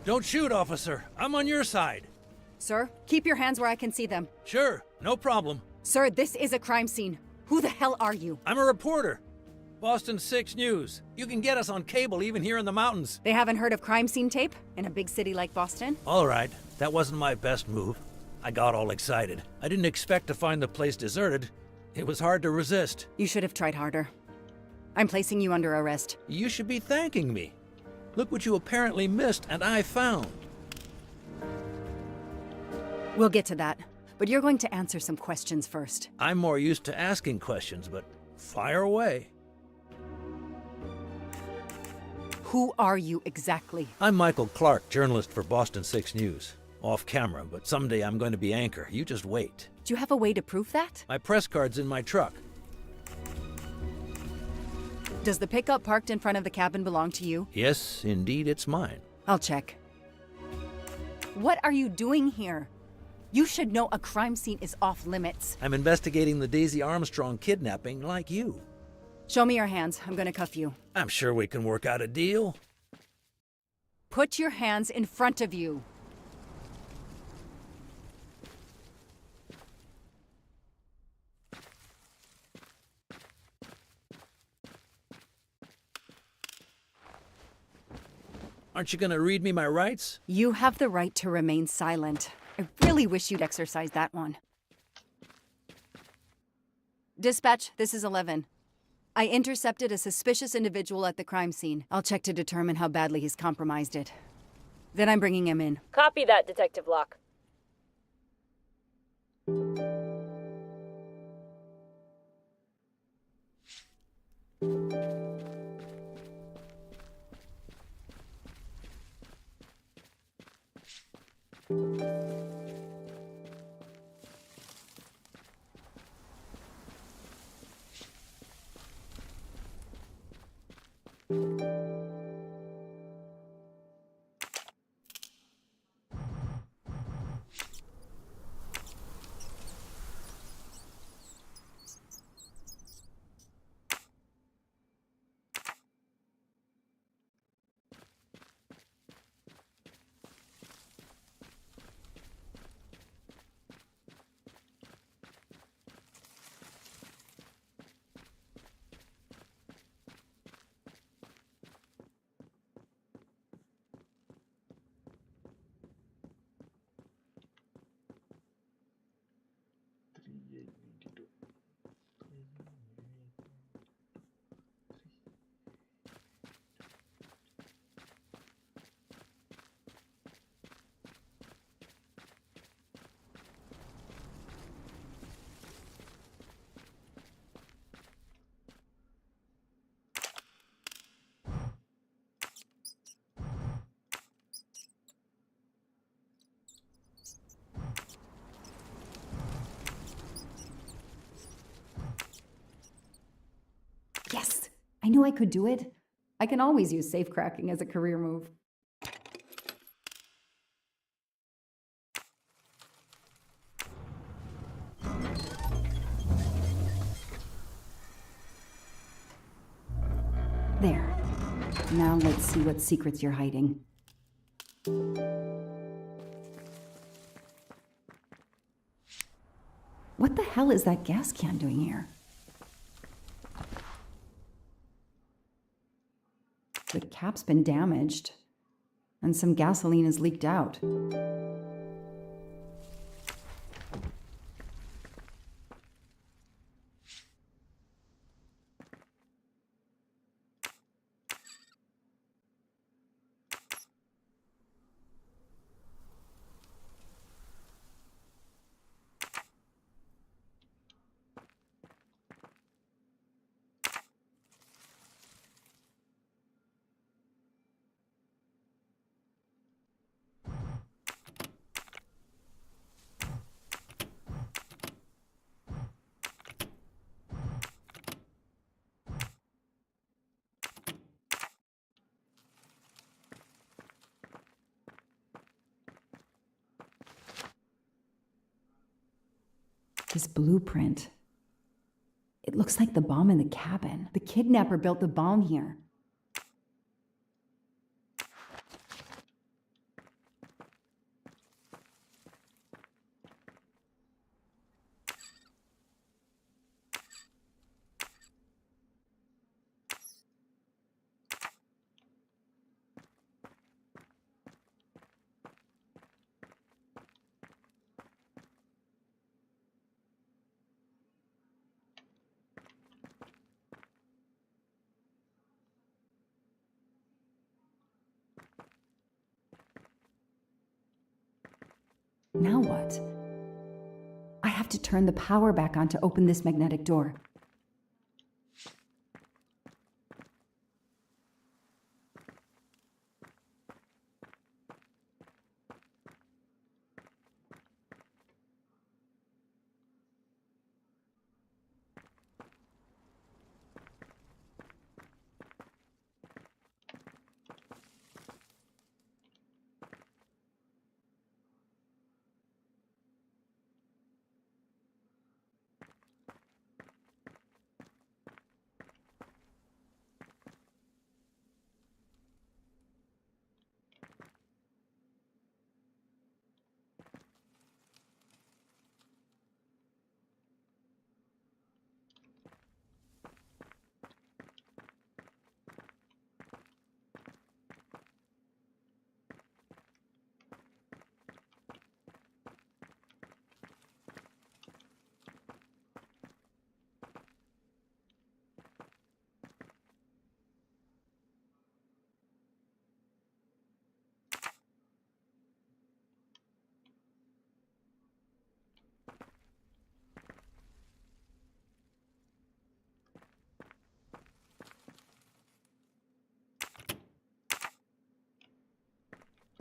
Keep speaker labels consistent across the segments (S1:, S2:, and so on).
S1: Don't shoot, officer. I'm on your side.
S2: Sir, keep your hands where I can see them.
S1: Sure, no problem.
S2: Sir, this is a crime scene. Who the hell are you?
S1: I'm a reporter. Boston 6 News. You can get us on cable even here in the mountains.
S2: They haven't heard of crime scene tape in a big city like Boston?
S1: All right, that wasn't my best move. I got all excited. I didn't expect to find the place deserted. It was hard to resist.
S2: You should have tried harder. I'm placing you under arrest.
S1: You should be thanking me. Look what you apparently missed and I found.
S2: We'll get to that, but you're going to answer some questions first.
S1: I'm more used to asking questions, but fire away.
S2: Who are you exactly?
S1: I'm Michael Clark, journalist for Boston 6 News. Off camera, but someday I'm going to be anchor. You just wait.
S2: Do you have a way to prove that?
S1: My press card's in my truck.
S2: Does the pickup parked in front of the cabin belong to you?
S1: Yes, indeed, it's mine.
S2: I'll check. What are you doing here? You should know a crime scene is off limits.
S1: I'm investigating the Daisy Armstrong kidnapping like you.
S2: Show me your hands. I'm gonna cuff you.
S1: I'm sure we can work out a deal.
S2: Put your hands in front of you.
S1: Aren't you gonna read me my rights?
S2: You have the right to remain silent. I really wish you'd exercise that one. Dispatch, this is 11. I intercepted a suspicious individual at the crime scene. I'll check to determine how badly he's compromised it. Then I'm bringing him in.
S3: Copy that, Detective Locke.
S2: I knew I could do it. I can always use safecracking as a career move. There. Now let's see what secrets you're hiding. What the hell is that gas can doing here? The cap's been damaged, and some gasoline has leaked out. This blueprint. It looks like the bomb in the cabin. The kidnapper built the bomb here. Now what? I have to turn the power back on to open this magnetic door.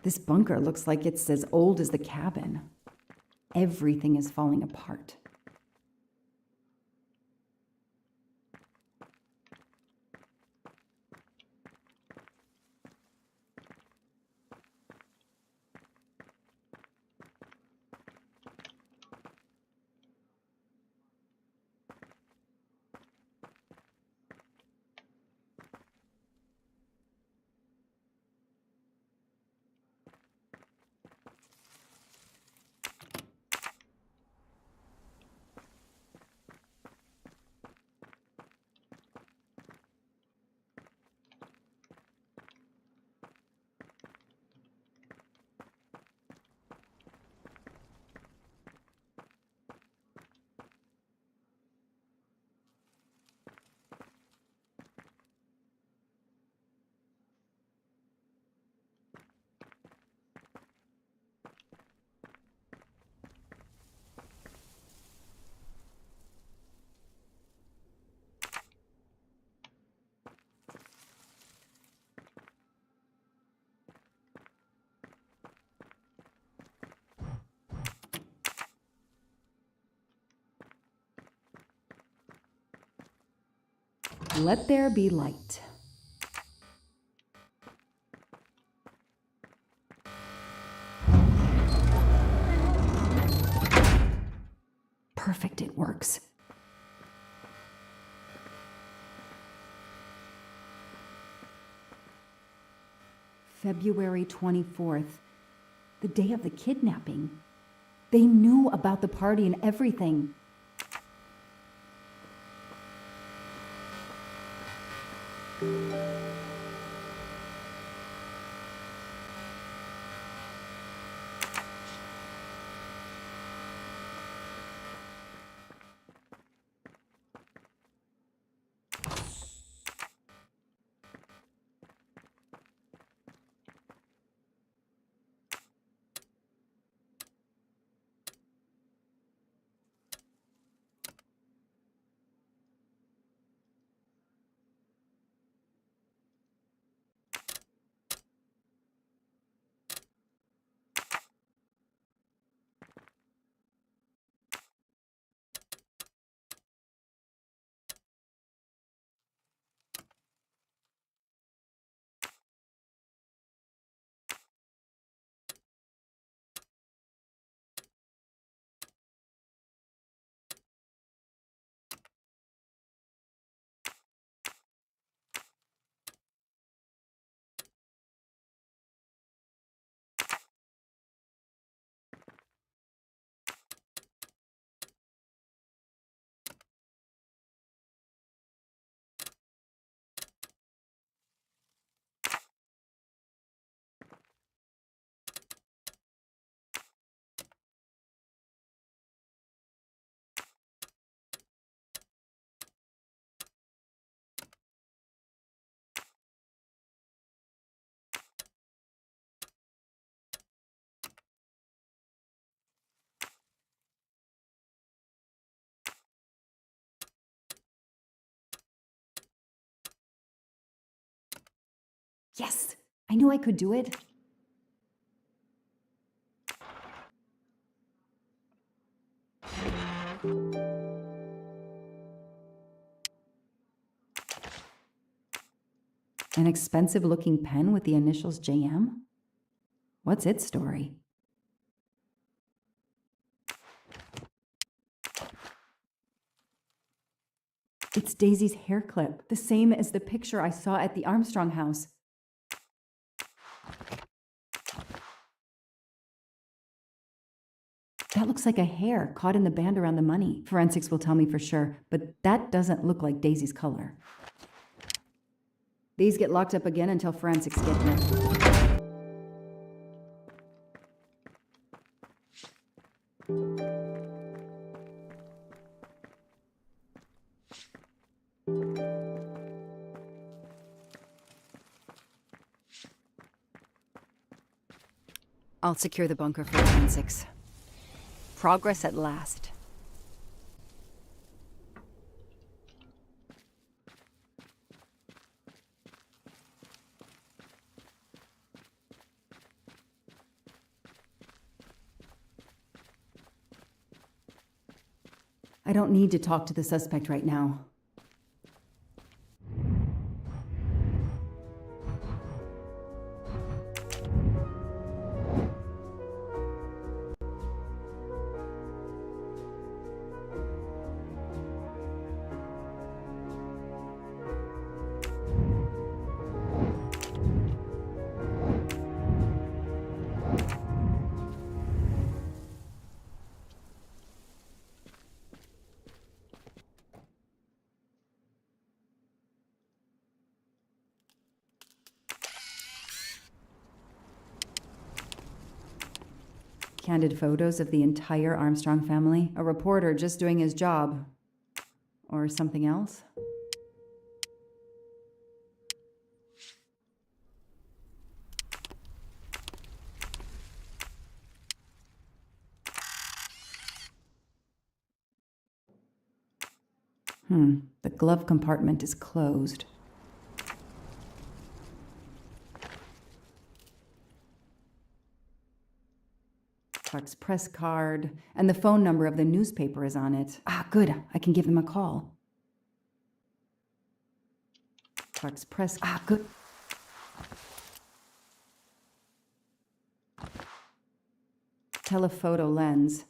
S2: This bunker looks like it's as old as the cabin. Everything is falling apart. Let there be light. Perfect, it works. February 24th, the day of the kidnapping. They knew about the party and everything. Yes, I knew I could do it. An expensive-looking pen with the initials JM? What's its story? It's Daisy's hair clip, the same as the picture I saw at the Armstrong house. That looks like a hair caught in the band around the money. Forensics will tell me for sure, but that doesn't look like Daisy's color. These get locked up again until forensics get here. I'll secure the bunker for forensics. Progress at last. I don't need to talk to the suspect right now. Candid photos of the entire Armstrong family. A reporter just doing his job. Or something else? The glove compartment is closed. Clark's press card, and the phone number of the newspaper is on it. Ah, good. I can give them a call. Clark's press. Good. Telephoto lens.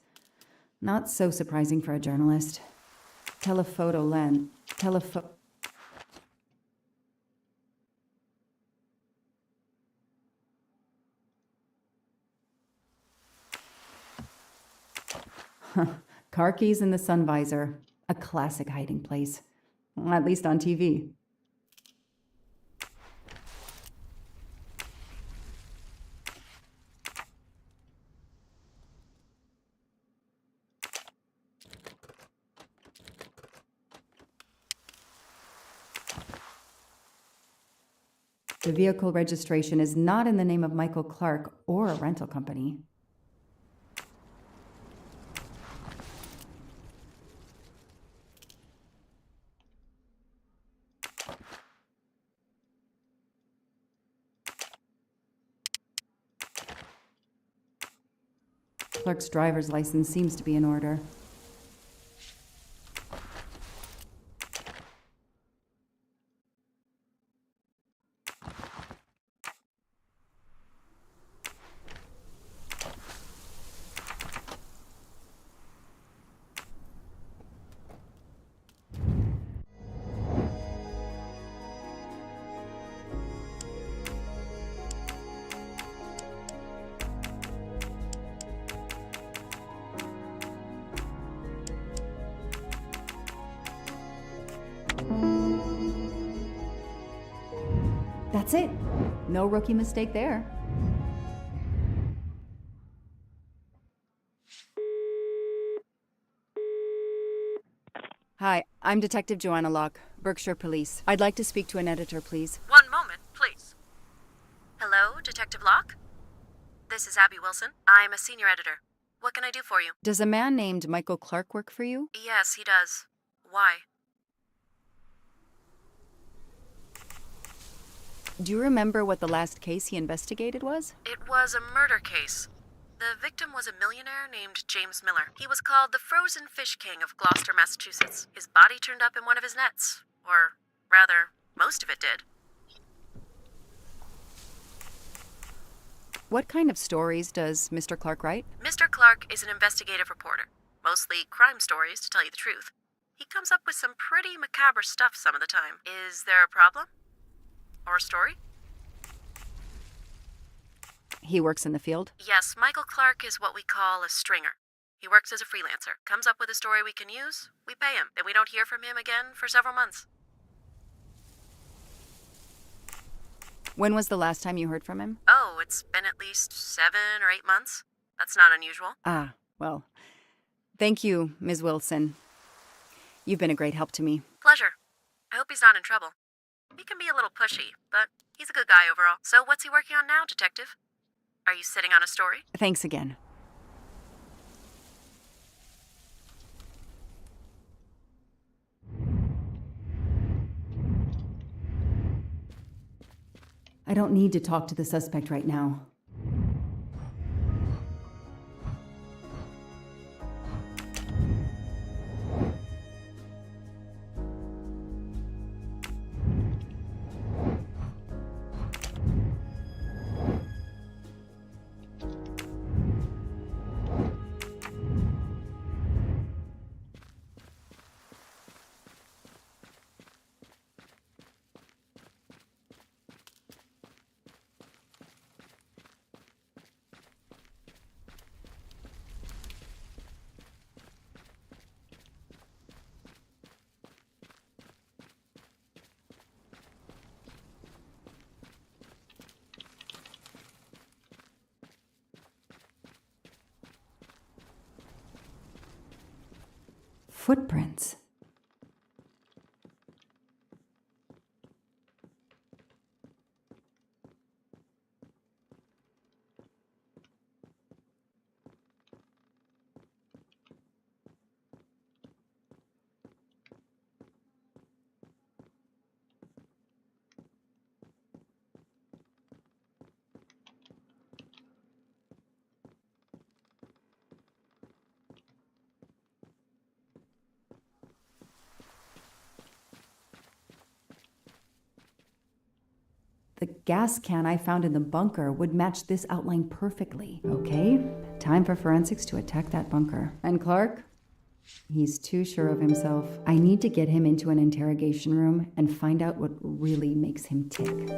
S2: Not so surprising for a journalist. Telephoto lens. Car keys in the sun visor. A classic hiding place. At least on TV. The vehicle registration is not in the name of Michael Clark or a rental company. Clark's driver's license seems to be in order. That's it. No rookie mistake there. Hi, I'm Detective Joanna Locke, Berkshire Police. I'd like to speak to an editor, please.
S3: One moment, please. Hello, Detective Locke? This is Abby Wilson. I'm a senior editor. What can I do for you?
S2: Does a man named Michael Clark work for you?
S3: Yes, he does. Why?
S2: Do you remember what the last case he investigated was?
S3: It was a murder case. The victim was a millionaire named James Miller. He was called the Frozen Fish King of Gloucester, Massachusetts. His body turned up in one of his nets. Or, rather, most of it did.
S2: What kind of stories does Mr. Clark write?
S3: Mr. Clark is an investigative reporter. Mostly crime stories, to tell you the truth. He comes up with some pretty macabre stuff some of the time. Is there a problem? Or a story?
S2: He works in the field?
S3: Yes, Michael Clark is what we call a stringer. He works as a freelancer, comes up with a story we can use, we pay him, then we don't hear from him again for several months.
S2: When was the last time you heard from him?
S3: Oh, it's been at least 7 or 8 months. That's not unusual.
S2: Well, thank you, Ms. Wilson. You've been a great help to me.
S3: Pleasure. I hope he's not in trouble. He can be a little pushy, but he's a good guy overall. So what's he working on now, Detective? Are you sitting on a story?
S2: Thanks again. I don't need to talk to the suspect right now. Footprints. The gas can I found in the bunker would match this outline perfectly. Okay, time for forensics to attack that bunker. And Clark? He's too sure of himself. I need to get him into an interrogation room and find out what really makes him tick.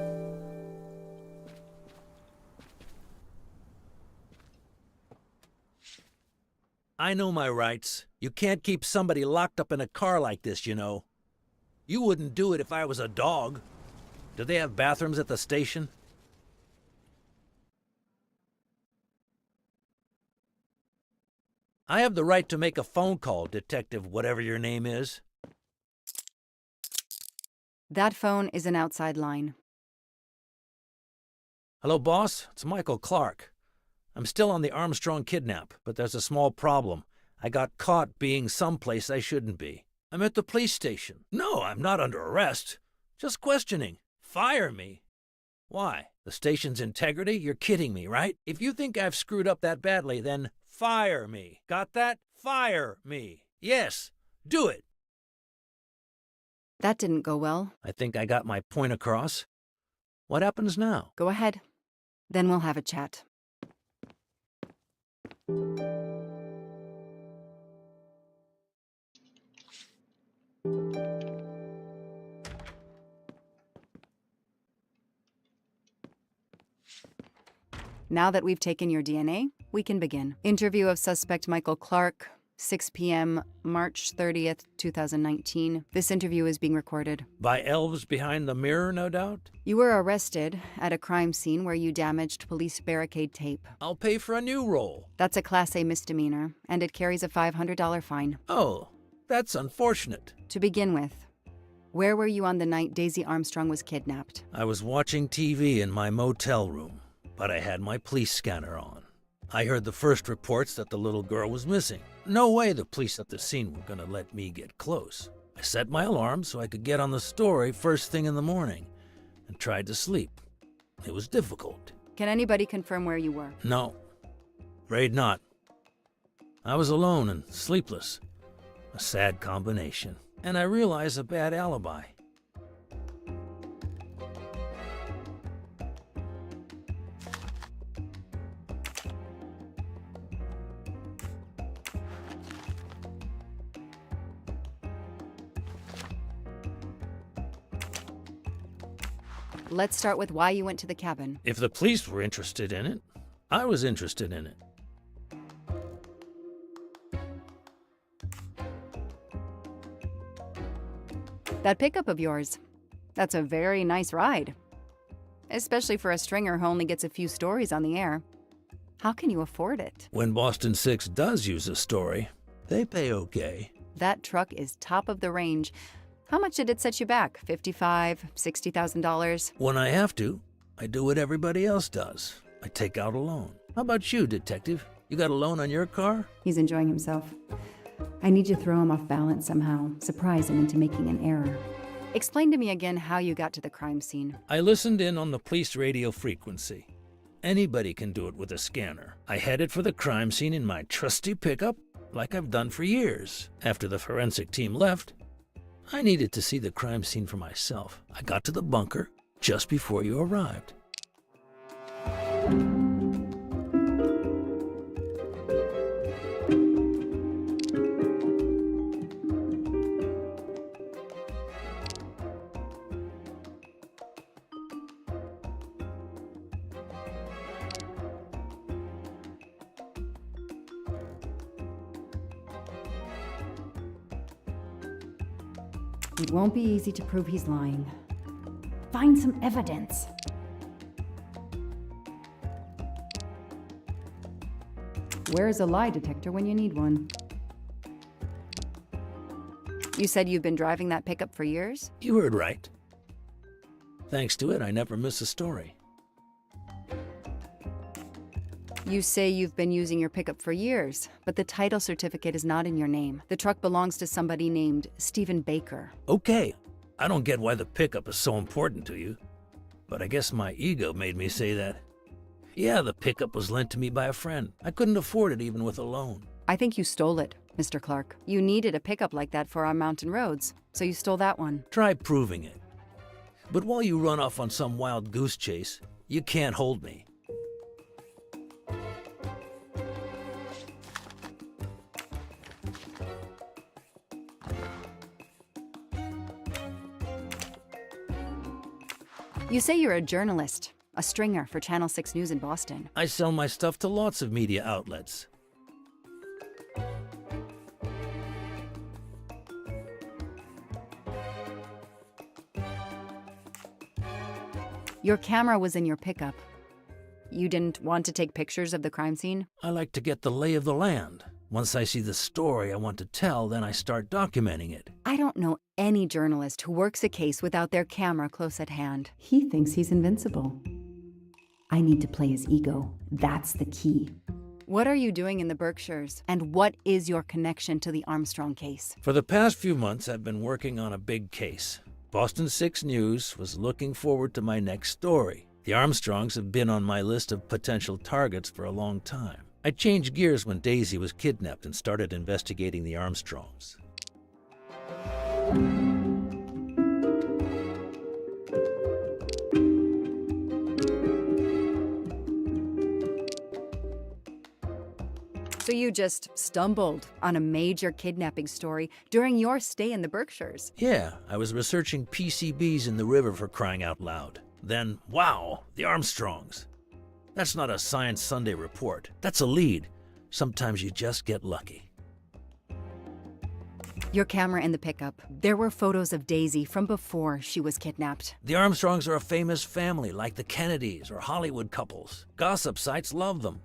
S1: I know my rights. You can't keep somebody locked up in a car like this, you know. You wouldn't do it if I was a dog. Do they have bathrooms at the station? I have the right to make a phone call, Detective whatever your name is.
S2: That phone is an outside line.
S1: Hello, boss. It's Michael Clark. I'm still on the Armstrong kidnap, but there's a small problem. I got caught being someplace I shouldn't be. I'm at the police station. No, I'm not under arrest. Just questioning. Fire me. Why? The station's integrity? You're kidding me, right? If you think I've screwed up that badly, then fire me. Got that? Fire me. Yes, do it.
S2: That didn't go well.
S1: I think I got my point across. What happens now?
S2: Go ahead. Then we'll have a chat. Now that we've taken your DNA, we can begin. Interview of suspect Michael Clark, 6 p.m., March 30th, 2019. This interview is being recorded.
S1: By elves behind the mirror, no doubt?
S2: You were arrested at a crime scene where you damaged police barricade tape.
S1: I'll pay for a new roll.
S2: That's a Class A misdemeanor, and it carries a $500 fine.
S1: Oh, that's unfortunate.
S2: To begin with, where were you on the night Daisy Armstrong was kidnapped?
S1: I was watching TV in my motel room, but I had my police scanner on. I heard the first reports that the little girl was missing. No way the police at the scene were gonna let me get close. I set my alarm so I could get on the story first thing in the morning and tried to sleep. It was difficult.
S2: Can anybody confirm where you were?
S1: No, afraid not. I was alone and sleepless. A sad combination. And I realized a bad alibi.
S2: Let's start with why you went to the cabin.
S1: If the police were interested in it, I was interested in it.
S2: That pickup of yours, that's a very nice ride. Especially for a stringer who only gets a few stories on the air. How can you afford it?
S1: When Boston 6 does use a story, they pay okay.
S2: That truck is top of the range. How much did it set you back? $55,000, $60,000?
S1: When I have to, I do what everybody else does. I take out a loan. How about you, Detective? You got a loan on your car?
S2: He's enjoying himself. I need to throw him off balance somehow, surprise him into making an error. Explain to me again how you got to the crime scene.
S1: I listened in on the police radio frequency. Anybody can do it with a scanner. I headed for the crime scene in my trusty pickup, like I've done for years. After the forensic team left, I needed to see the crime scene for myself. I got to the bunker just before you arrived.
S2: It won't be easy to prove he's lying. Find some evidence. Where's a lie detector when you need one? You said you've been driving that pickup for years?
S1: You heard right. Thanks to it, I never miss a story.
S2: You say you've been using your pickup for years, but the title certificate is not in your name. The truck belongs to somebody named Stephen Baker.
S1: Okay, I don't get why the pickup is so important to you, but I guess my ego made me say that. Yeah, the pickup was lent to me by a friend. I couldn't afford it even with a loan.
S2: I think you stole it, Mr. Clark. You needed a pickup like that for our mountain roads, so you stole that one.
S1: Try proving it. But while you run off on some wild goose chase, you can't hold me.
S2: You say you're a journalist, a stringer for Channel 6 News in Boston.
S1: I sell my stuff to lots of media outlets.
S2: Your camera was in your pickup. You didn't want to take pictures of the crime scene?
S1: I like to get the lay of the land. Once I see the story I want to tell, then I start documenting it.
S2: I don't know any journalist who works a case without their camera close at hand. He thinks he's invincible. I need to play his ego. That's the key. What are you doing in the Berkshires? And what is your connection to the Armstrong case?
S1: For the past few months, I've been working on a big case. Boston 6 News was looking forward to my next story. The Armstrongs have been on my list of potential targets for a long time. I changed gears when Daisy was kidnapped and started investigating the Armstrongs.
S2: So you just stumbled on a major kidnapping story during your stay in the Berkshires?
S1: Yeah, I was researching PCBs in the river for crying out loud. Then, wow, the Armstrongs. That's not a Science Sunday report. That's a lead. Sometimes you just get lucky.
S2: Your camera in the pickup. There were photos of Daisy from before she was kidnapped.
S1: The Armstrongs are a famous family like the Kennedys or Hollywood couples. Gossip sites love them.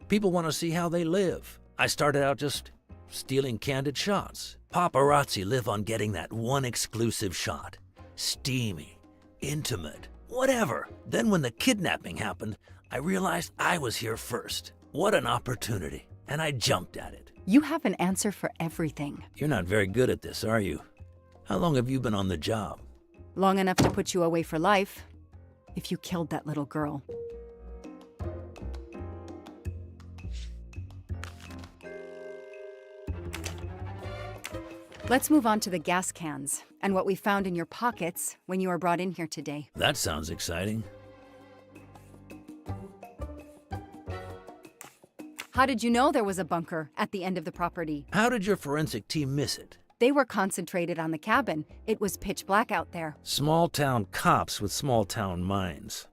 S1: People want to see how they live. I started out just stealing candid shots. Paparazzi live on getting that one exclusive shot. Steamy, intimate, whatever. Then when the kidnapping happened, I realized I was here first. What an opportunity. And I jumped at it.
S2: You have an answer for everything.
S1: You're not very good at this, are you? How long have you been on the job?
S2: Long enough to put you away for life, if you killed that little girl. Let's move on to the gas cans and what we found in your pockets when you were brought in here today.
S1: That sounds exciting.
S2: How did you know there was a bunker at the end of the property?
S1: How did your forensic team miss it?
S2: They were concentrated on the cabin. It was pitch black out there.
S1: Small-town cops with small-town minds.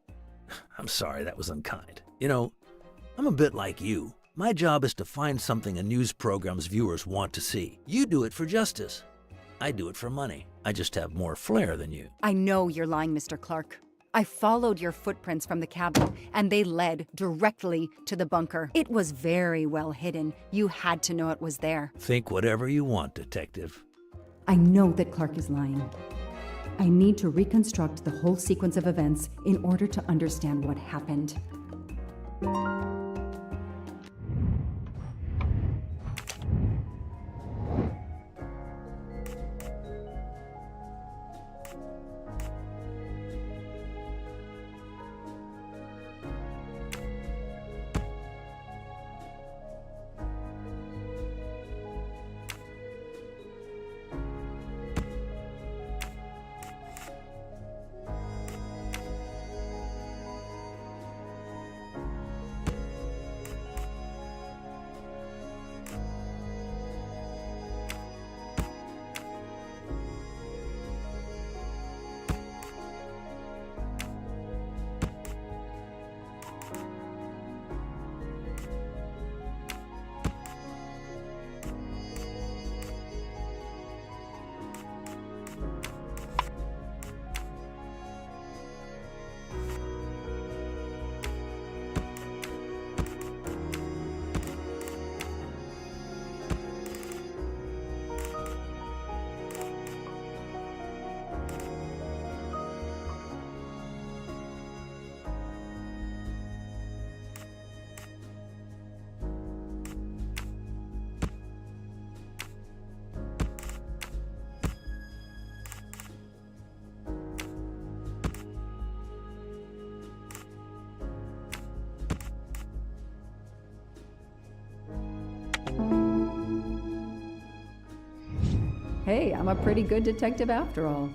S1: I'm sorry, that was unkind. You know, I'm a bit like you. My job is to find something a news program's viewers want to see. You do it for justice. I do it for money. I just have more flair than you.
S2: I know you're lying, Mr. Clark. I followed your footprints from the cabin, and they led directly to the bunker. It was very well hidden. You had to know it was there.
S1: Think whatever you want, Detective.
S2: I know that Clark is lying. I need to reconstruct the whole sequence of events in order to understand what happened. Hey, I'm a pretty good detective after all.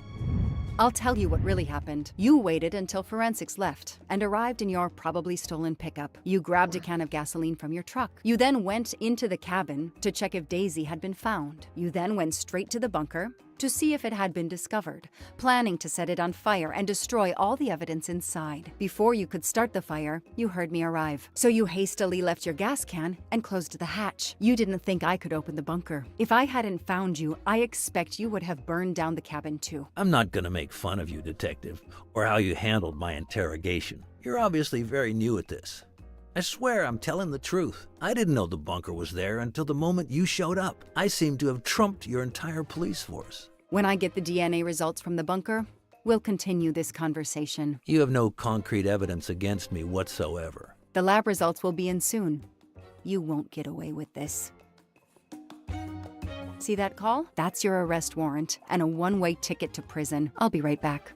S2: I'll tell you what really happened. You waited until forensics left and arrived in your probably stolen pickup. You grabbed a can of gasoline from your truck. You then went into the cabin to check if Daisy had been found. You then went straight to the bunker to see if it had been discovered, planning to set it on fire and destroy all the evidence inside. Before you could start the fire, you heard me arrive. So you hastily left your gas can and closed the hatch. You didn't think I could open the bunker. If I hadn't found you, I expect you would have burned down the cabin too.
S1: I'm not gonna make fun of you, Detective, or how you handled my interrogation. You're obviously very new at this. I swear I'm telling the truth. I didn't know the bunker was there until the moment you showed up. I seem to have trumped your entire police force.
S2: When I get the DNA results from the bunker, we'll continue this conversation.
S1: You have no concrete evidence against me whatsoever.
S2: The lab results will be in soon. You won't get away with this. See that call? That's your arrest warrant and a one-way ticket to prison. I'll be right back.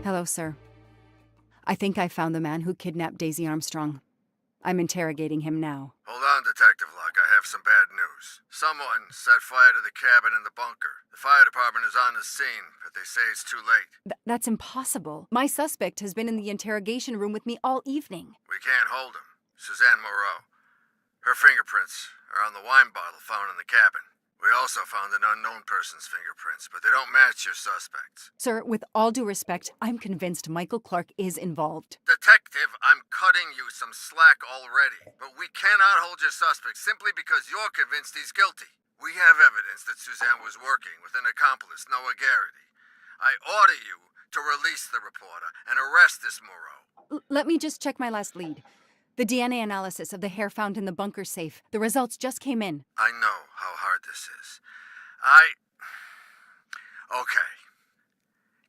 S2: Hello, sir. I think I found the man who kidnapped Daisy Armstrong. I'm interrogating him now.
S4: Hold on, Detective Locke. I have some bad news. Someone set fire to the cabin in the bunker. The fire department is on the scene, but they say it's too late.
S2: That's impossible. My suspect has been in the interrogation room with me all evening.
S4: We can't hold him. Suzanne Moreau. Her fingerprints are on the wine bottle found in the cabin. We also found an unknown person's fingerprints, but they don't match your suspects.
S2: Sir, with all due respect, I'm convinced Michael Clark is involved.
S4: Detective, I'm cutting you some slack already, but we cannot hold your suspect simply because you're convinced he's guilty. We have evidence that Suzanne was working with an accomplice, Noah Garrity. I order you to release the reporter and arrest this Moreau.
S2: Let me just check my last lead. The DNA analysis of the hair found in the bunker safe. The results just came in.
S4: I know how hard this is. Okay.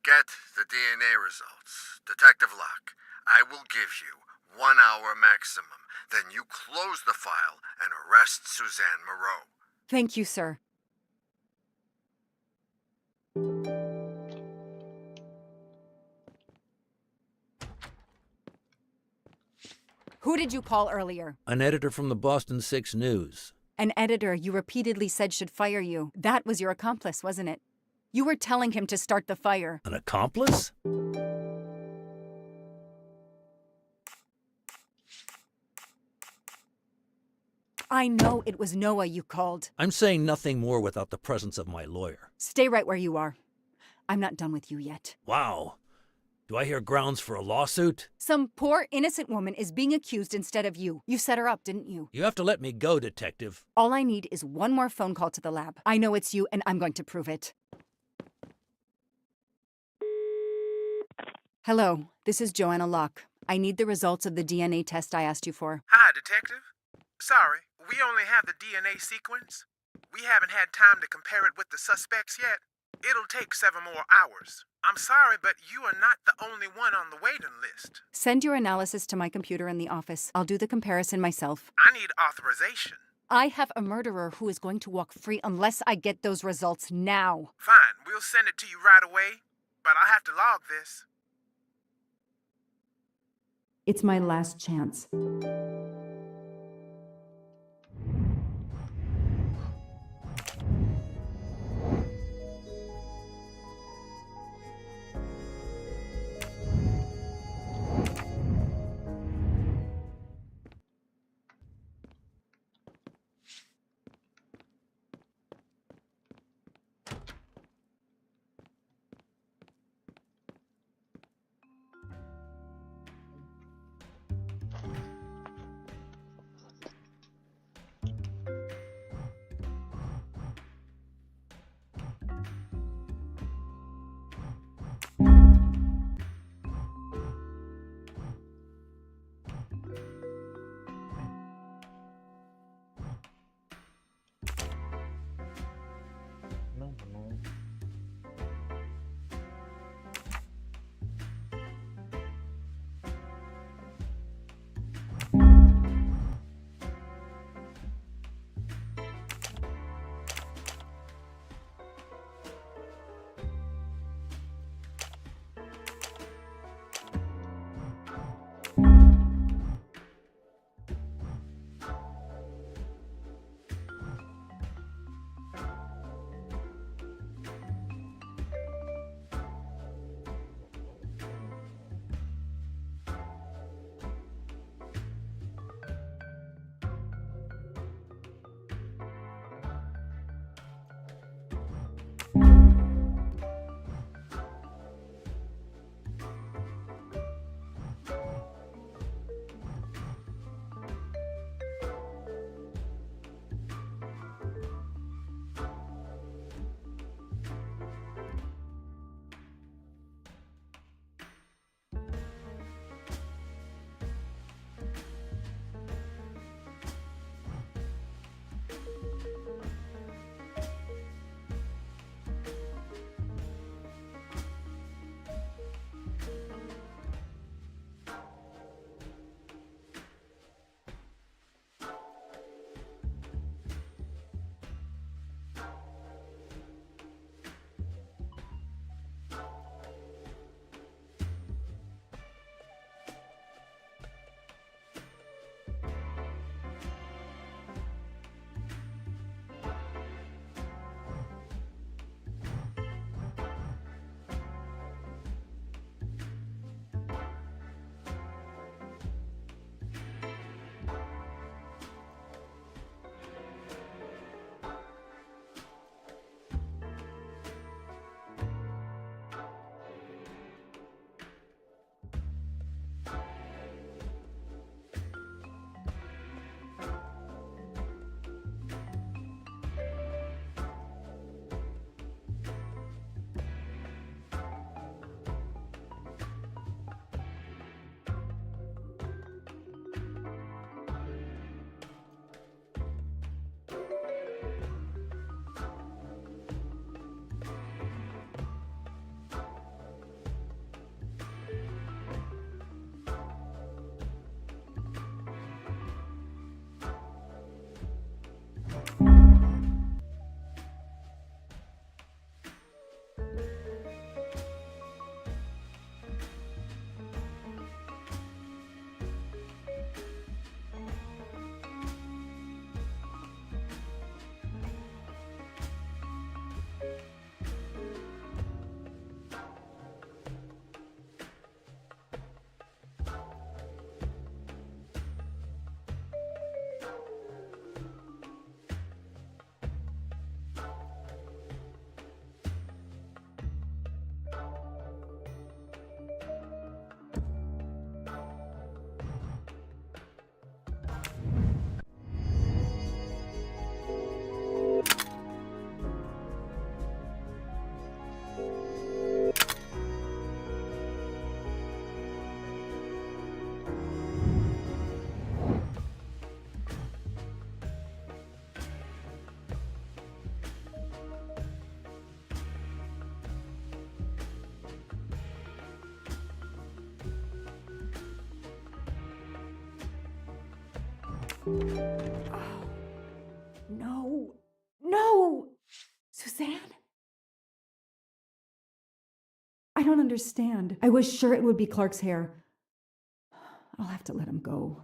S4: Get the DNA results. Detective Locke, I will give you 1 hour maximum. Then you close the file and arrest Suzanne Moreau.
S2: Thank you, sir. Who did you call earlier?
S1: An editor from the Boston 6 News.
S2: An editor you repeatedly said should fire you. That was your accomplice, wasn't it? You were telling him to start the fire.
S1: An accomplice?
S2: I know it was Noah you called.
S1: I'm saying nothing more without the presence of my lawyer.
S2: Stay right where you are. I'm not done with you yet.
S1: Wow. Do I hear grounds for a lawsuit?
S2: Some poor, innocent woman is being accused instead of you. You set her up, didn't you?
S1: You have to let me go, Detective.
S2: All I need is one more phone call to the lab. I know it's you, and I'm going to prove it. Hello, this is Joanna Locke. I need the results of the DNA test I asked you for.
S5: Hi, Detective. Sorry, we only have the DNA sequence. We haven't had time to compare it with the suspects yet. It'll take 7 more hours. I'm sorry, but you are not the only one on the waiting list.
S2: Send your analysis to my computer in the office. I'll do the comparison myself.
S5: I need authorization.
S2: I have a murderer who is going to walk free unless I get those results now.
S5: Fine, we'll send it to you right away, but I'll have to log this.
S2: It's my last chance. Oh, no. No! Suzanne? I don't understand. I was sure it would be Clark's hair. I'll have to let him go.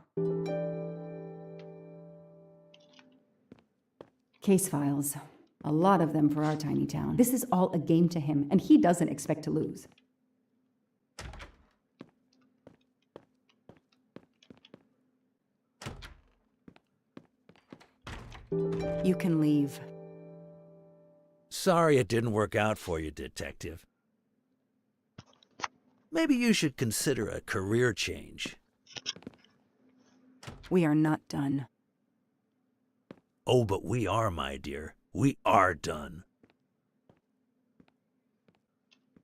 S2: Case files. A lot of them for our tiny town. This is all a game to him, and he doesn't expect to lose. You can leave.
S1: Sorry it didn't work out for you, Detective. Maybe you should consider a career change.
S2: We are not done.
S1: Oh, but we are, my dear. We are done.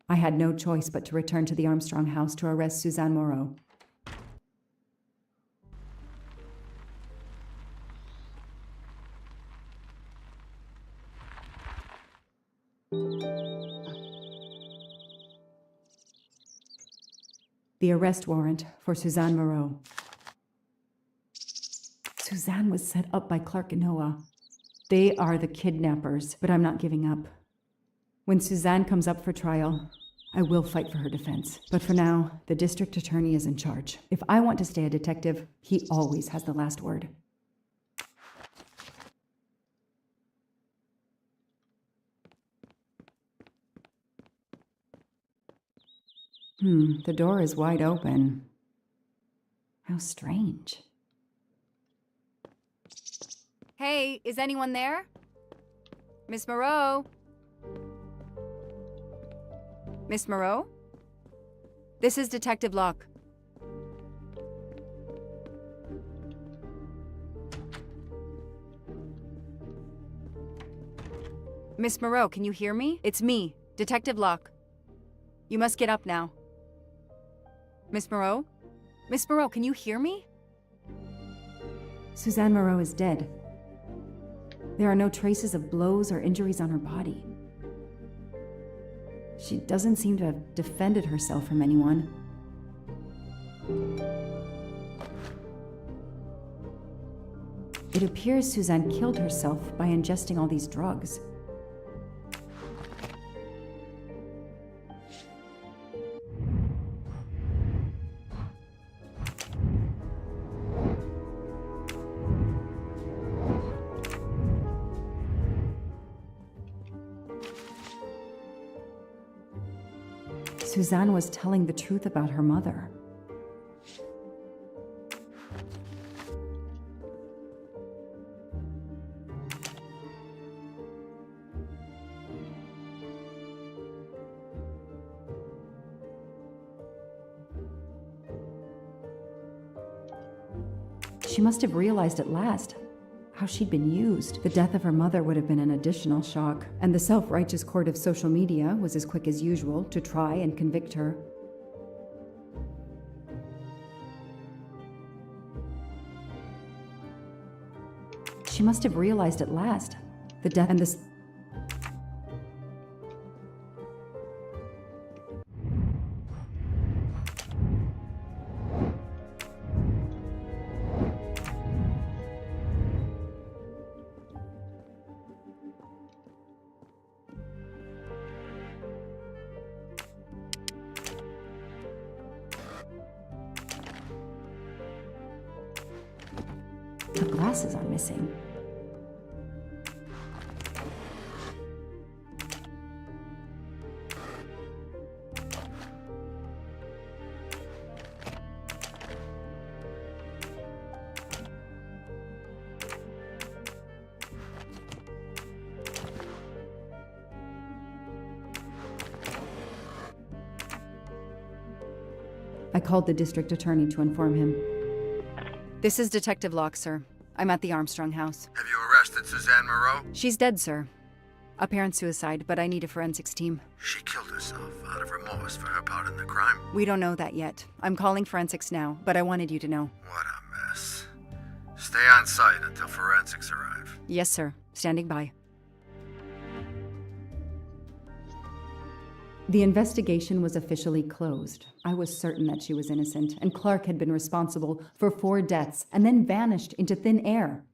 S2: I had no choice but to return to the Armstrong house to arrest Suzanne Moreau. The arrest warrant for Suzanne Moreau. Suzanne was set up by Clark and Noah. They are the kidnappers, but I'm not giving up. When Suzanne comes up for trial, I will fight for her defense. But for now, the district attorney is in charge. If I want to stay a detective, he always has the last word. The door is wide open. How strange. Hey, is anyone there? Miss Moreau? Miss Moreau? This is Detective Locke. Miss Moreau, can you hear me? It's me, Detective Locke. You must get up now. Miss Moreau? Miss Moreau, can you hear me? Suzanne Moreau is dead. There are no traces of blows or injuries on her body. She doesn't seem to have defended herself from anyone. It appears Suzanne killed herself by ingesting all these drugs. Suzanne was telling the truth about her mother. She must have realized at last how she'd been used. The death of her mother would have been an additional shock, and the self-righteous court of social media was as quick as usual to try and convict her. She must have realized at last the death and the... The glasses are missing. I called the district attorney to inform him. This is Detective Locke, sir. I'm at the Armstrong house.
S4: Have you arrested Suzanne Moreau?
S2: She's dead, sir. Apparent suicide, but I need a forensics team.
S4: She killed herself out of remorse for her part in the crime.
S2: We don't know that yet. I'm calling forensics now, but I wanted you to know.
S4: What a mess. Stay on site until forensics arrive.
S2: Yes, sir. Standing by. The investigation was officially closed. I was certain that she was innocent, and Clark had been responsible for 4 deaths and then vanished into thin air.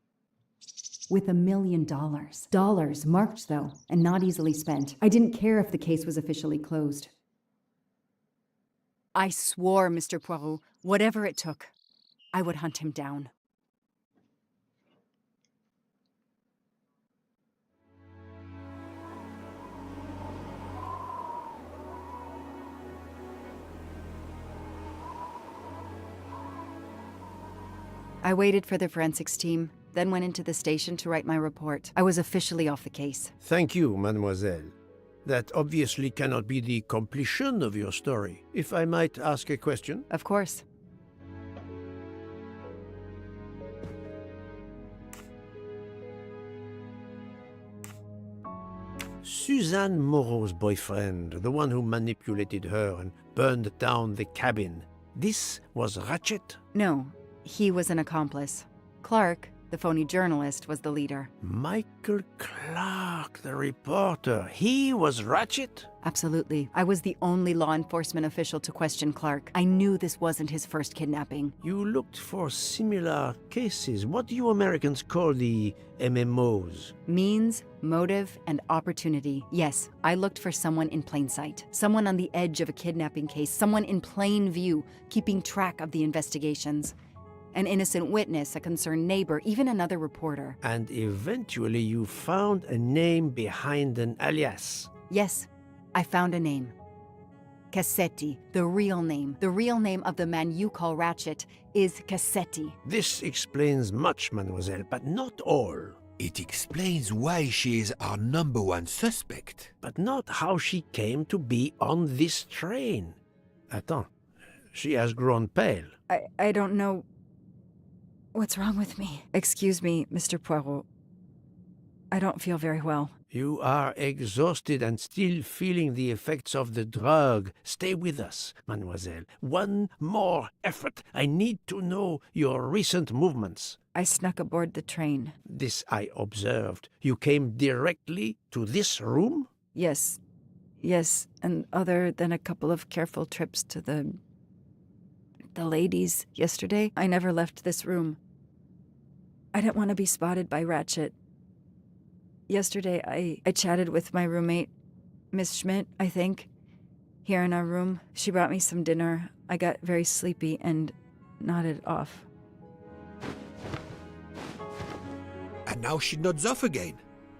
S2: With $1 million. Dollars marked, though, and not easily spent. I didn't care if the case was officially closed. I swore, Mr. Poirot, whatever it took, I would hunt him down. I waited for the forensics team, then went into the station to write my report. I was officially off the case.
S6: Thank you, mademoiselle. That obviously cannot be the completion of your story. If I might ask a question?
S2: Of course.
S6: Suzanne Moreau's boyfriend, the one who manipulated her and burned down the cabin, this was Ratchet?
S2: No, he was an accomplice. Clark, the phony journalist, was the leader.
S6: Michael Clark, the reporter, he was Ratchet?
S2: Absolutely. I was the only law enforcement official to question Clark. I knew this wasn't his first kidnapping.
S6: You looked for similar cases. What do you Americans call the MMOs?
S2: Means, motive, and opportunity. Yes, I looked for someone in plain sight. Someone on the edge of a kidnapping case. Someone in plain view, keeping track of the investigations. An innocent witness, a concerned neighbor, even another reporter.
S6: And eventually you found a name behind an alias.
S2: Yes, I found a name. Cassetti, the real name. The real name of the man you call Ratchet is Cassetti.
S6: This explains much, mademoiselle, but not all.
S7: It explains why she is our #1 suspect.
S6: But not how she came to be on this train. Attends, she has grown pale.
S2: I don't know what's wrong with me. Excuse me, Mr. Poirot. I don't feel very well.
S6: You are exhausted and still feeling the effects of the drug. Stay with us, mademoiselle. One more effort. I need to know your recent movements.
S2: I snuck aboard the train.
S6: This I observed. You came directly to this room?
S2: Yes, and other than a couple of careful trips to the ladies yesterday, I never left this room. I didn't want to be spotted by Ratchet. Yesterday, I chatted with my roommate, Miss Schmidt, I think, here in our room. She brought me some dinner. I got very sleepy and nodded off.
S7: And now she nods off again.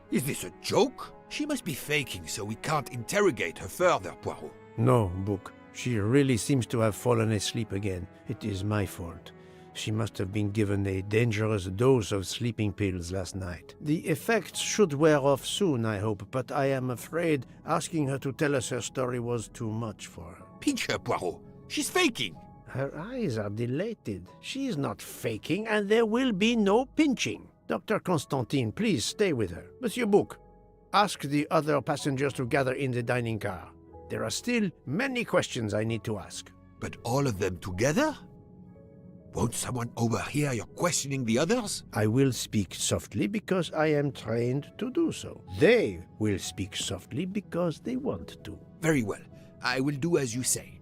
S7: Is this a joke? She must be faking so we can't interrogate her further, Poirot.
S6: No, Book. She really seems to have fallen asleep again. It is my fault. She must have been given a dangerous dose of sleeping pills last night. The effects should wear off soon, I hope, but I am afraid asking her to tell us her story was too much for her.
S7: Pinch her, Poirot. She's faking.
S6: Her eyes are dilated. She is not faking, and there will be no pinching. Dr. Constantine, please stay with her. Monsieur Book, ask the other passengers to gather in the dining car. There are still many questions I need to ask.
S7: But all of them together? Won't someone overhear your questioning the others?
S6: I will speak softly because I am trained to do so. They will speak softly because they want to.
S7: Very well. I will do as you say.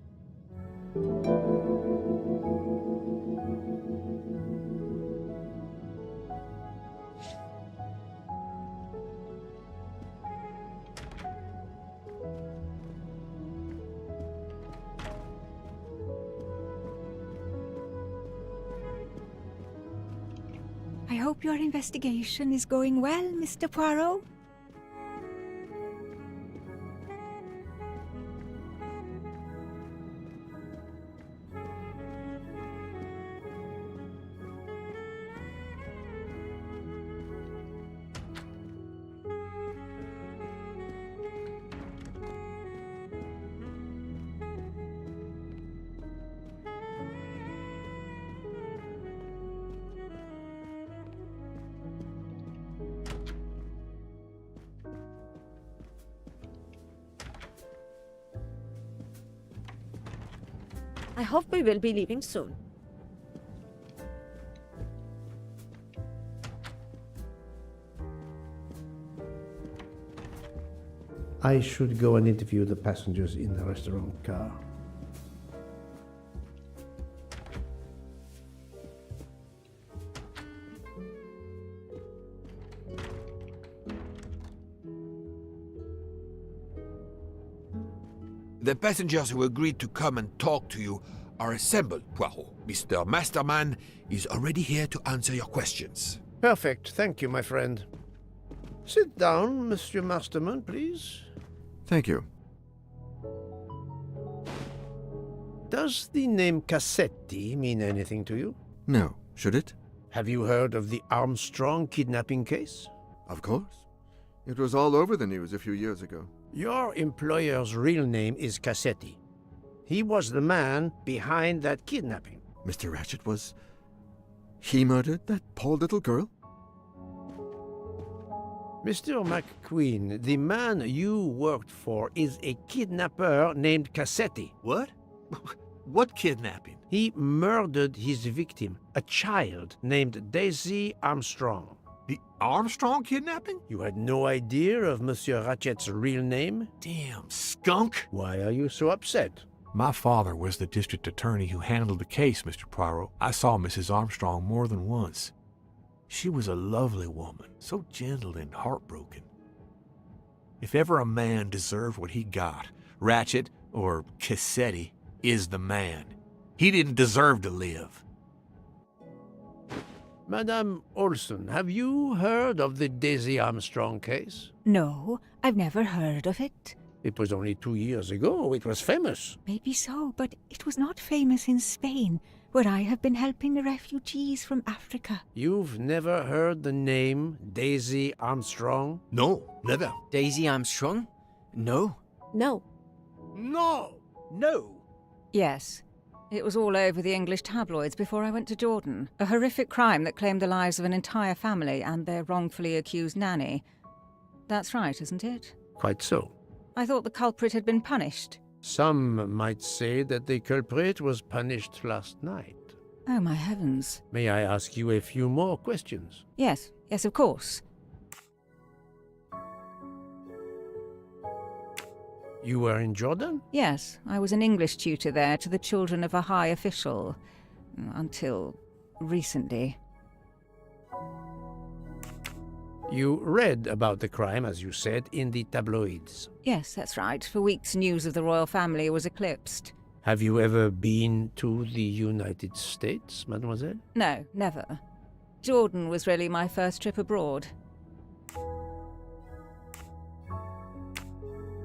S8: I hope your investigation is going well, Mr. Poirot.
S9: I hope we will be leaving soon.
S6: I should go and interview the passengers in the restaurant car.
S7: The passengers who agreed to come and talk to you are assembled, Poirot. Mr. Masterman is already here to answer your questions.
S6: Perfect. Thank you, my friend. Sit down, Monsieur Masterman, please.
S4: Thank you.
S6: Does the name Cassetti mean anything to you?
S4: No. Should it?
S6: Have you heard of the Armstrong kidnapping case?
S4: Of course. It was all over the news a few years ago.
S6: Your employer's real name is Cassetti. He was the man behind that kidnapping.
S4: Mr. Ratchet was... He murdered that poor little girl?
S6: Mr. McQueen, the man you worked for is a kidnapper named Cassetti.
S1: What? What kidnapping?
S6: He murdered his victim, a child named Daisy Armstrong.
S7: The Armstrong kidnapping?
S6: You had no idea of Monsieur Ratchet's real name?
S1: Damn skunk!
S6: Why are you so upset?
S10: My father was the district attorney who handled the case, Mr. Poirot. I saw Mrs. Armstrong more than once. She was a lovely woman, so gentle and heartbroken. If ever a man deserved what he got, Ratchet, or Cassetti, is the man. He didn't deserve to live.
S6: Madame Olson, have you heard of the Daisy Armstrong case?
S8: No, I've never heard of it.
S6: It was only 2 years ago. It was famous.
S8: Maybe so, but it was not famous in Spain, where I have been helping the refugees from Africa.
S6: You've never heard the name Daisy Armstrong?
S1: No, never.
S11: Daisy Armstrong? No.
S9: No.
S1: No! No!
S2: Yes. It was all over the English tabloids before I went to Jordan. A horrific crime that claimed the lives of an entire family and their wrongfully accused nanny. That's right, isn't it?
S6: Quite so.
S2: I thought the culprit had been punished.
S6: Some might say that the culprit was punished last night.
S2: Oh, my heavens.
S6: May I ask you a few more questions?
S2: Yes, of course.
S6: You were in Jordan?
S2: Yes, I was an English tutor there to the children of a high official. Until recently.
S6: You read about the crime, as you said, in the tabloids.
S2: Yes, that's right. For weeks, news of the royal family was eclipsed.
S6: Have you ever been to the United States, mademoiselle?
S2: No, never. Jordan was really my first trip abroad.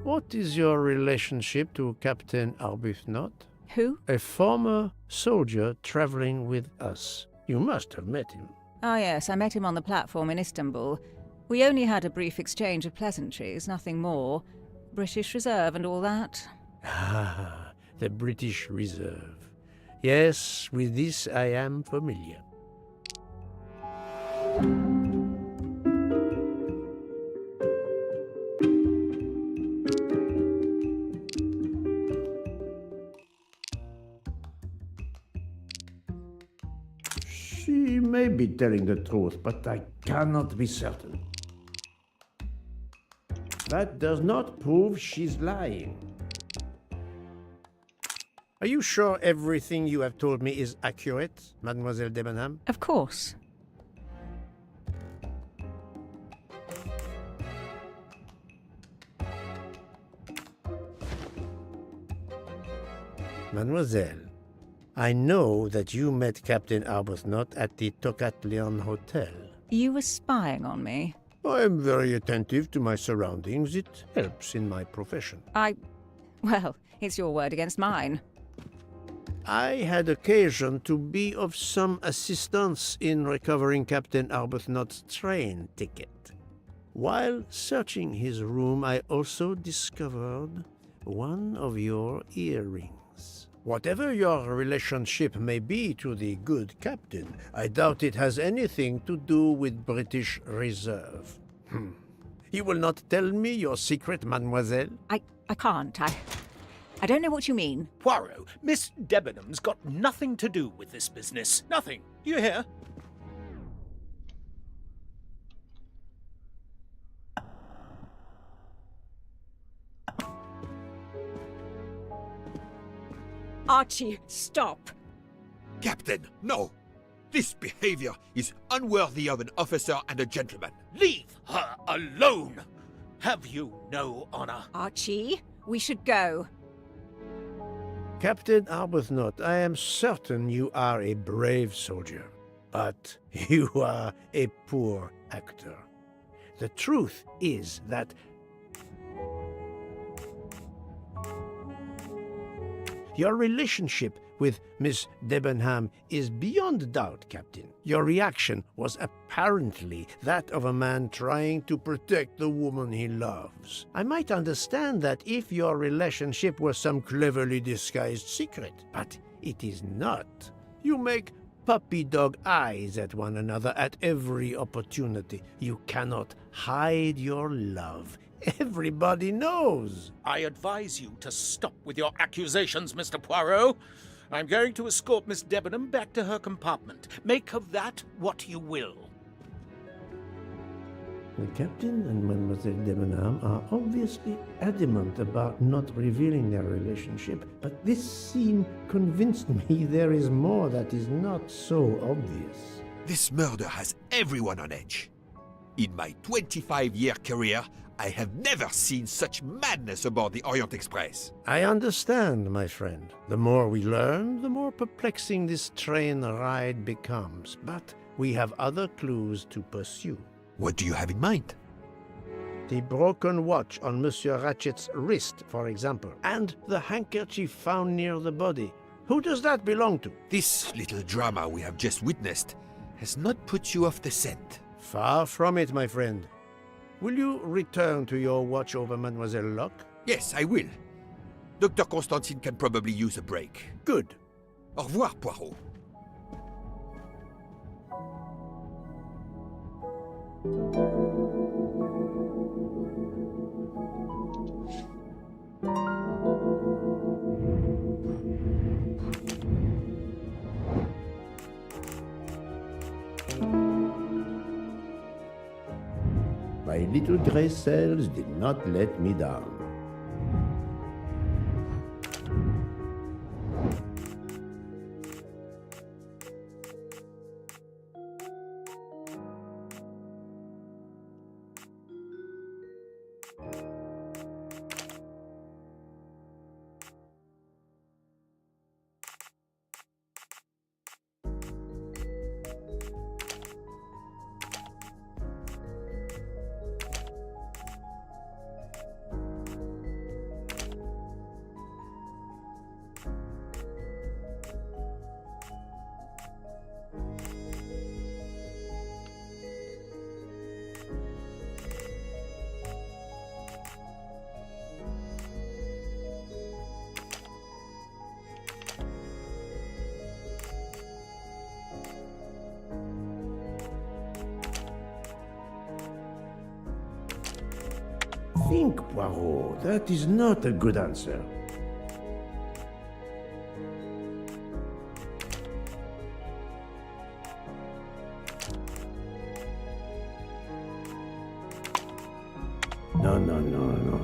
S6: What is your relationship to Captain Arbuthnot?
S2: Who?
S6: A former soldier traveling with us. You must have met him.
S2: Ah, yes, I met him on the platform in Istanbul. We only had a brief exchange of pleasantries, nothing more. British Reserve and all that.
S6: Ah, the British Reserve. Yes, with this I am familiar. She may be telling the truth, but I cannot be certain. That does not prove she's lying. Are you sure everything you have told me is accurate, Mademoiselle Debenham?
S2: Of course.
S6: Mademoiselle, I know that you met Captain Arbuthnot at the Tocatlion Hotel.
S2: You were spying on me.
S6: I am very attentive to my surroundings. It helps in my profession.
S2: Well, it's your word against mine.
S6: I had occasion to be of some assistance in recovering Captain Arbuthnot's train ticket. While searching his room, I also discovered one of your earrings. Whatever your relationship may be to the good captain, I doubt it has anything to do with British Reserve. You will not tell me your secret, mademoiselle?
S8: I can't. I don't know what you mean.
S1: Poirot, Miss Debenham's got nothing to do with this business. Nothing. Do you hear?
S9: Archie, stop.
S7: Captain, no! This behavior is unworthy of an officer and a gentleman.
S1: Leave her alone! Have you no honor?
S8: Archie, we should go.
S6: Captain Arbuthnot, I am certain you are a brave soldier, but you are a poor actor. The truth is that your relationship with Miss Debenham is beyond doubt, Captain. Your reaction was apparently that of a man trying to protect the woman he loves. I might understand that if your relationship were some cleverly disguised secret, but it is not. You make puppy dog eyes at one another at every opportunity. You cannot hide your love. Everybody knows.
S1: I advise you to stop with your accusations, Mr. Poirot. I'm going to escort Miss Debenham back to her compartment. Make of that what you will.
S6: The captain and Mademoiselle Debenham are obviously adamant about not revealing their relationship, but this scene convinced me there is more that is not so obvious.
S7: This murder has everyone on edge. In my 25-year career, I have never seen such madness aboard the Orient Express.
S6: I understand, my friend. The more we learn, the more perplexing this train ride becomes. But we have other clues to pursue.
S7: What do you have in mind?
S6: The broken watch on Monsieur Ratchet's wrist, for example, and the handkerchief found near the body. Who does that belong to?
S7: This little drama we have just witnessed has not put you off the scent.
S6: Far from it, my friend. Will you return to your watch over Mademoiselle Locke?
S7: Yes, I will. Dr. Constantine can probably use a break.
S6: Good.
S7: Au revoir, Poirot.
S6: My little gray cells did not let me down. Think, Poirot. That is not a good answer. No,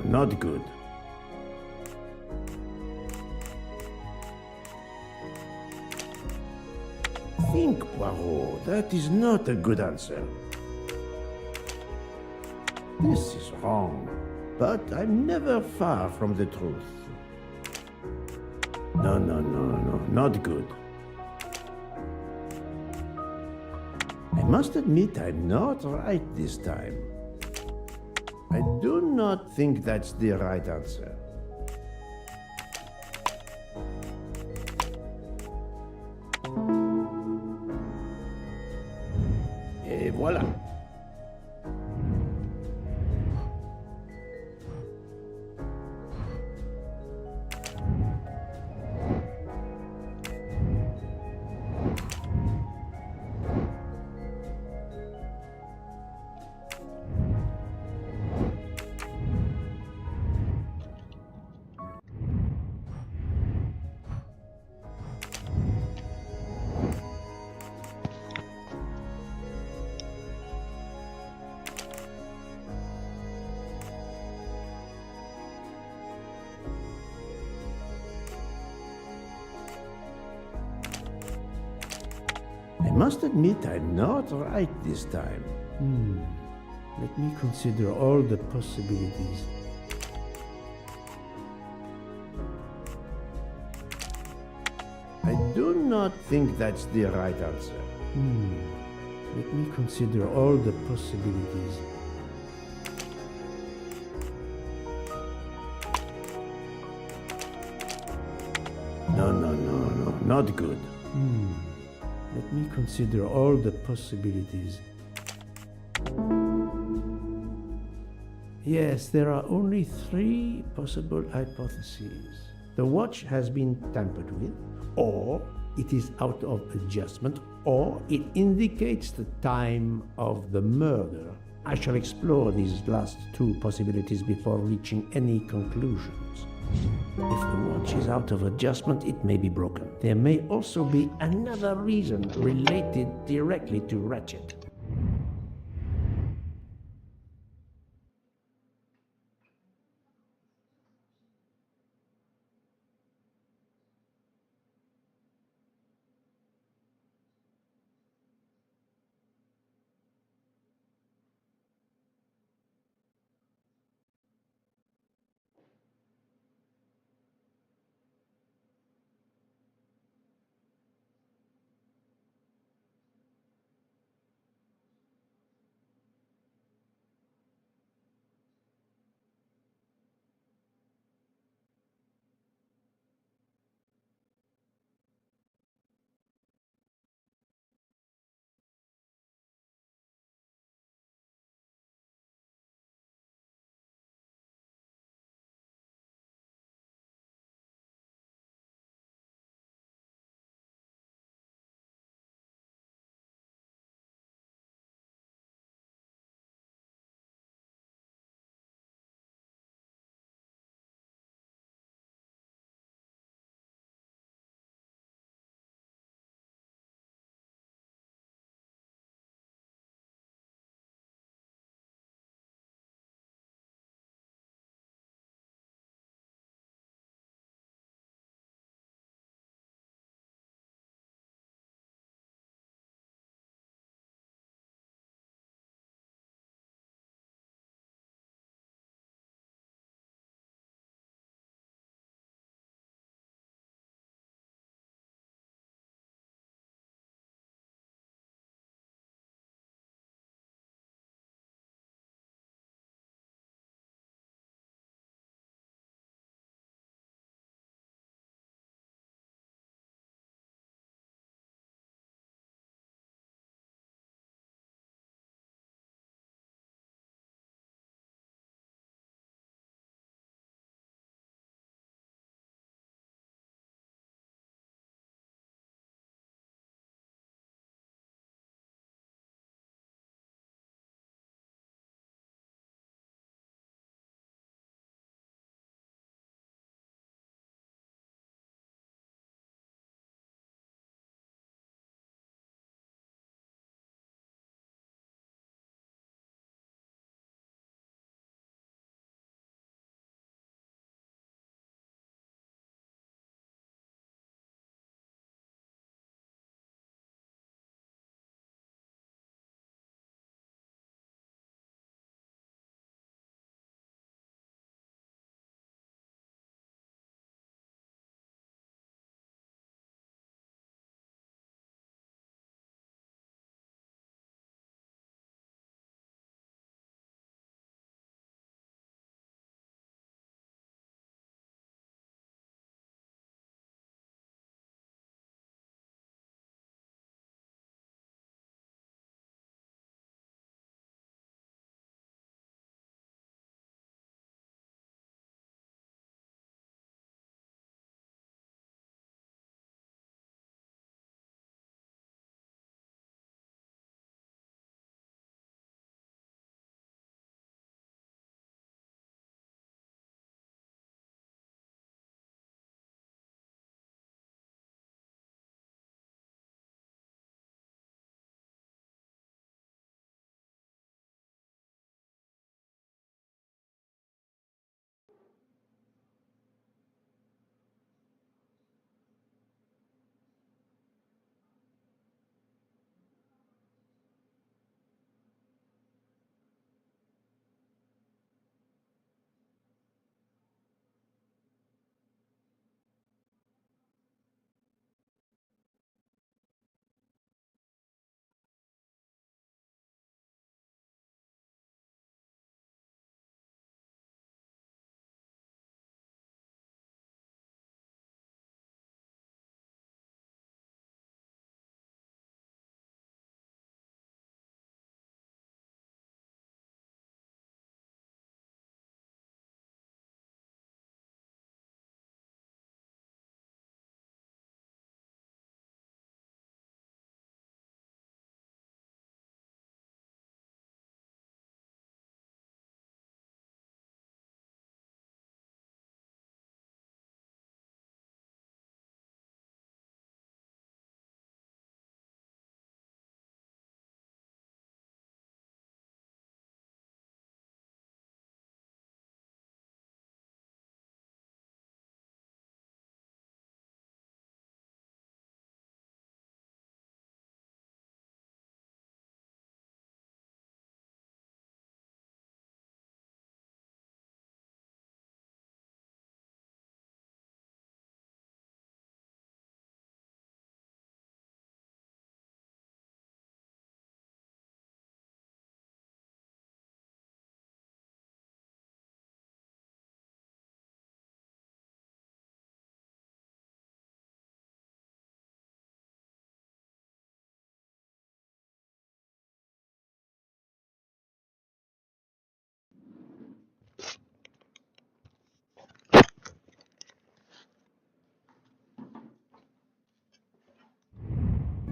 S6: not good. Think, Poirot. That is not a good answer. This is wrong, but I'm never far from the truth. No, not good. I must admit I'm not right this time. I do not think that's the right answer. Et voilà. must admit I'm not right this time. Let me consider all the possibilities. I do not think that's the right answer. Let me consider all the possibilities. No, not good. Let me consider all the possibilities. Yes, there are only 3 possible hypotheses. The watch has been tampered with, or it is out of adjustment, or it indicates the time of the murder. I shall explore these last 2 possibilities before reaching any conclusions. If the watch is out of adjustment, it may be broken. There may also be another reason related directly to Ratchet.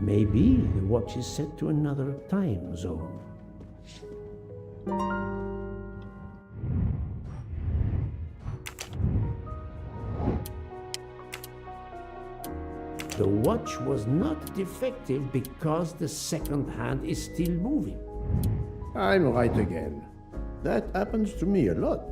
S6: Maybe the watch is set to another time zone. The watch was not defective because the second hand is still moving.
S12: I'm right again. That happens to me a lot.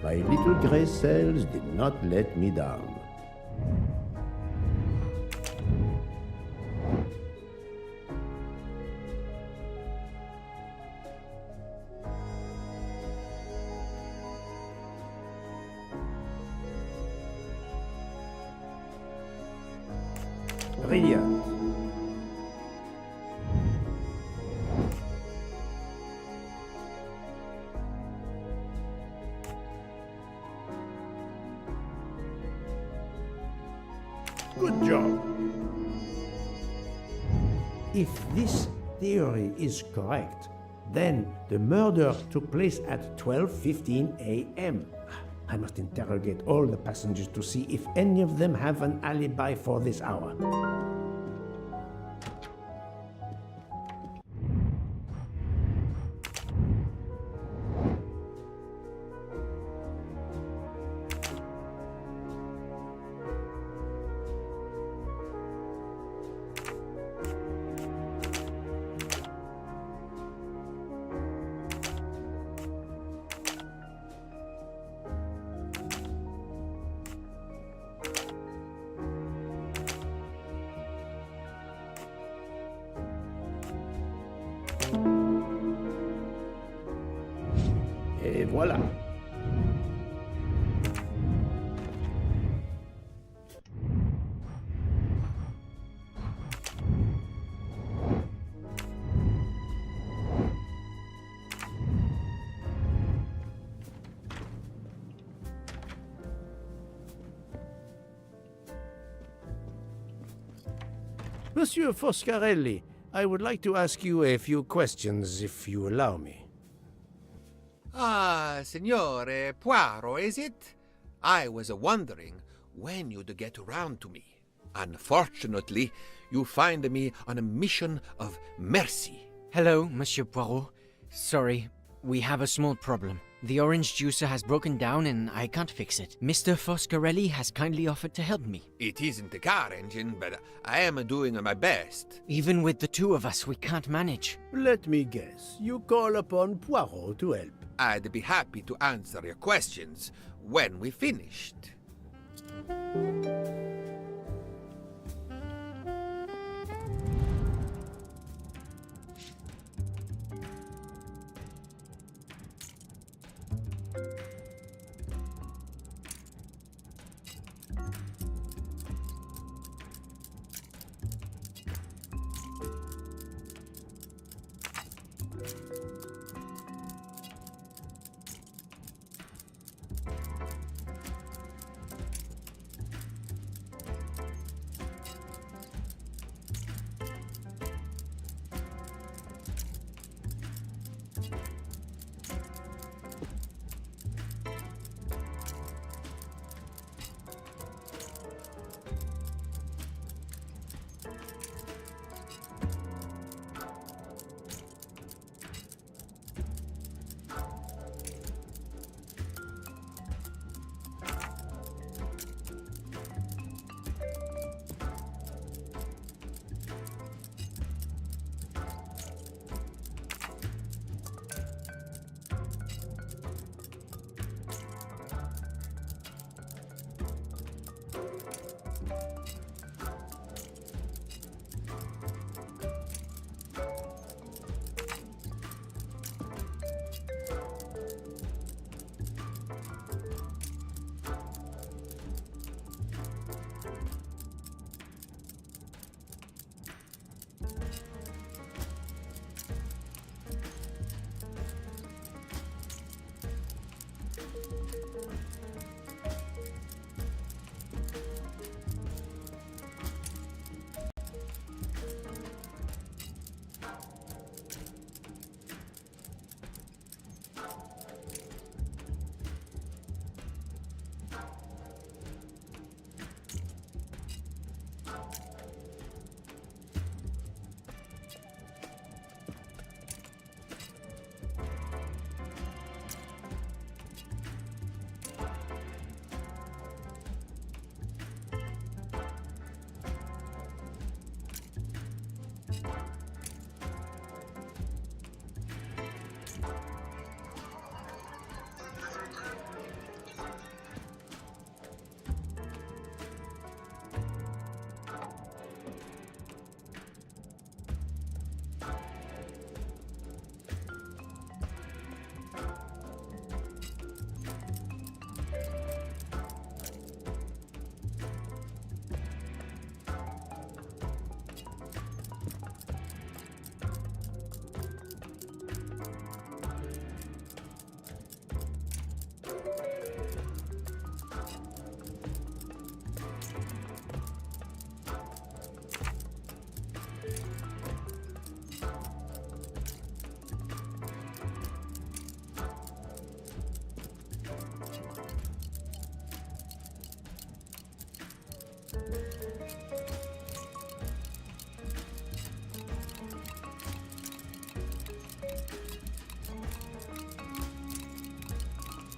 S12: My little gray cells did not let me down. Brilliant. Good job.
S6: If this theory is correct, then the murder took place at 12:15 a.m. I must interrogate all the passengers to see if any of them have an alibi for this hour. Et voilà. Monsieur Foscarelli, I would like to ask you a few questions, if you allow me.
S7: Ah, Signore Poirot, is it? I was wondering when you'd get around to me. Unfortunately, you find me on a mission of mercy.
S11: Hello, Monsieur Poirot. Sorry, we have a small problem. The orange juicer has broken down and I can't fix it. Mr. Foscarelli has kindly offered to help me.
S7: It isn't a car engine, but I am doing my best.
S11: Even with the two of us, we can't manage.
S6: Let me guess. You call upon Poirot to help.
S7: I'd be happy to answer your questions when we finished.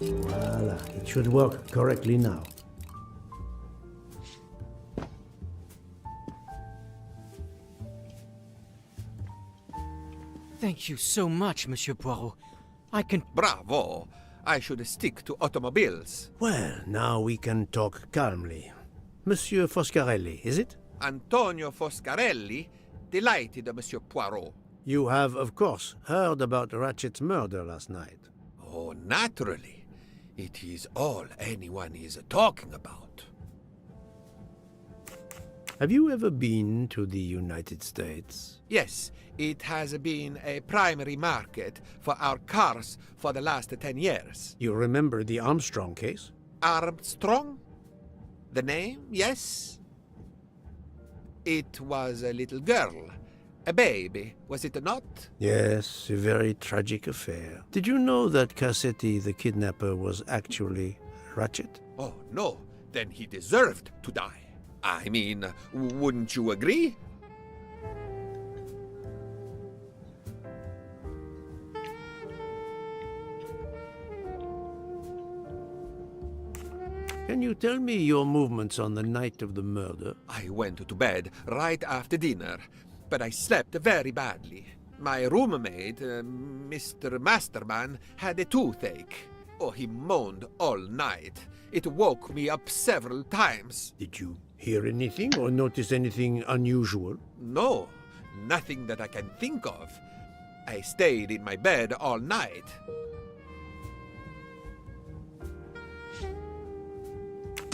S12: Voila, it should work correctly now.
S11: Thank you so much, Monsieur Poirot. I can...
S7: Bravo! I should stick to automobiles.
S6: Well, now we can talk calmly. Monsieur Foscarelli, is it?
S7: Antonio Foscarelli, delighted, Monsieur Poirot.
S6: You have, of course, heard about Ratchet's murder last night.
S7: Oh, naturally. It is all anyone is talking about.
S6: Have you ever been to the United States?
S7: Yes, it has been a primary market for our cars for the last 10 years.
S6: You remember the Armstrong case?
S7: Armstrong? The name, yes? It was a little girl. A baby, was it not?
S6: Yes, a very tragic affair. Did you know that Cassetti, the kidnapper, was actually Ratchet?
S7: Oh, no. Then he deserved to die. I mean, wouldn't you agree?
S6: Can you tell me your movements on the night of the murder?
S7: I went to bed right after dinner, but I slept very badly. My roommate, Mr. Masterman, had a toothache. Oh, he moaned all night. It woke me up several times.
S6: Did you hear anything or notice anything unusual?
S7: No, nothing that I can think of. I stayed in my bed all night.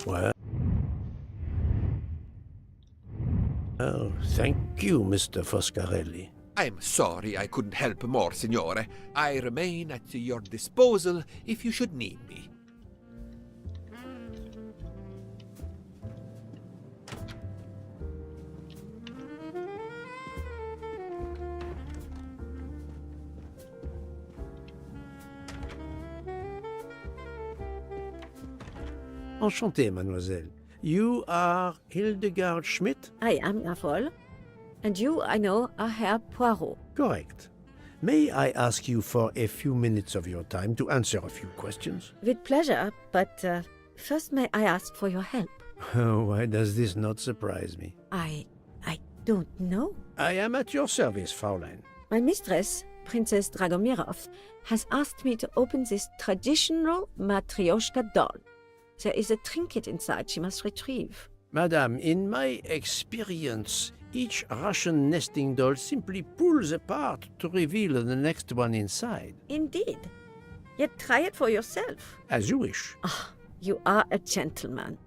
S6: Well, thank you, Mr. Foscarelli.
S7: I'm sorry I couldn't help more, Signore. I remain at your disposal if you should need me.
S6: Enchanté, mademoiselle. You are Hildegard Schmidt?
S9: I am La Folle. And you, I know, are Herr Poirot.
S6: Correct. May I ask you for a few minutes of your time to answer a few questions?
S9: With pleasure, but first may I ask for your help?
S6: Why does this not surprise me?
S9: I don't know.
S6: I am at your service, Fraulein.
S9: My mistress, Princess Dragomirov, has asked me to open this traditional Matryoshka doll. There is a trinket inside she must retrieve.
S6: Madame, in my experience, each Russian nesting doll simply pulls apart to reveal the next one inside.
S9: Indeed. Yet try it for yourself.
S6: As you wish.
S9: Ah, you are a gentleman.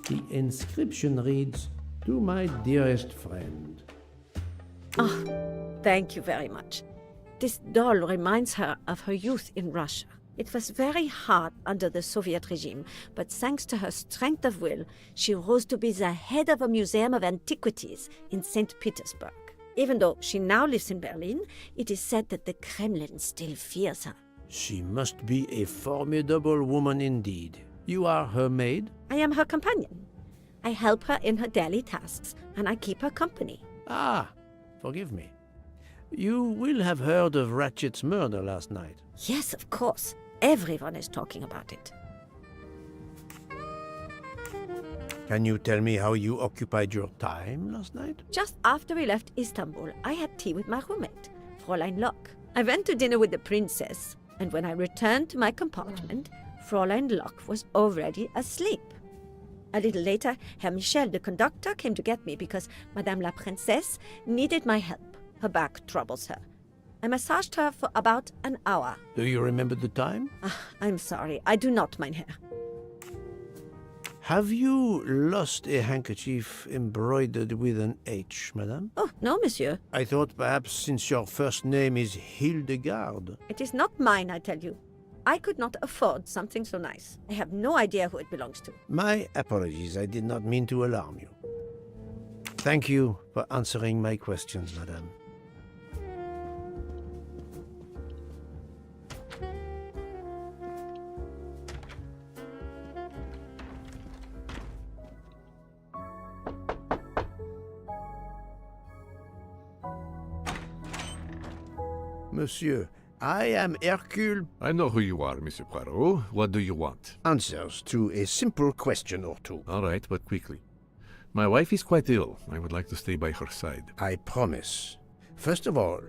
S12: The inscription reads, "To my dearest friend."
S9: Oh, thank you very much. This doll reminds her of her youth in Russia. It was very hard under the Soviet regime, but thanks to her strength of will, she rose to be the head of a museum of antiquities in St. Petersburg. Even though she now lives in Berlin, it is said that the Kremlin still fears her.
S6: She must be a formidable woman indeed. You are her maid?
S9: I am her companion. I help her in her daily tasks, and I keep her company.
S6: Ah, forgive me. You will have heard of Ratchet's murder last night.
S9: Yes, of course. Everyone is talking about it.
S6: Can you tell me how you occupied your time last night?
S9: Just after we left Istanbul, I had tea with my roommate, Fräulein Locke. I went to dinner with the princess, and when I returned to my compartment, Fräulein Locke was already asleep. A little later, Herr Michel, the conductor, came to get me because Madame la Princesse needed my help. Her back troubles her. I massaged her for about an hour.
S6: Do you remember the time?
S9: I'm sorry, I do not, mein Herr.
S6: Have you lost a handkerchief embroidered with an H, madame?
S9: Oh, no, monsieur.
S6: I thought perhaps since your first name is Hildegard.
S9: It is not mine, I tell you. I could not afford something so nice. I have no idea who it belongs to.
S6: My apologies, I did not mean to alarm you. Thank you for answering my questions, madame. Monsieur, I am Hercule.
S10: I know who you are, Monsieur Poirot. What do you want?
S6: Answers to a simple question or two.
S10: All right, but quickly. My wife is quite ill. I would like to stay by her side.
S6: I promise. First of all,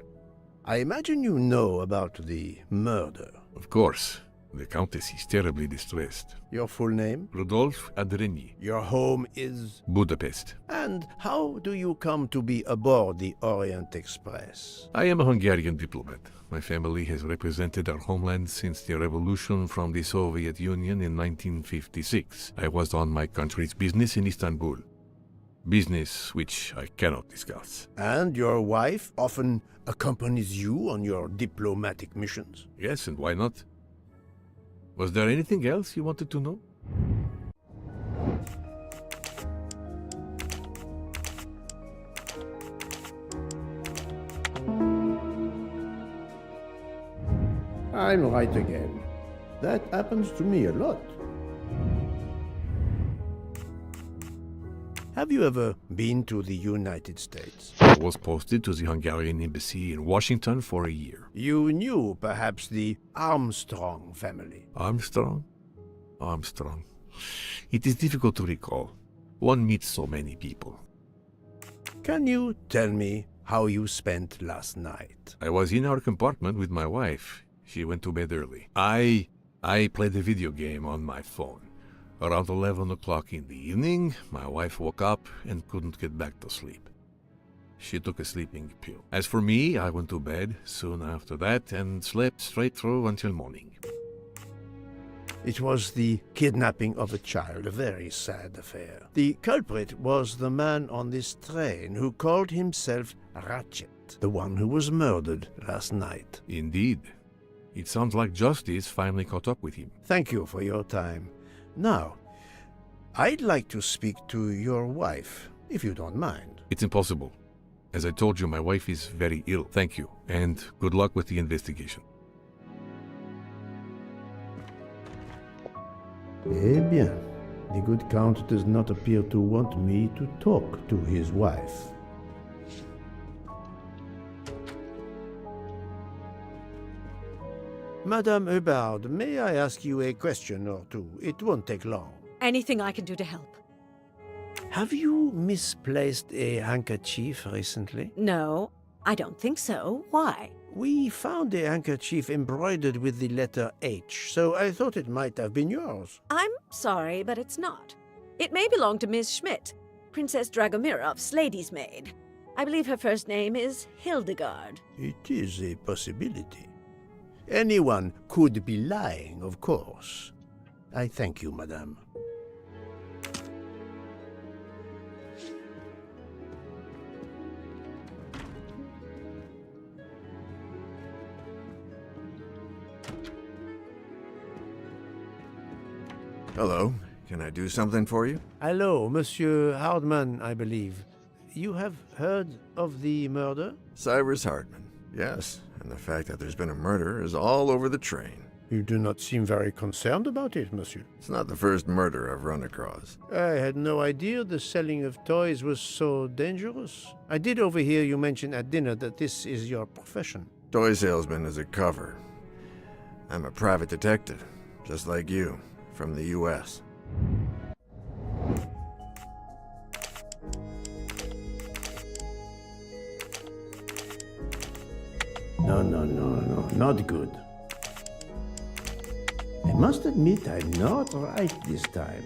S6: I imagine you know about the murder.
S10: Of course. The Countess is terribly distressed.
S6: Your full name?
S10: Rudolf Adreni.
S6: Your home is?
S10: Budapest.
S6: And how do you come to be aboard the Orient Express?
S10: I am a Hungarian diplomat. My family has represented our homeland since the revolution from the Soviet Union in 1956. I was on my country's business in Istanbul. Business which I cannot discuss.
S6: And your wife often accompanies you on your diplomatic missions?
S10: Yes, and why not? Was there anything else you wanted to know?
S12: I'm right again. That happens to me a lot.
S6: Have you ever been to the United States?
S10: I was posted to the Hungarian embassy in Washington for a year.
S6: You knew perhaps the Armstrong family.
S10: Armstrong? Armstrong. It is difficult to recall. One meets so many people.
S6: Can you tell me how you spent last night?
S10: I was in our compartment with my wife. She went to bed early. I played a video game on my phone. Around 11 o'clock in the evening, my wife woke up and couldn't get back to sleep. She took a sleeping pill. As for me, I went to bed soon after that and slept straight through until morning.
S6: It was the kidnapping of a child, a very sad affair. The culprit was the man on this train who called himself Ratchet, the one who was murdered last night.
S10: Indeed. It sounds like justice finally caught up with him.
S6: Thank you for your time. Now, I'd like to speak to your wife, if you don't mind.
S10: It's impossible. As I told you, my wife is very ill. Thank you, and good luck with the investigation.
S12: Eh bien, the good Count does not appear to want me to talk to his wife.
S6: Madame Hubbard, may I ask you a question or two? It won't take long.
S9: Anything I can do to help?
S6: Have you misplaced a handkerchief recently?
S9: No, I don't think so. Why?
S6: We found a handkerchief embroidered with the letter H, so I thought it might have been yours.
S9: I'm sorry, but it's not. It may belong to Miss Schmidt, Princess Dragomirov's lady's maid. I believe her first name is Hildegard.
S6: It is a possibility. Anyone could be lying, of course. I thank you, madame.
S4: Hello. Can I do something for you?
S6: Hello, Monsieur Hardman, I believe. You have heard of the murder?
S4: Cyrus Hartman. Yes, and the fact that there's been a murder is all over the train.
S6: You do not seem very concerned about it, monsieur.
S4: It's not the first murder I've run across.
S6: I had no idea the selling of toys was so dangerous. I did overhear you mention at dinner that this is your profession.
S4: Toy salesman is a cover. I'm a private detective, just like you, from the U.S.
S12: No, not good. I must admit I'm not right this time.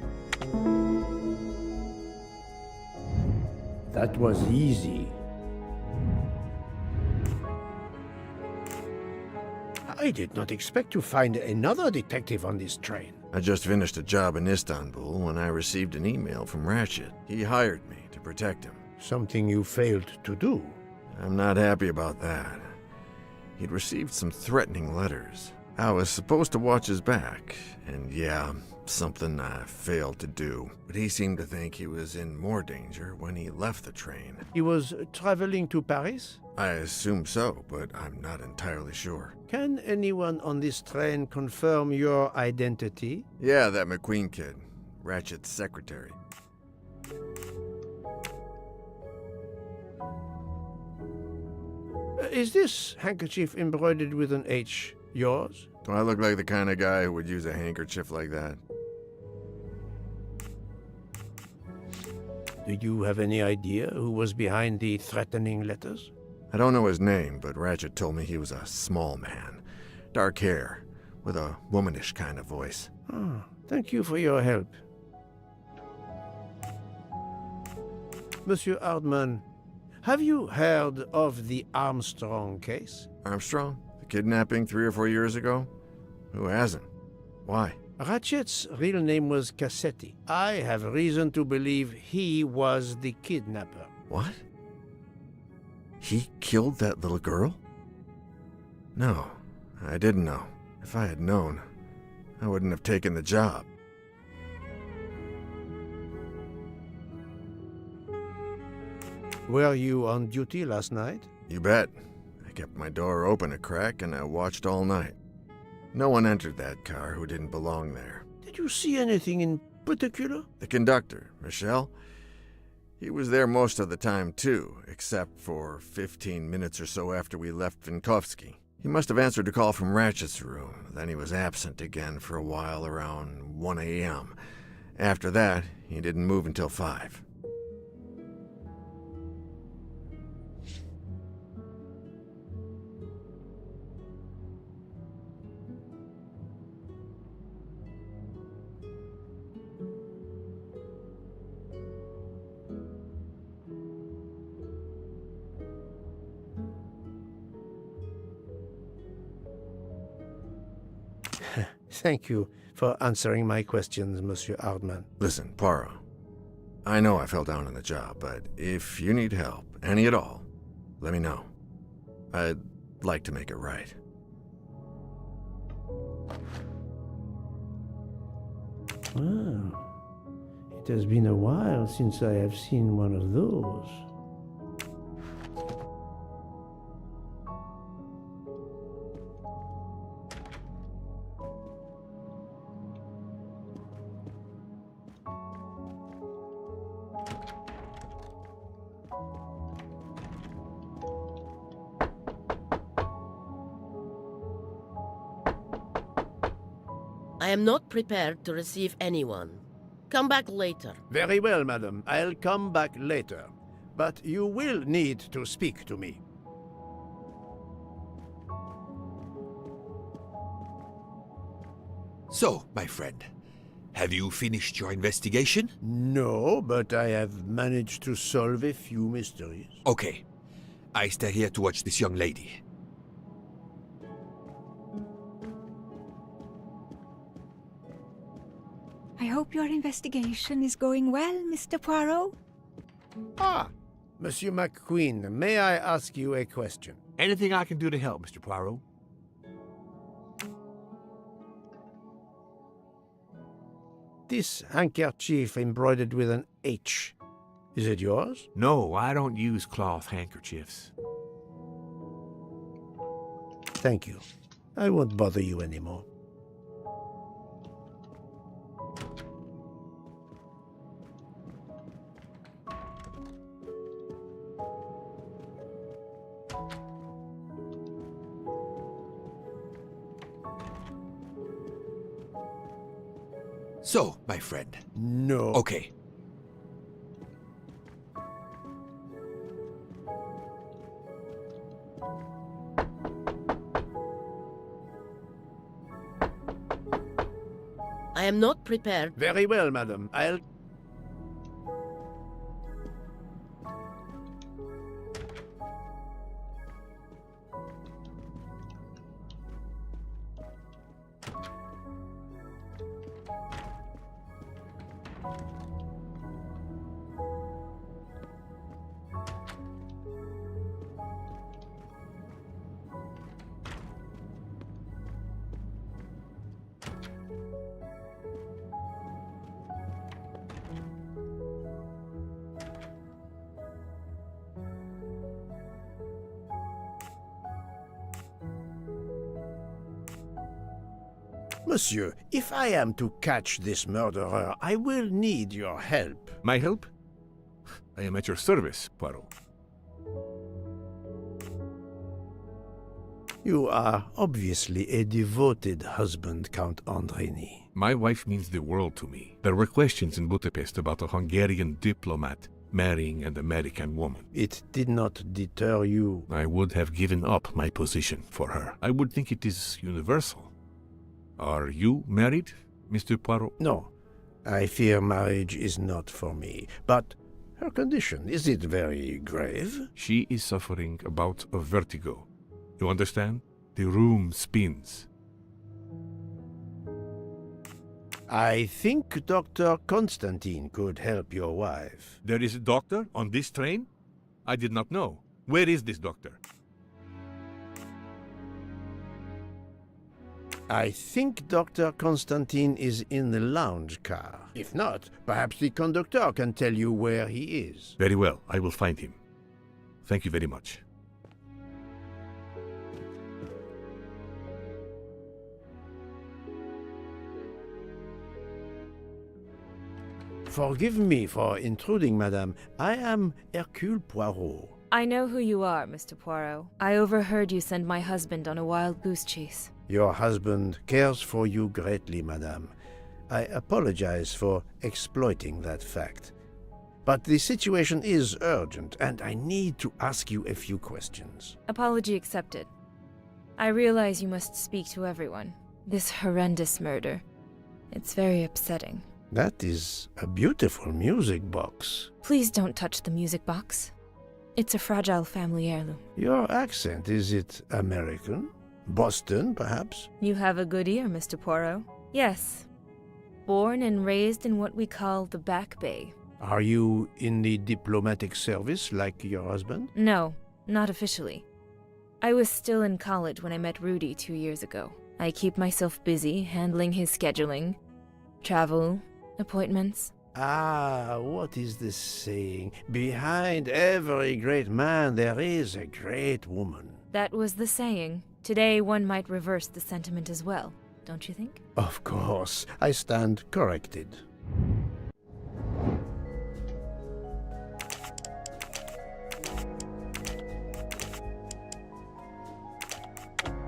S12: That was easy.
S6: I did not expect to find another detective on this train.
S4: I just finished a job in Istanbul when I received an email from Ratchet. He hired me to protect him.
S6: Something you failed to do.
S4: I'm not happy about that. He'd received some threatening letters. I was supposed to watch his back, and yeah, something I failed to do. But he seemed to think he was in more danger when he left the train.
S6: He was traveling to Paris?
S4: I assume so, but I'm not entirely sure.
S6: Can anyone on this train confirm your identity?
S4: Yeah, that McQueen kid. Ratchet's secretary.
S6: Is this handkerchief embroidered with an H yours?
S4: Do I look like the kind of guy who would use a handkerchief like that?
S6: Do you have any idea who was behind the threatening letters?
S4: I don't know his name, but Ratchet told me he was a small man. Dark hair, with a womanish kind of voice.
S6: Oh, thank you for your help. Monsieur Hardman, have you heard of the Armstrong case?
S4: Armstrong? The kidnapping 3 or 4 years ago? Who hasn't? Why?
S6: Ratchet's real name was Cassetti. I have reason to believe he was the kidnapper.
S4: What? He killed that little girl? No, I didn't know. If I had known, I wouldn't have taken the job.
S6: Were you on duty last night?
S4: You bet. I kept my door open a crack and I watched all night. No one entered that car who didn't belong there.
S6: Did you see anything in particular?
S4: The conductor, Michel, he was there most of the time too, except for 15 minutes or so after we left Vinkovsky. He must have answered a call from Ratchet's room, then he was absent again for a while around 1 a.m. After that, he didn't move until 5.
S6: Thank you for answering my questions, Monsieur Hardman.
S4: Listen, Poirot, I know I fell down on the job, but if you need help, any at all, let me know. I'd like to make it right.
S12: Ah, it has been a while since I have seen one of those.
S13: I am not prepared to receive anyone. Come back later.
S6: Very well, madam. I'll come back later. But you will need to speak to me.
S7: So, my friend, have you finished your investigation?
S6: No, but I have managed to solve a few mysteries.
S7: Okay. I stay here to watch this young lady.
S8: I hope your investigation is going well, Mr. Poirot.
S6: Ah, Monsieur McQueen, may I ask you a question?
S10: Anything I can do to help, Mr. Poirot?
S6: This handkerchief embroidered with an H. Is it yours?
S10: No, I don't use cloth handkerchiefs.
S6: Thank you. I won't bother you anymore.
S7: So, my friend.
S6: No.
S7: Okay.
S13: I am not prepared.
S6: Very well, madam. I'll... Monsieur, if I am to catch this murderer, I will need your help.
S10: My help? I am at your service, Poirot.
S6: You are obviously a devoted husband, Count Andrini.
S10: My wife means the world to me. There were questions in Budapest about a Hungarian diplomat marrying an American woman.
S6: It did not deter you.
S10: I would have given up my position for her. I would think it is universal. Are you married, Mr. Poirot?
S6: No, I fear marriage is not for me. But her condition, is it very grave?
S10: She is suffering a bout of vertigo. You understand? The room spins.
S6: I think Dr. Constantine could help your wife.
S10: There is a doctor on this train? I did not know. Where is this doctor?
S6: I think Dr. Constantine is in the lounge car. If not, perhaps the conductor can tell you where he is.
S10: Very well, I will find him. Thank you very much.
S6: Forgive me for intruding, madame. I am Hercule Poirot.
S14: I know who you are, Mr. Poirot. I overheard you send my husband on a wild goose chase.
S6: Your husband cares for you greatly, madame. I apologize for exploiting that fact. But the situation is urgent, and I need to ask you a few questions.
S14: Apology accepted. I realize you must speak to everyone. This horrendous murder. It's very upsetting.
S6: That is a beautiful music box.
S14: Please don't touch the music box. It's a fragile family heirloom.
S6: Your accent, is it American? Boston, perhaps?
S14: You have a good ear, Mr. Poirot. Yes. Born and raised in what we call the Back Bay.
S6: Are you in the diplomatic service like your husband?
S14: No, not officially. I was still in college when I met Rudy 2 years ago. I keep myself busy handling his scheduling, travel, appointments.
S6: Ah, what is the saying? Behind every great man there is a great woman.
S14: That was the saying. Today one might reverse the sentiment as well, don't you think?
S6: Of course, I stand corrected.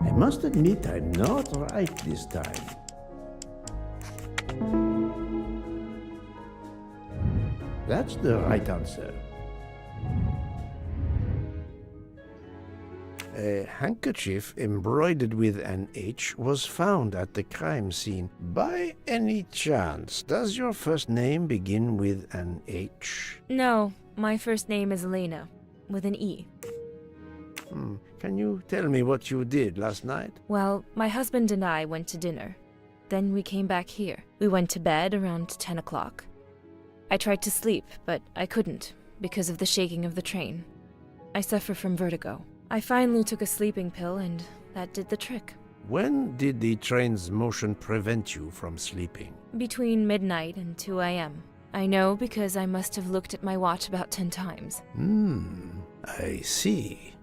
S6: I must admit I'm not right this time. That's the right answer. A handkerchief embroidered with an H was found at the crime scene. By any chance, does your first name begin with an H?
S14: No, my first name is Elena, with an E.
S6: Can you tell me what you did last night?
S14: Well, my husband and I went to dinner. Then we came back here. We went to bed around 10 o'clock. I tried to sleep, but I couldn't, because of the shaking of the train. I suffer from vertigo. I finally took a sleeping pill, and that did the trick.
S6: When did the train's motion prevent you from sleeping?
S14: Between midnight and 2 a.m. I know because I must have looked at my watch about 10 times.
S6: I see.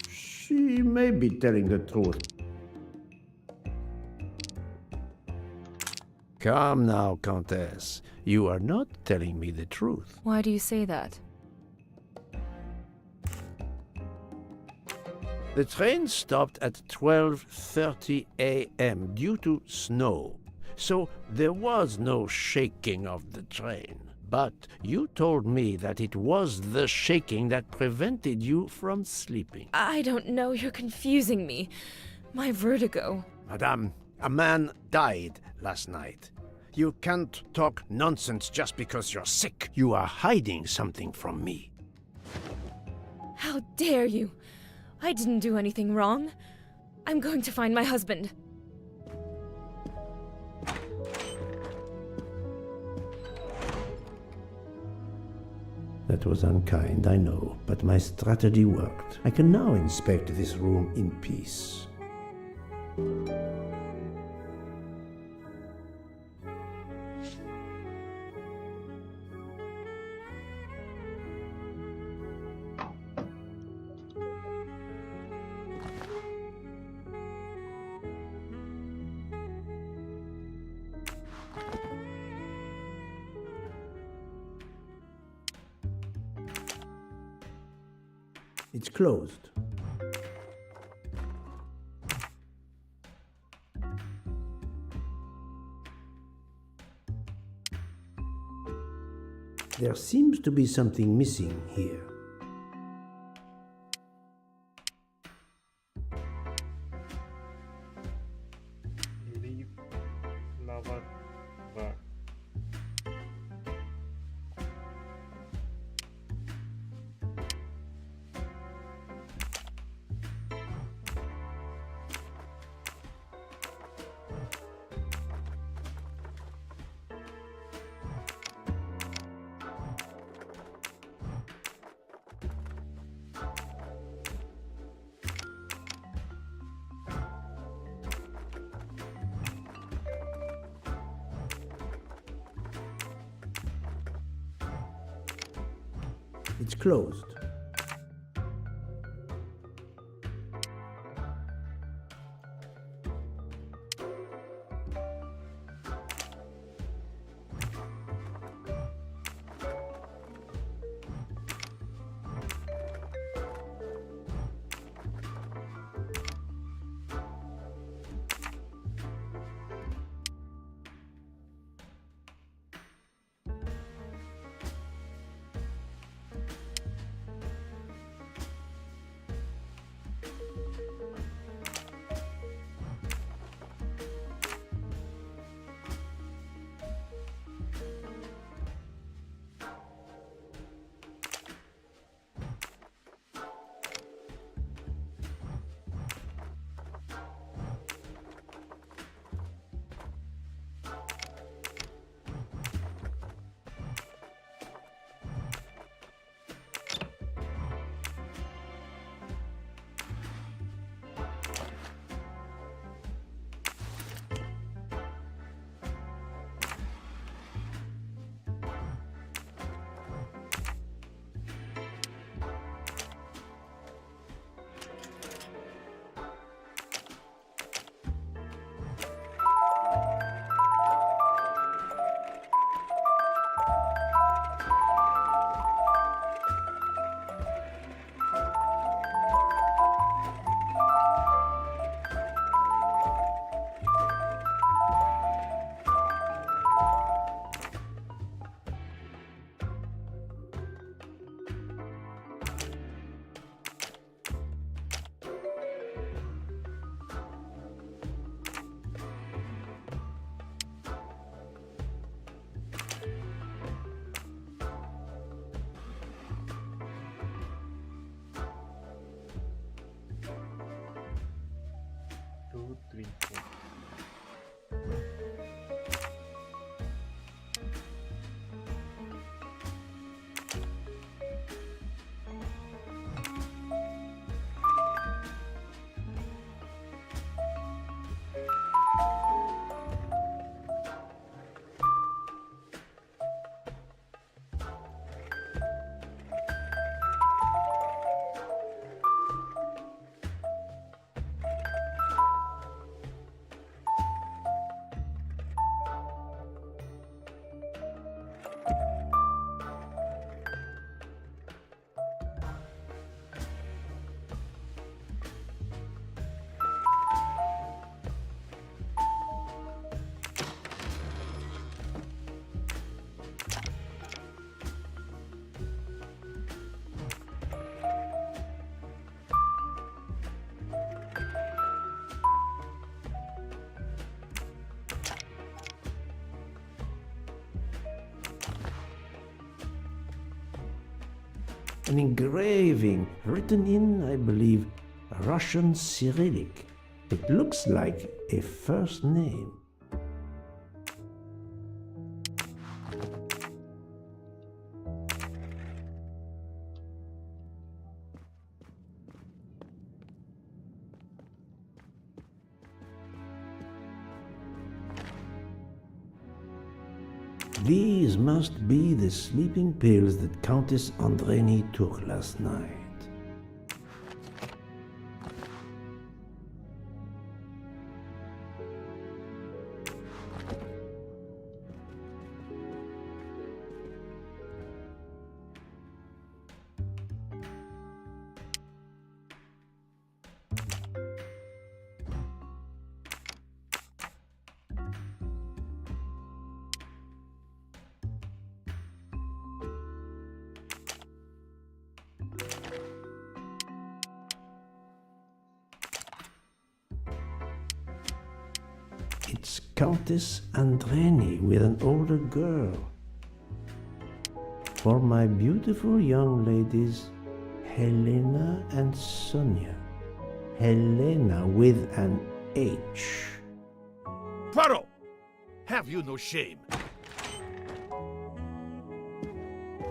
S12: She may be telling the truth.
S6: Calm now, Countess. You are not telling me the truth.
S14: Why do you say that?
S6: The train stopped at 12:30 a.m. due to snow, so there was no shaking of the train. But you told me that it was the shaking that prevented you from sleeping.
S14: I don't know, you're confusing me. My vertigo.
S6: Madame, a man died last night. You can't talk nonsense just because you're sick. You are hiding something from me.
S14: How dare you? I didn't do anything wrong. I'm going to find my husband.
S12: That was unkind, I know, but my strategy worked. I can now inspect this room in peace. It's closed. There seems to be something missing here.
S15: Leave lava back.
S12: It's closed.
S15: 2, 3, 4.
S12: An engraving written in, I believe, Russian Cyrillic. It looks like a first name. These must be the sleeping pills that Countess Andreni took last night. It's Countess Andreni with an older girl. For my beautiful young ladies, Helena and Sonia. Helena with an H.
S16: Poirot! Have you no shame?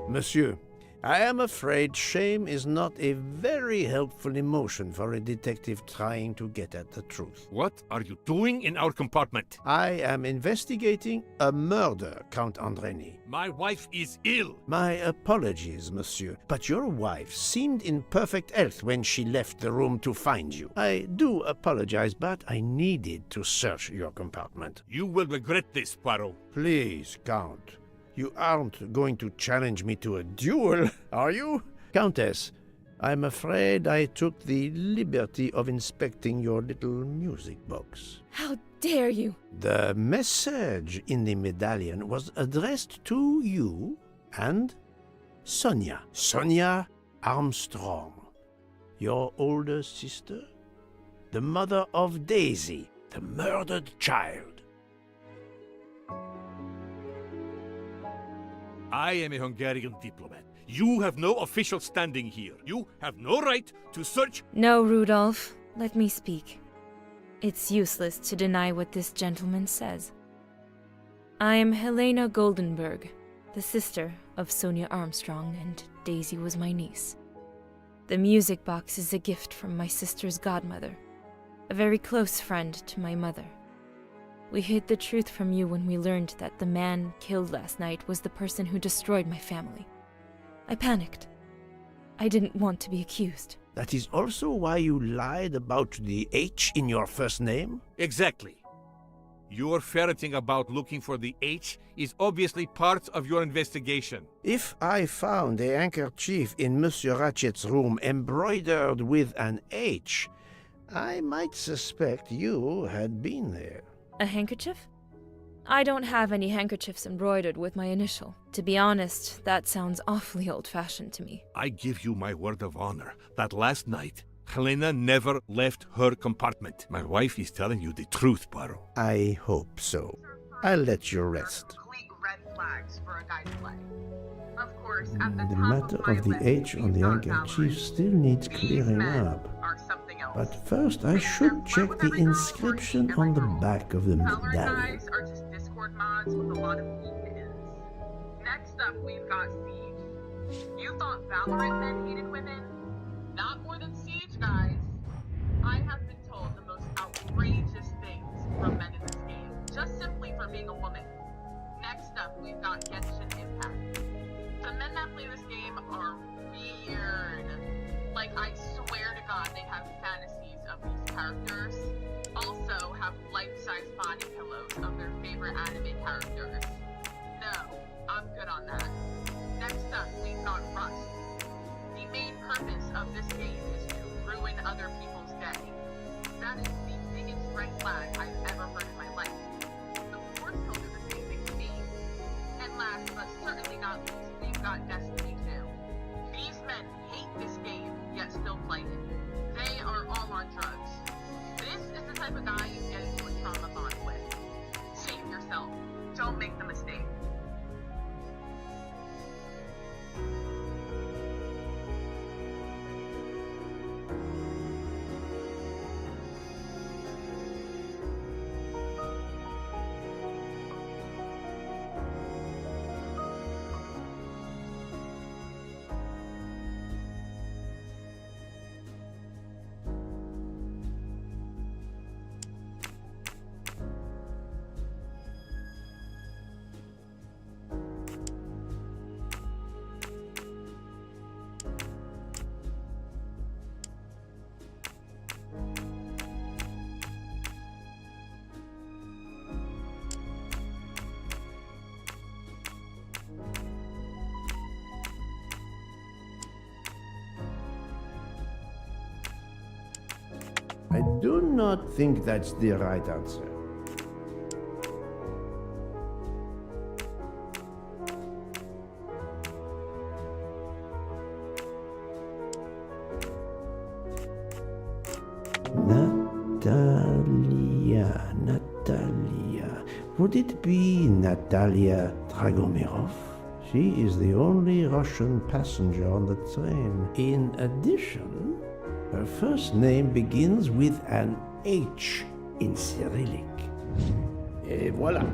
S6: Monsieur, I am afraid shame is not a very helpful emotion for a detective trying to get at the truth.
S16: What are you doing in our compartment?
S6: I am investigating a murder, Count Andreni.
S16: My wife is ill.
S6: My apologies, monsieur, but your wife seemed in perfect health when she left the room to find you. I do apologize, but I needed to search your compartment.
S16: You will regret this, Poirot.
S6: Please, Count. You aren't going to challenge me to a duel, are you? Countess, I'm afraid I took the liberty of inspecting your little music box.
S14: How dare you!
S6: The message in the medallion was addressed to you and Sonia. Sonia Armstrong, your older sister, the mother of Daisy, the murdered child.
S16: I am a Hungarian diplomat. You have no official standing here. You have no right to search.
S14: No, Rudolph. Let me speak. It's useless to deny what this gentleman says. I am Helena Goldenberg, the sister of Sonia Armstrong, and Daisy was my niece. The music box is a gift from my sister's godmother, a very close friend to my mother. We hid the truth from you when we learned that the man killed last night was the person who destroyed my family. I panicked. I didn't want to be accused.
S6: That is also why you lied about the H in your first name?
S16: Exactly. Your ferreting about looking for the H is obviously part of your investigation.
S6: If I found a handkerchief in Monsieur Ratchet's room embroidered with an H, I might suspect you had been there.
S14: A handkerchief? I don't have any handkerchiefs embroidered with my initial. To be honest, that sounds awfully old-fashioned to me.
S16: I give you my word of honor that last night, Helena never left her compartment. My wife is telling you the truth, Poirot.
S6: I hope so. I'll let you rest.
S12: The matter of the H on the handkerchief still needs clearing up. But first I should check the inscription on the back of the medallion.
S17: Guys are just Discord mods with a lot of geek ins. Next up, we've got Siege. You thought Valorant men hated women? Not more than Siege, guys. I have been told the most outrageous things from men in this game, just simply for being a woman. Next up, we've got Genshin Impact. The men that play this game are weird. Like, I swear to God, they have fantasies of these characters. Also have life-size body pillows of their favorite anime characters. No, I'm good on that. Next up, we've got Rust. The main purpose of this game is to ruin other people's day. That is the biggest red flag I've ever heard in my life. Of course he'll do the same thing to me. And last, but certainly not least, we've got Destiny 2. These men hate this game, yet still play it. They are all on drugs. This is the type of guy you get into a trauma bond with. Save yourself. Don't make the mistake.
S12: I do not think that's the right answer. Natalia. Would it be Natalia Dragomirov? She is the only Russian passenger on the train. In addition, her first name begins with an H in Cyrillic. Et voilà.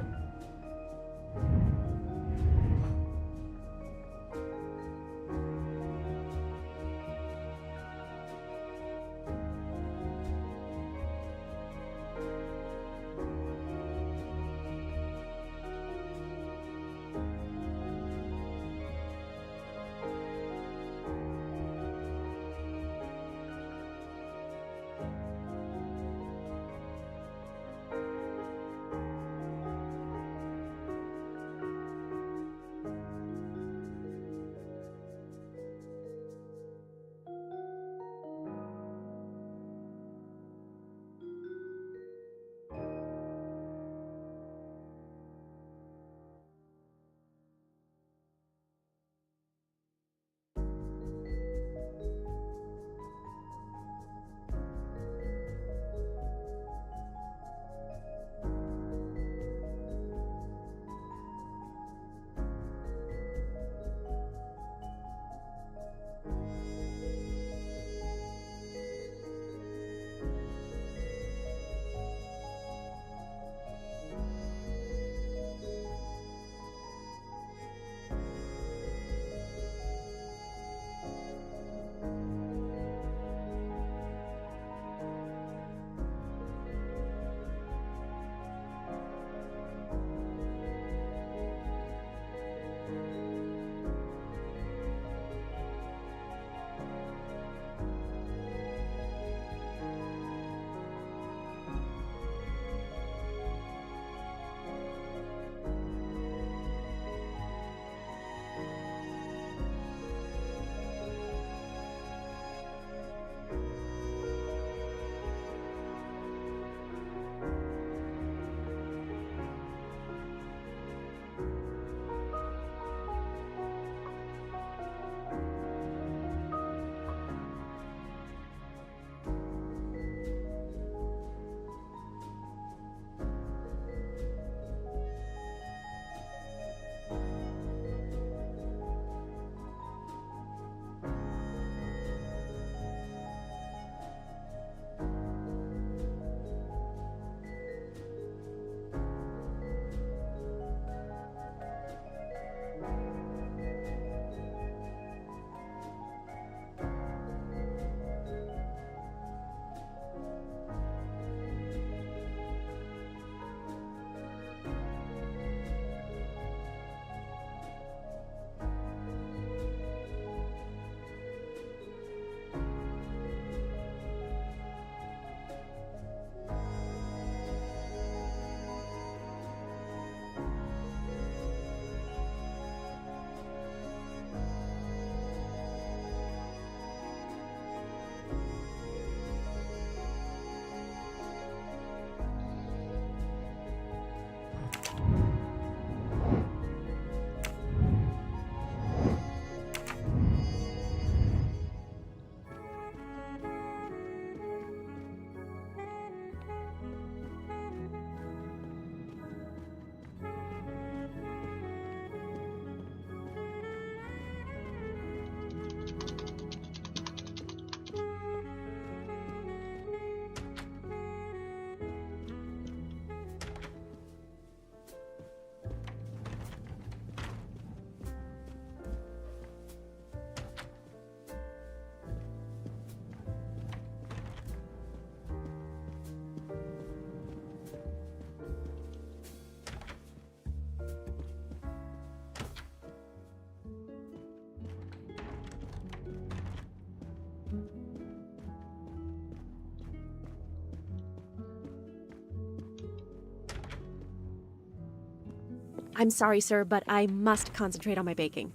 S18: I'm sorry, sir, but I must concentrate on my baking.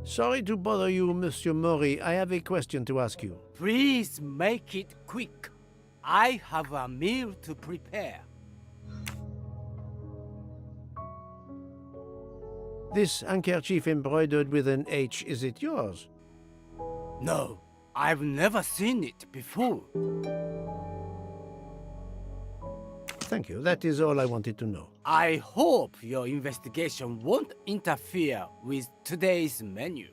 S6: Sorry to bother you, Monsieur Mori. I have a question to ask you.
S19: Please make it quick. I have a meal to prepare.
S6: This handkerchief embroidered with an H, is it yours?
S19: No, I've never seen it before.
S6: Thank you. That is all I wanted to know.
S19: I hope your investigation won't interfere with today's menu.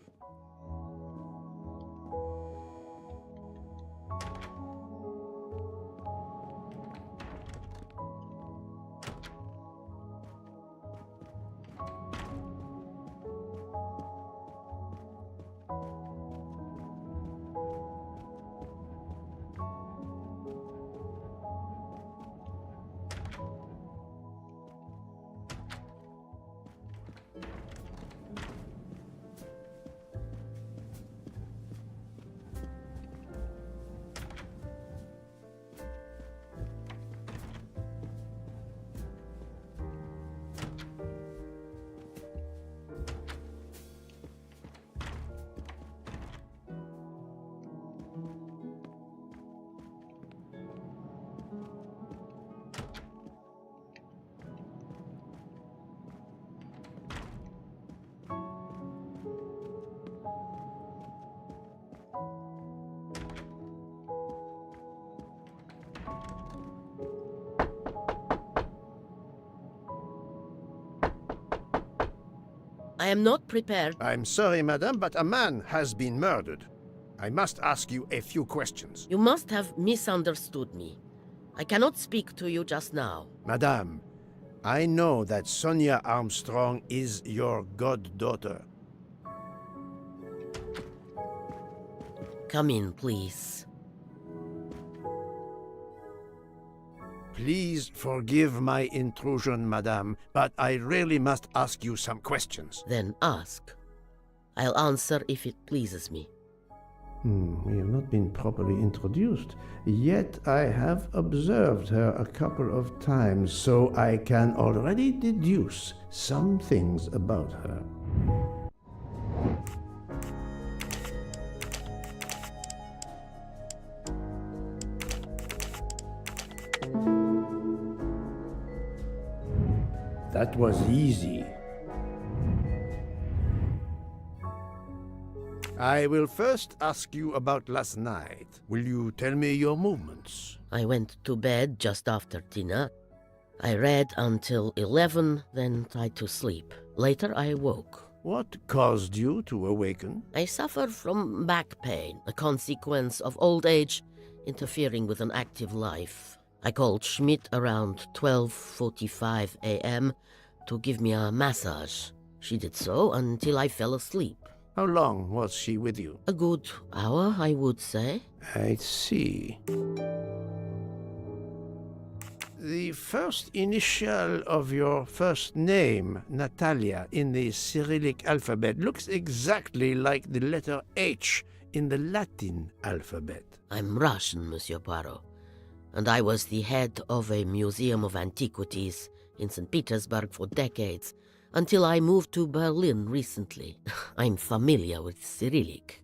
S13: I am not prepared.
S6: I'm sorry, madame, but a man has been murdered. I must ask you a few questions.
S13: You must have misunderstood me. I cannot speak to you just now.
S6: Madame, I know that Sonia Armstrong is your goddaughter.
S13: Come in, please.
S6: Please forgive my intrusion, madame, but I really must ask you some questions.
S13: Then ask. I'll answer if it pleases me.
S12: We have not been properly introduced, yet I have observed her a couple of times, so I can already deduce some things about her. That was easy.
S6: I will first ask you about last night. Will you tell me your movements?
S13: I went to bed just after dinner. I read until 11, then tried to sleep. Later I woke.
S6: What caused you to awaken?
S13: I suffer from back pain, a consequence of old age interfering with an active life. I called Schmidt around 12:45 a.m. to give me a massage. She did so until I fell asleep.
S6: How long was she with you?
S13: A good hour, I would say.
S6: I see. The first initial of your first name, Natalia, in the Cyrillic alphabet looks exactly like the letter H in the Latin alphabet.
S13: I'm Russian, Monsieur Poirot, and I was the head of a museum of antiquities in St. Petersburg for decades, until I moved to Berlin recently. I'm familiar with Cyrillic.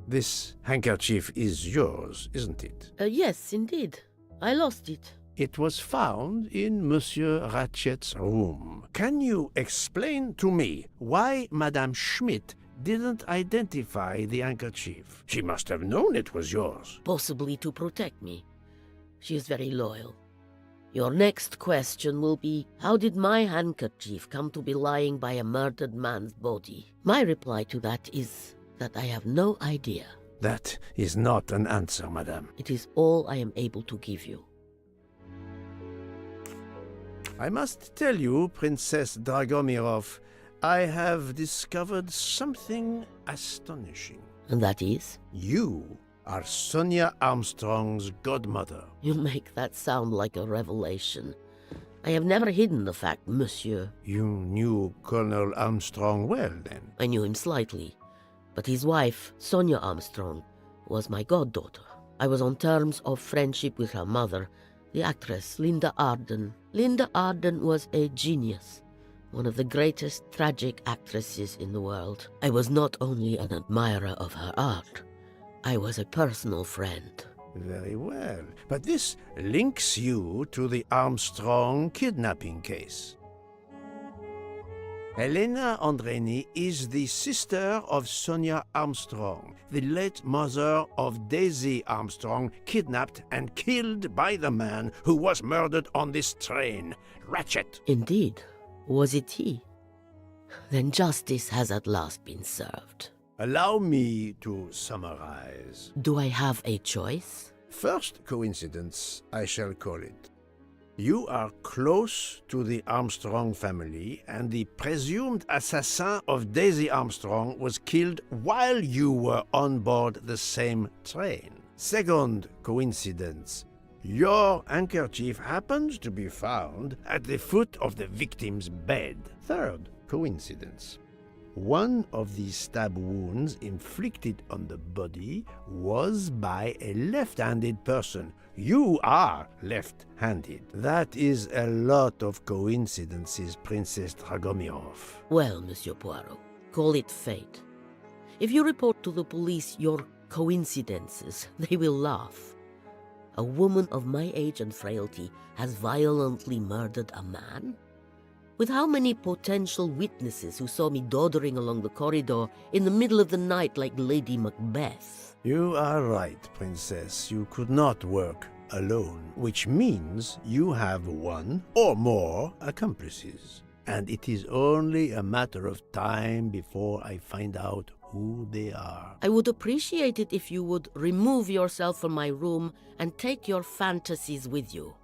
S6: This handkerchief is yours, isn't it?
S13: Yes, indeed. I lost it.
S6: It was found in Monsieur Ratchet's room. Can you explain to me why Madame Schmidt didn't identify the handkerchief? She must have known it was yours.
S13: Possibly to protect me. She is very loyal. Your next question will be, how did my handkerchief come to be lying by a murdered man's body? My reply to that is that I have no idea.
S6: That is not an answer, madame.
S13: It is all I am able to give you.
S6: I must tell you, Princess Dragomirov, I have discovered something astonishing.
S13: And that is?
S6: You are Sonia Armstrong's godmother.
S13: You make that sound like a revelation. I have never hidden the fact, monsieur.
S6: You knew Colonel Armstrong well, then?
S13: I knew him slightly, but his wife, Sonia Armstrong, was my goddaughter. I was on terms of friendship with her mother, the actress Linda Arden. Linda Arden was a genius, one of the greatest tragic actresses in the world. I was not only an admirer of her art, I was a personal friend.
S6: Very well. But this links you to the Armstrong kidnapping case. Helena Andreni is the sister of Sonia Armstrong, the late mother of Daisy Armstrong, kidnapped and killed by the man who was murdered on this train, Ratchet.
S13: Indeed. Was it he? Then justice has at last been served.
S6: Allow me to summarize.
S13: Do I have a choice?
S6: First coincidence, I shall call it. You are close to the Armstrong family, and the presumed assassin of Daisy Armstrong was killed while you were on board the same train. Second coincidence. Your handkerchief happens to be found at the foot of the victim's bed. Third coincidence. One of the stab wounds inflicted on the body was by a left-handed person. You are left-handed. That is a lot of coincidences, Princess Dragomirov.
S13: Well, Monsieur Poirot, call it fate. If you report to the police your coincidences, they will laugh. A woman of my age and frailty has violently murdered a man? With how many potential witnesses who saw me doddering along the corridor in the middle of the night like Lady Macbeth?
S6: You are right, Princess. You could not work alone, which means you have one or more accomplices. And it is only a matter of time before I find out who they are.
S13: I would appreciate it if you would remove yourself from my room and take your fantasies with you.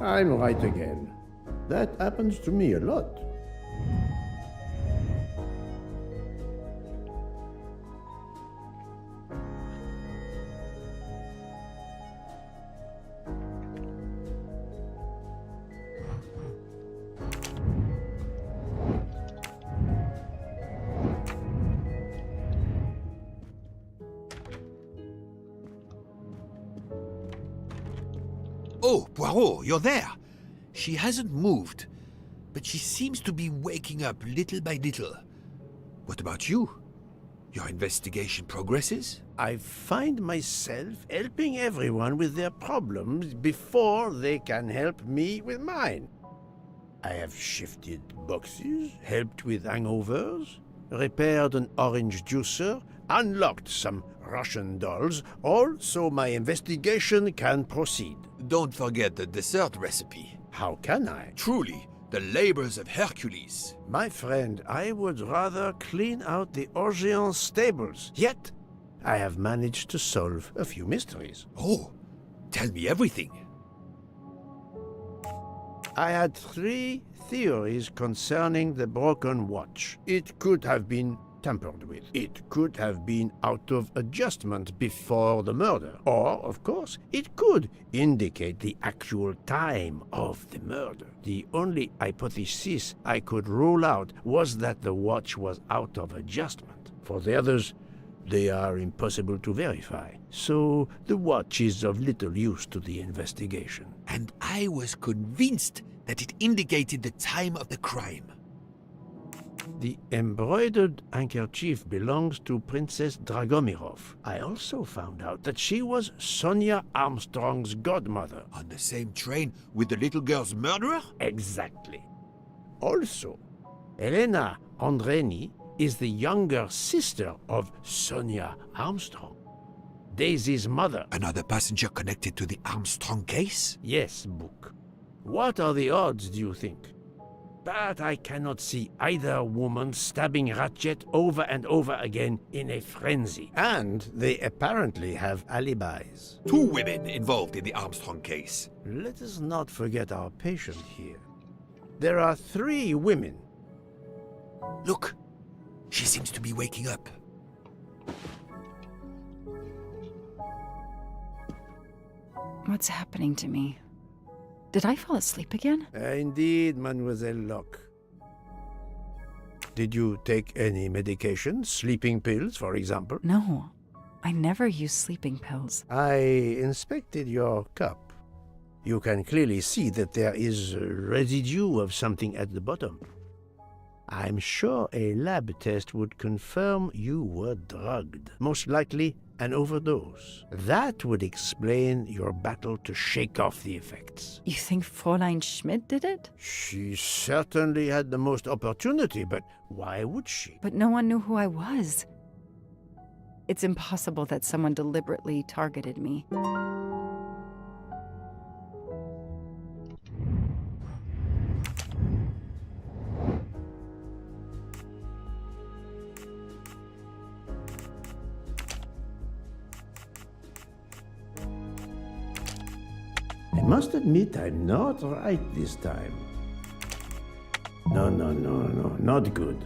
S12: I'm right again. That happens to me a lot.
S7: Oh, Poirot, you're there. She hasn't moved, but she seems to be waking up little by little. What about you? Your investigation progresses?
S6: I find myself helping everyone with their problems before they can help me with mine. I have shifted boxes, helped with hangovers, repaired an orange juicer, unlocked some Russian dolls, all so my investigation can proceed.
S7: Don't forget the dessert recipe.
S6: How can I?
S7: Truly, the labors of Hercules.
S6: My friend, I would rather clean out the Orient stables. Yet, I have managed to solve a few mysteries.
S7: Oh, tell me everything.
S6: I had 3 theories concerning the broken watch. It could have been tampered with. It could have been out of adjustment before the murder. Or, of course, it could indicate the actual time of the murder. The only hypothesis I could rule out was that the watch was out of adjustment. For the others, they are impossible to verify. So the watch is of little use to the investigation.
S7: And I was convinced that it indicated the time of the crime.
S6: The embroidered handkerchief belongs to Princess Dragomirov. I also found out that she was Sonia Armstrong's godmother.
S7: On the same train with the little girl's murderer?
S6: Exactly. Also, Elena Andreni is the younger sister of Sonia Armstrong, Daisy's mother.
S7: Another passenger connected to the Armstrong case?
S6: Yes, Book. What are the odds, do you think? But I cannot see either woman stabbing Ratchet over and over again in a frenzy. And they apparently have alibis.
S7: 2 women involved in the Armstrong case.
S6: Let us not forget our patient here. There are 3 women.
S7: Look, she seems to be waking up.
S2: What's happening to me? Did I fall asleep again?
S6: Indeed, Mademoiselle Locke. Did you take any medication? Sleeping pills, for example?
S2: No, I never use sleeping pills.
S6: I inspected your cup. You can clearly see that there is a residue of something at the bottom. I'm sure a lab test would confirm you were drugged. Most likely an overdose. That would explain your battle to shake off the effects.
S2: You think Fräulein Schmidt did it?
S6: She certainly had the most opportunity, but why would she?
S2: But no one knew who I was. It's impossible that someone deliberately targeted me.
S12: I must admit I'm not right this time. No, not good.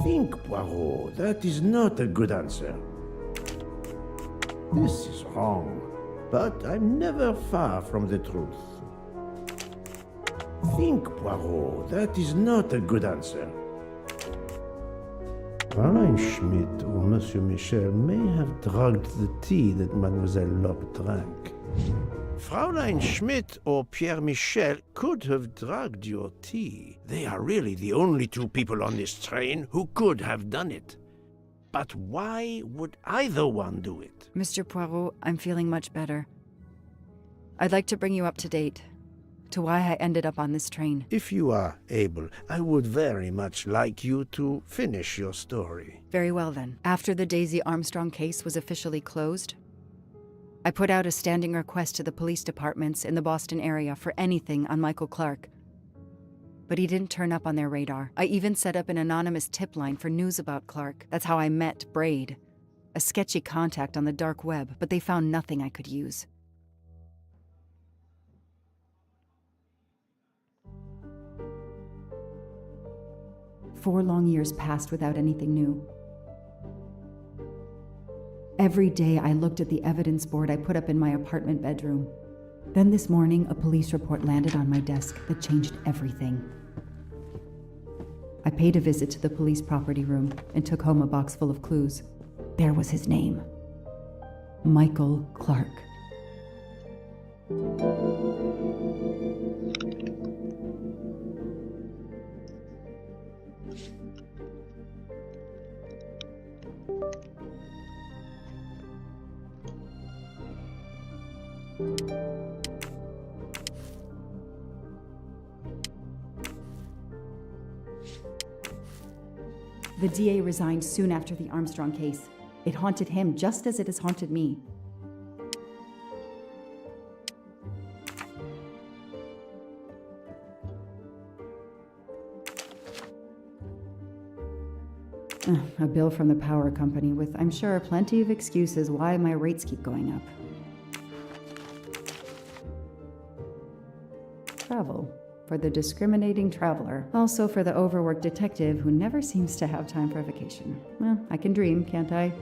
S12: Think, Poirot, that is not a good answer. This is wrong, but I'm never far from the truth. Think, Poirot, that is not a good answer. Fräulein Schmidt or Monsieur Michel may have drugged the tea that Mademoiselle Locke drank.
S6: Fräulein Schmidt or Pierre Michel could have drugged your tea. They are really the only 2 people on this train who could have done it. But why would either one do it?
S2: Mr. Poirot, I'm feeling much better. I'd like to bring you up to date to why I ended up on this train.
S6: If you are able, I would very much like you to finish your story.
S2: Very well then. After the Daisy Armstrong case was officially closed, I put out a standing request to the police departments in the Boston area for anything on Michael Clark. But he didn't turn up on their radar. I even set up an anonymous tip line for news about Clark. That's how I met Braid, a sketchy contact on the dark web, but they found nothing I could use. Four long years passed without anything new. Every day I looked at the evidence board I put up in my apartment bedroom. Then this morning, a police report landed on my desk that changed everything. I paid a visit to the police property room and took home a box full of clues. There was his name. Michael Clark. The DA resigned soon after the Armstrong case. It haunted him just as it has haunted me. A bill from the power company with, I'm sure, plenty of excuses why my rates keep going up. Travel. For the discriminating traveler. Also for the overworked detective who never seems to have time for a vacation. Well, I can dream, can't I?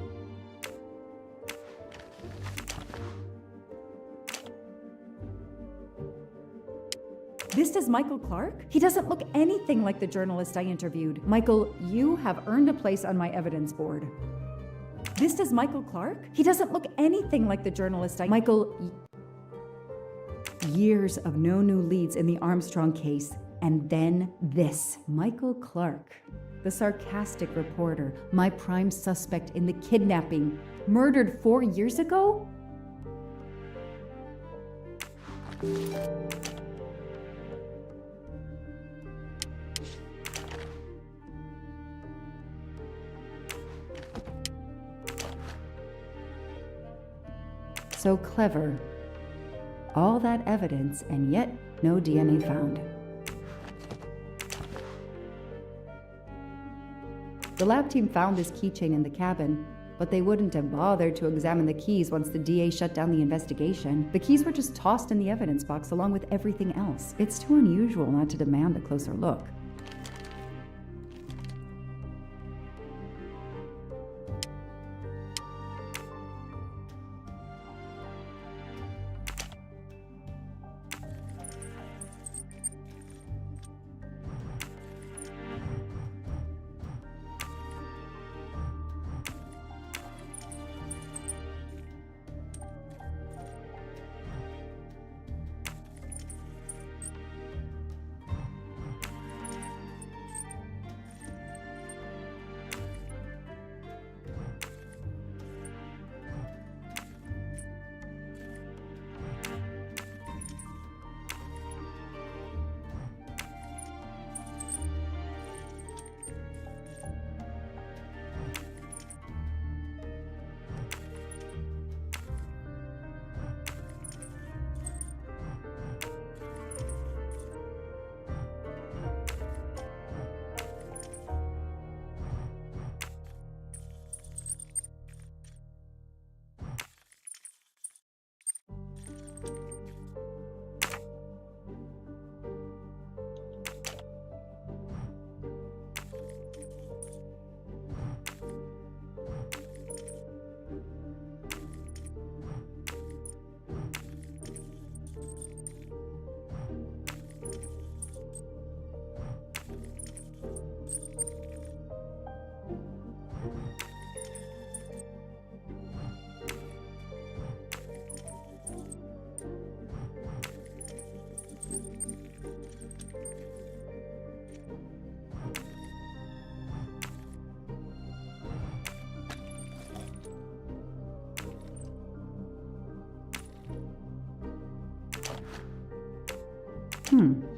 S2: This is Michael Clark? He doesn't look anything like the journalist I interviewed. Michael, you have earned a place on my evidence board. This is Michael Clark? He doesn't look anything like the journalist Michael... Years of no new leads in the Armstrong case, and then this. Michael Clark, the sarcastic reporter, my prime suspect in the kidnapping, murdered 4 years ago? So clever. All that evidence, and yet no DNA found. The lab team found this keychain in the cabin, but they wouldn't have bothered to examine the keys once the DA shut down the investigation. The keys were just tossed in the evidence box along with everything else. It's too unusual not to demand a closer look.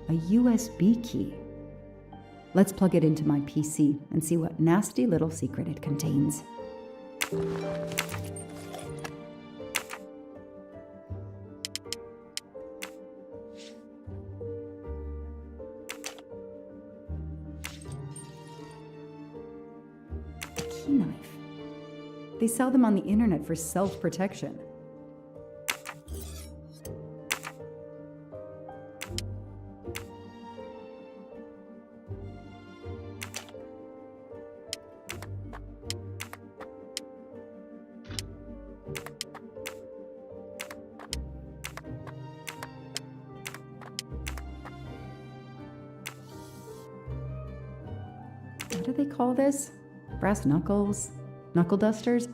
S2: A USB key. Let's plug it into my PC and see what nasty little secret it contains. A key knife. They sell them on the internet for self-protection. What do they call this? Brass knuckles? Knuckle dusters?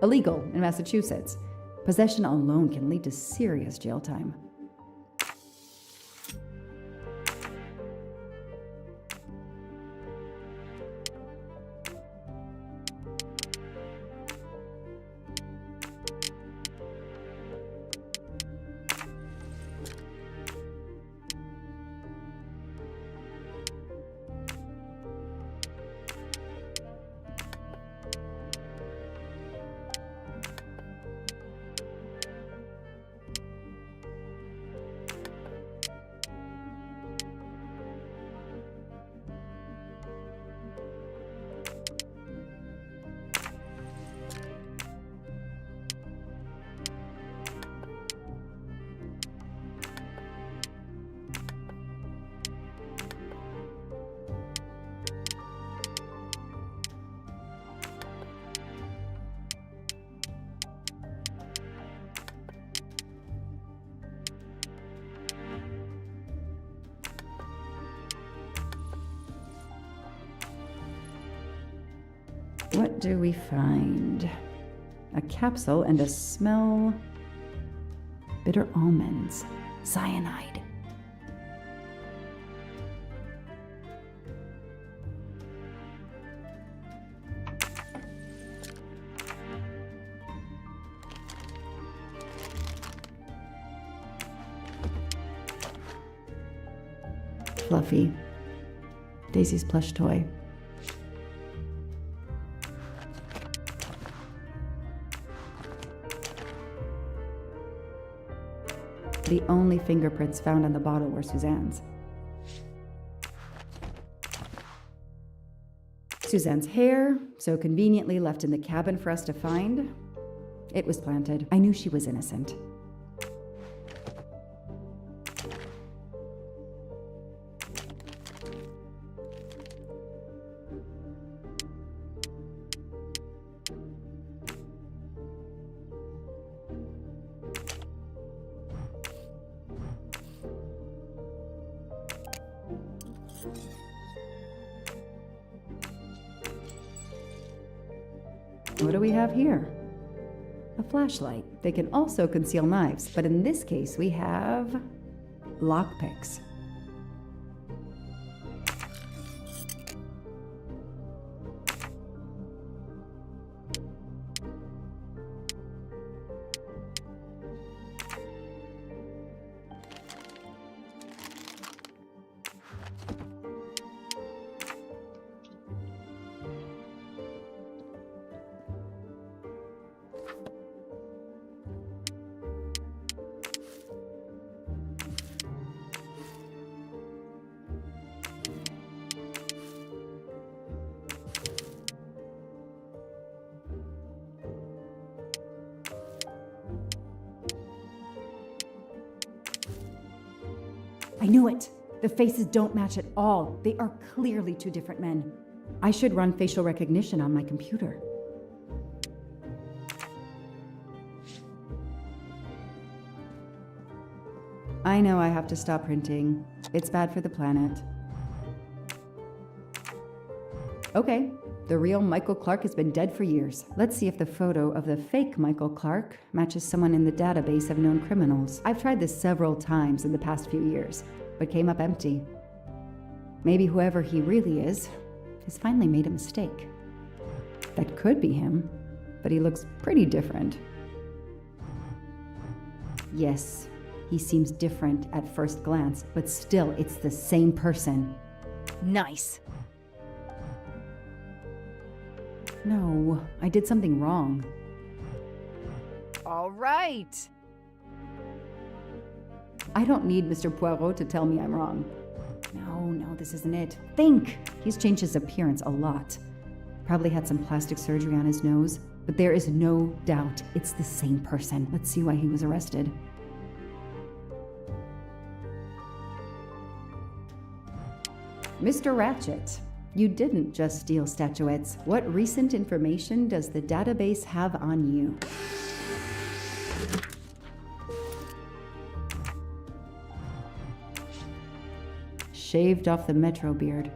S2: Illegal in Massachusetts. Possession alone can lead to serious jail time. What do we find? A capsule and a smell. Bitter almonds. Cyanide. Fluffy. Daisy's plush toy. The only fingerprints found on the bottle were Suzanne's. Suzanne's hair, so conveniently left in the cabin for us to find. It was planted. I knew she was innocent. What do we have here? A flashlight. They can also conceal knives, but in this case we have lockpicks. I knew it! The faces don't match at all. They are clearly two different men. I should run facial recognition on my computer. I know I have to stop printing. It's bad for the planet. Okay, the real Michael Clark has been dead for years. Let's see if the photo of the fake Michael Clark matches someone in the database of known criminals. I've tried this several times in the past few years, but came up empty. Maybe whoever he really is has finally made a mistake. That could be him, but he looks pretty different. Yes, he seems different at first glance, but still, it's the same person. Nice. No, I did something wrong.
S20: All right.
S2: I don't need Mr. Poirot to tell me I'm wrong. No, this isn't it. Think! He's changed his appearance a lot. Probably had some plastic surgery on his nose, but there is no doubt it's the same person. Let's see why he was arrested. Mr. Ratchet, you didn't just steal statuettes. What recent information does the database have on you? Shaved off the metro beard.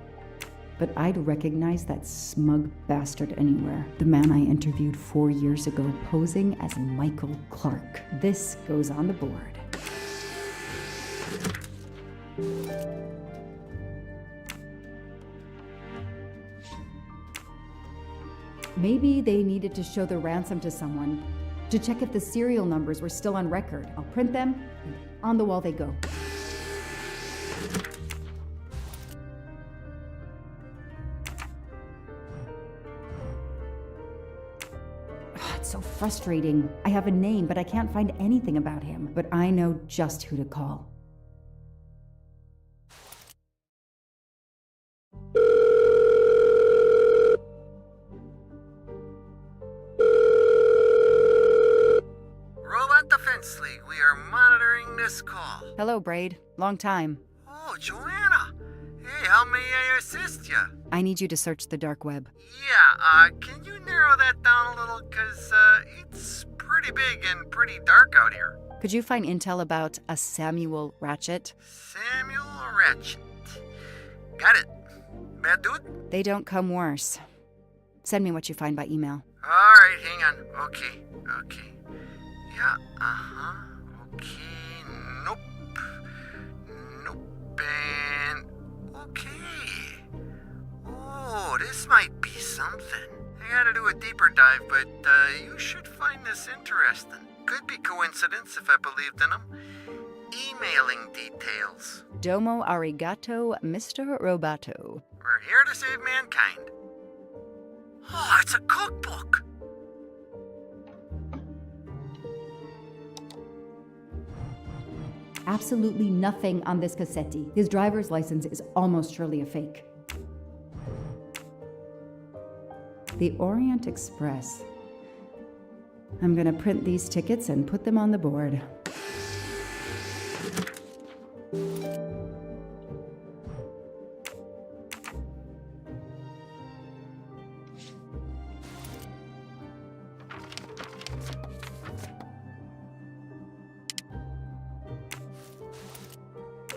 S2: but I'd recognize that smug bastard anywhere. The man I interviewed 4 years ago posing as Michael Clark. This goes on the board. Maybe they needed to show the ransom to someone, to check if the serial numbers were still on record. I'll print them, and on the wall they go. It's so frustrating. I have a name, but I can't find anything about him. But I know just who to call.
S4: Robot Defense League, we are monitoring this call.
S2: Hello, Braid. Long time.
S4: Oh, Joanna. Hey, how may I assist you?
S2: I need you to search the dark web.
S4: Yeah, can you narrow that down a little? Cause, it's pretty big and pretty dark out here.
S2: Could you find intel about a Samuel Ratchet?
S4: Samuel Ratchet. Got it. Bad dude?
S2: They don't come worse. Send me what you find by email.
S4: Alright, hang on. Okay. Yeah, okay, nope, and okay. Oh, this might be something. I gotta do a deeper dive, but you should find this interesting. Could be coincidence if I believed in them. Emailing details.
S2: Domo arigato, Mr. Roboto.
S4: We're here to save mankind. Oh, it's a cookbook.
S2: Absolutely nothing on this Cassetti. His driver's license is almost surely a fake. The Orient Express. I'm gonna print these tickets and put them on the board.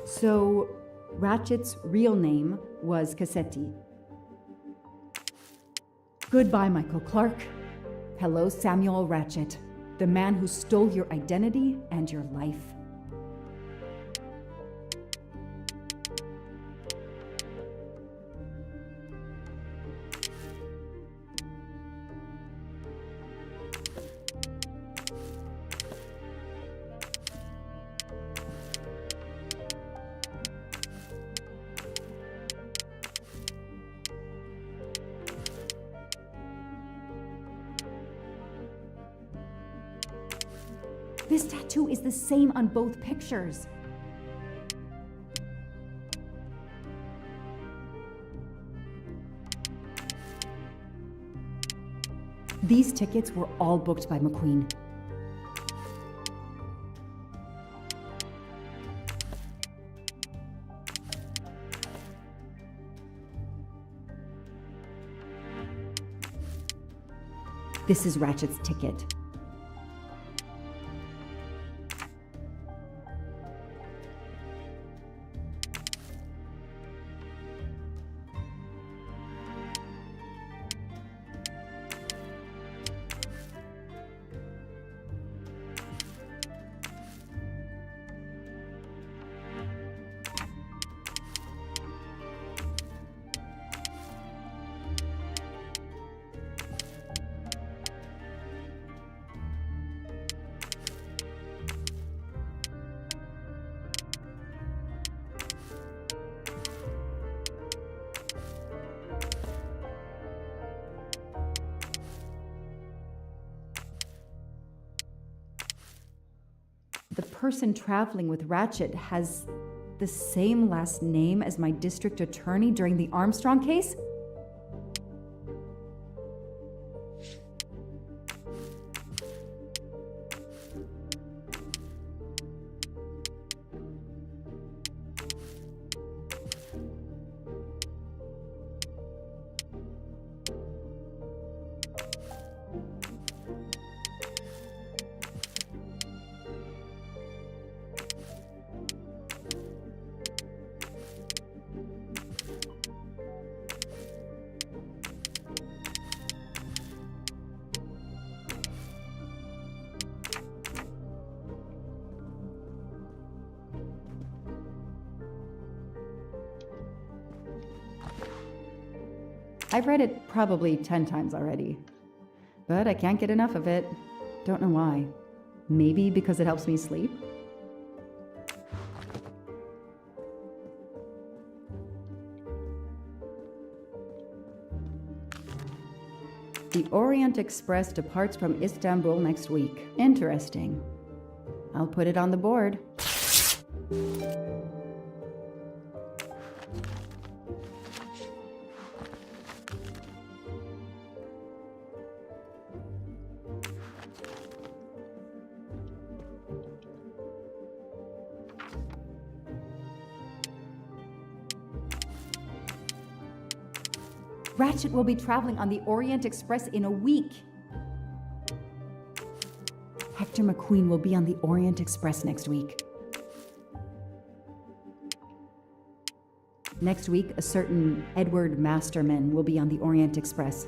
S2: So, Ratchet's real name was Cassetti. Goodbye, Michael Clark. Hello, Samuel Ratchet, the man who stole your identity and your life. This tattoo is the same on both pictures. These tickets were all booked by McQueen. This is Ratchet's ticket. The person traveling with Ratchet has the same last name as my district attorney during the Armstrong case? I've read it probably 10 times already. But I can't get enough of it. Don't know why. Maybe because it helps me sleep? The Orient Express departs from Istanbul next week. Interesting. I'll put it on the board. Ratchet will be traveling on the Orient Express in a week. Hector McQueen will be on the Orient Express next week. Next week, a certain Edward Masterman will be on the Orient Express.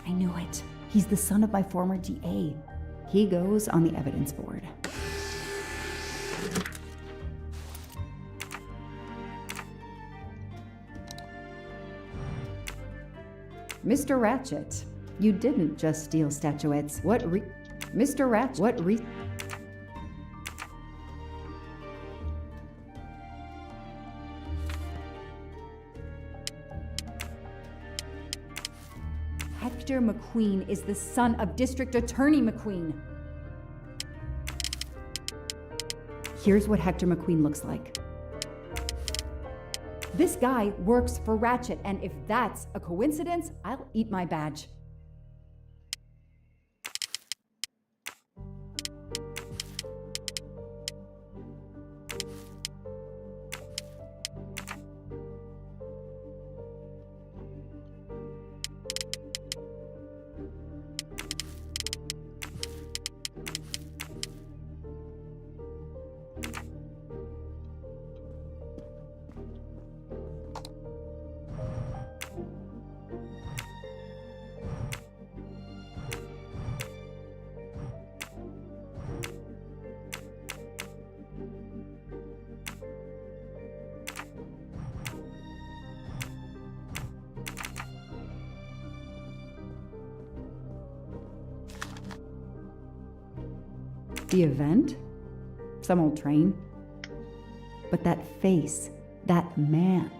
S2: I knew it. He's the son of my former DA. He goes on the evidence board. Mr. Ratchet, you didn't just steal statuettes. Mr. Ratchet, Hector McQueen is the son of District Attorney McQueen. Here's what Hector McQueen looks like. This guy works for Ratchet, and if that's a coincidence, I'll eat my badge. The event? Some old train. But that face, that man.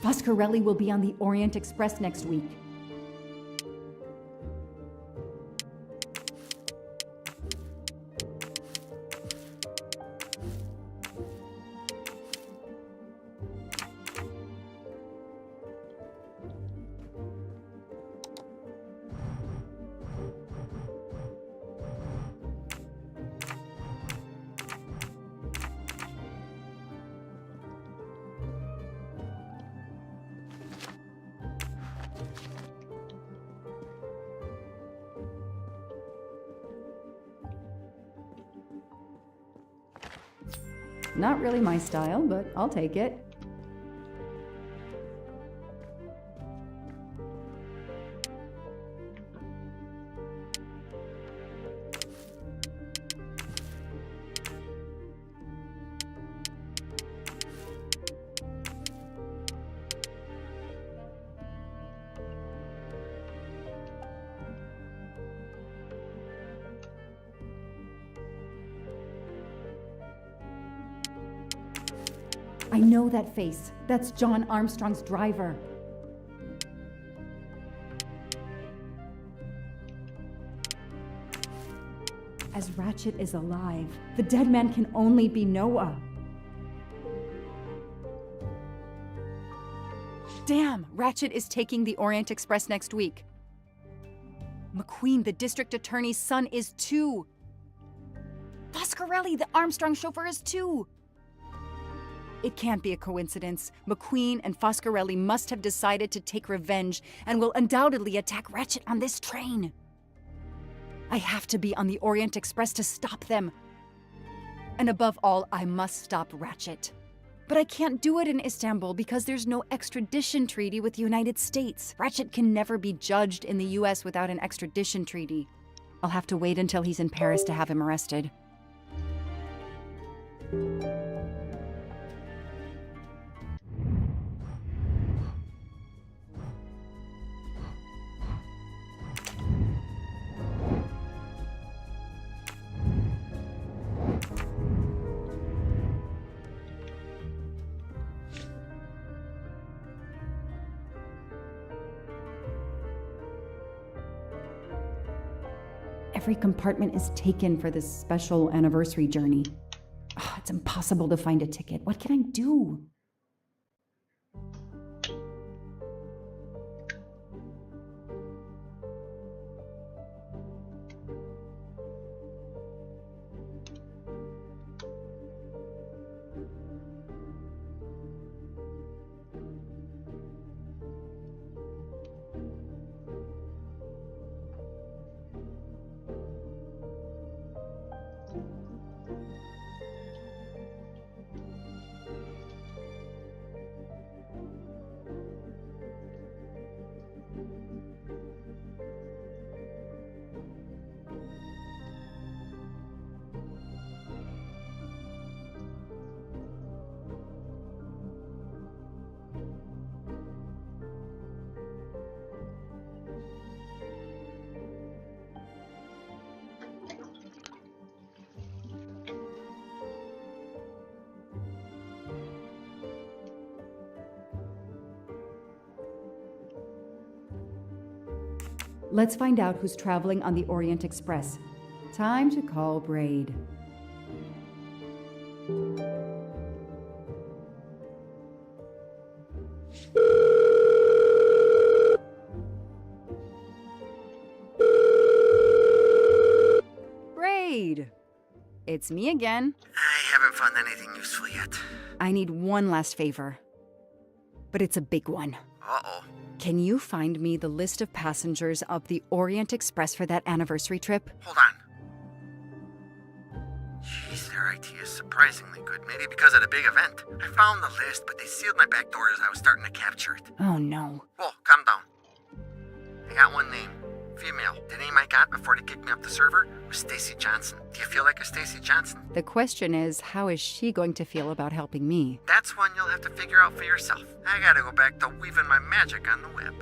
S2: Foscarelli will be on the Orient Express next week. Not really my style, but I'll take it. I know that face. That's John Armstrong's driver. As Ratchet is alive, the dead man can only be Noah. Damn, Ratchet is taking the Orient Express next week. McQueen, the district attorney's son, is too. Foscarelli, the Armstrong chauffeur, is too. It can't be a coincidence. McQueen and Foscarelli must have decided to take revenge and will undoubtedly attack Ratchet on this train. I have to be on the Orient Express to stop them. And above all, I must stop Ratchet. But I can't do it in Istanbul because there's no extradition treaty with the United States. Ratchet can never be judged in the US without an extradition treaty. I'll have to wait until he's in Paris to have him arrested. Every compartment is taken for this special anniversary journey. Oh, it's impossible to find a ticket. What can I do? Let's find out who's traveling on the Orient Express. Time to call Braid. Braid! It's me again.
S4: I haven't found anything useful yet.
S2: I need one last favor. But it's a big one.
S4: Uh-oh.
S2: Can you find me the list of passengers of the Orient Express for that anniversary trip?
S4: Hold on. Jeez, their IT is surprisingly good. Maybe because of the big event. I found the list, but they sealed my back door as I was starting to capture it.
S2: Oh no.
S4: Whoa, calm down. I got one name. Female. The name I got before they kicked me off the server was Stacy Johnson. Do you feel like a Stacy Johnson?
S2: The question is, how is she going to feel about helping me?
S4: That's one you'll have to figure out for yourself. I gotta go back to weaving my magic on the web.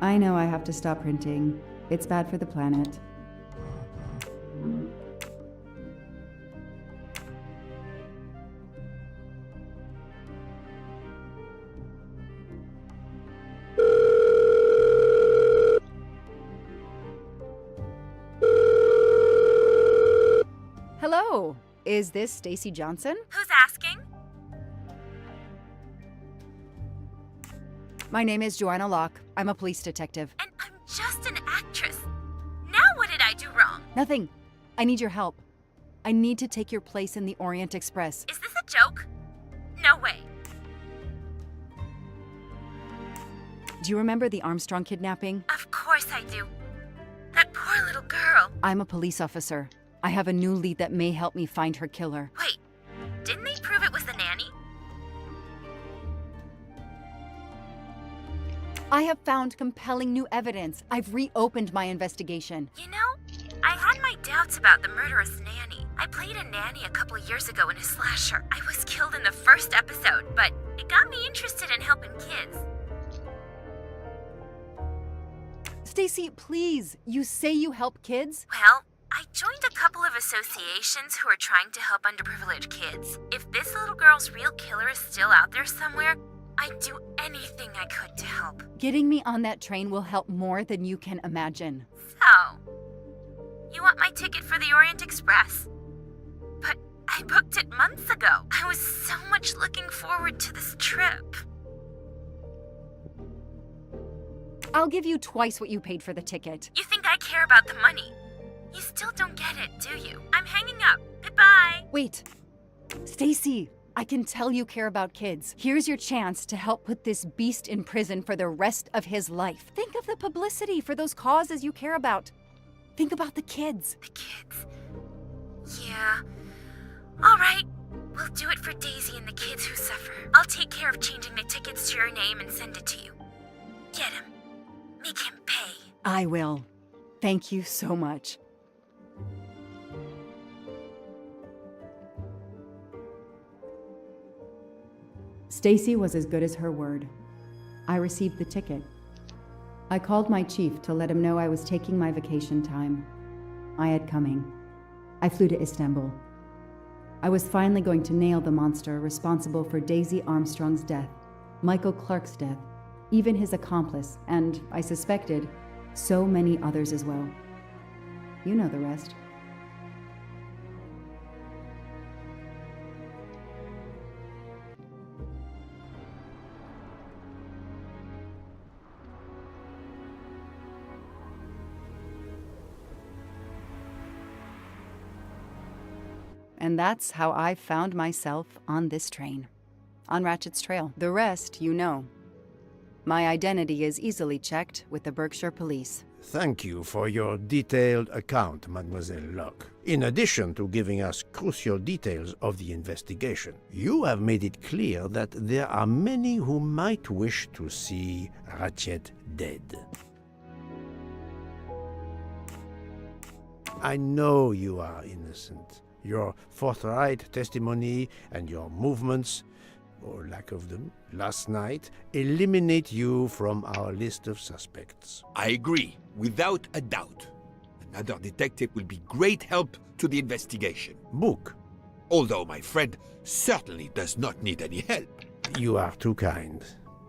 S2: I know I have to stop printing. It's bad for the planet. Hello, is this Stacy Johnson?
S14: Who's asking?
S2: My name is Joanna Locke. I'm a police detective.
S14: And I'm just an actress. Now what did I do wrong?
S2: Nothing. I need your help. I need to take your place in the Orient Express.
S14: Is this a joke? No way.
S2: Do you remember the Armstrong kidnapping?
S14: Of course I do. That poor little girl.
S2: I'm a police officer. I have a new lead that may help me find her killer.
S14: Wait, didn't they prove it was the nanny?
S2: I have found compelling new evidence. I've reopened my investigation.
S14: You know, I had my doubts about the murderous nanny. I played a nanny a couple years ago in a slasher. I was killed in the first episode, but it got me interested in helping kids.
S2: Stacy, please. You say you help kids?
S14: Well, I joined a couple of associations who are trying to help underprivileged kids. If this little girl's real killer is still out there somewhere, I'd do anything I could to help.
S2: Getting me on that train will help more than you can imagine.
S14: So, you want my ticket for the Orient Express? But I booked it months ago. I was so much looking forward to this trip.
S2: I'll give you twice what you paid for the ticket.
S14: You think I care about the money? You still don't get it, do you? I'm hanging up. Goodbye.
S2: Wait. Stacy, I can tell you care about kids. Here's your chance to help put this beast in prison for the rest of his life. Think of the publicity for those causes you care about. Think about the kids.
S14: The kids? Yeah. All right. We'll do it for Daisy and the kids who suffer. I'll take care of changing the tickets to your name and send it to you. Get him. Make him pay.
S2: I will. Thank you so much. Stacy was as good as her word. I received the ticket. I called my chief to let him know I was taking my vacation time. I had coming. I flew to Istanbul. I was finally going to nail the monster responsible for Daisy Armstrong's death, Michael Clark's death, even his accomplice, and, I suspected, so many others as well. You know the rest. And that's how I found myself on this train, on Ratchet's trail. The rest, you know. My identity is easily checked with the Berkshire Police.
S6: Thank you for your detailed account, Mademoiselle Locke. In addition to giving us crucial details of the investigation, you have made it clear that there are many who might wish to see Ratchet dead. I know you are innocent. Your forthright testimony and your movements, or lack of them, last night, eliminate you from our list of suspects.
S7: I agree, without a doubt. Another detective will be great help to the investigation.
S6: Book.
S7: Although my friend certainly does not need any help.
S6: You are too kind.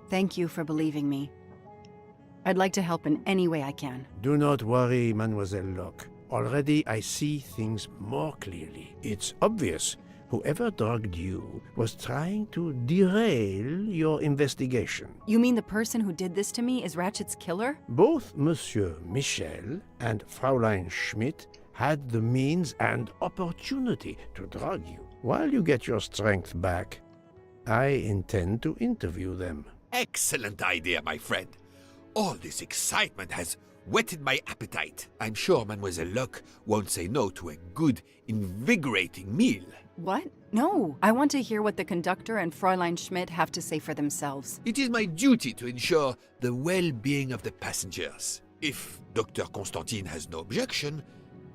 S2: Thank you for believing me. I'd like to help in any way I can.
S6: Do not worry, Mademoiselle Locke. Already I see things more clearly. It's obvious whoever drugged you was trying to derail your investigation.
S2: You mean the person who did this to me is Ratchet's killer?
S6: Both Monsieur Michel and Fraulein Schmidt had the means and opportunity to drug you. While you get your strength back, I intend to interview them.
S7: Excellent idea, my friend. All this excitement has whetted my appetite. I'm sure Mademoiselle Locke won't say no to a good, invigorating meal.
S2: What? No. I want to hear what the conductor and Fräulein Schmidt have to say for themselves.
S7: It is my duty to ensure the well-being of the passengers. If Dr. Constantine has no objection,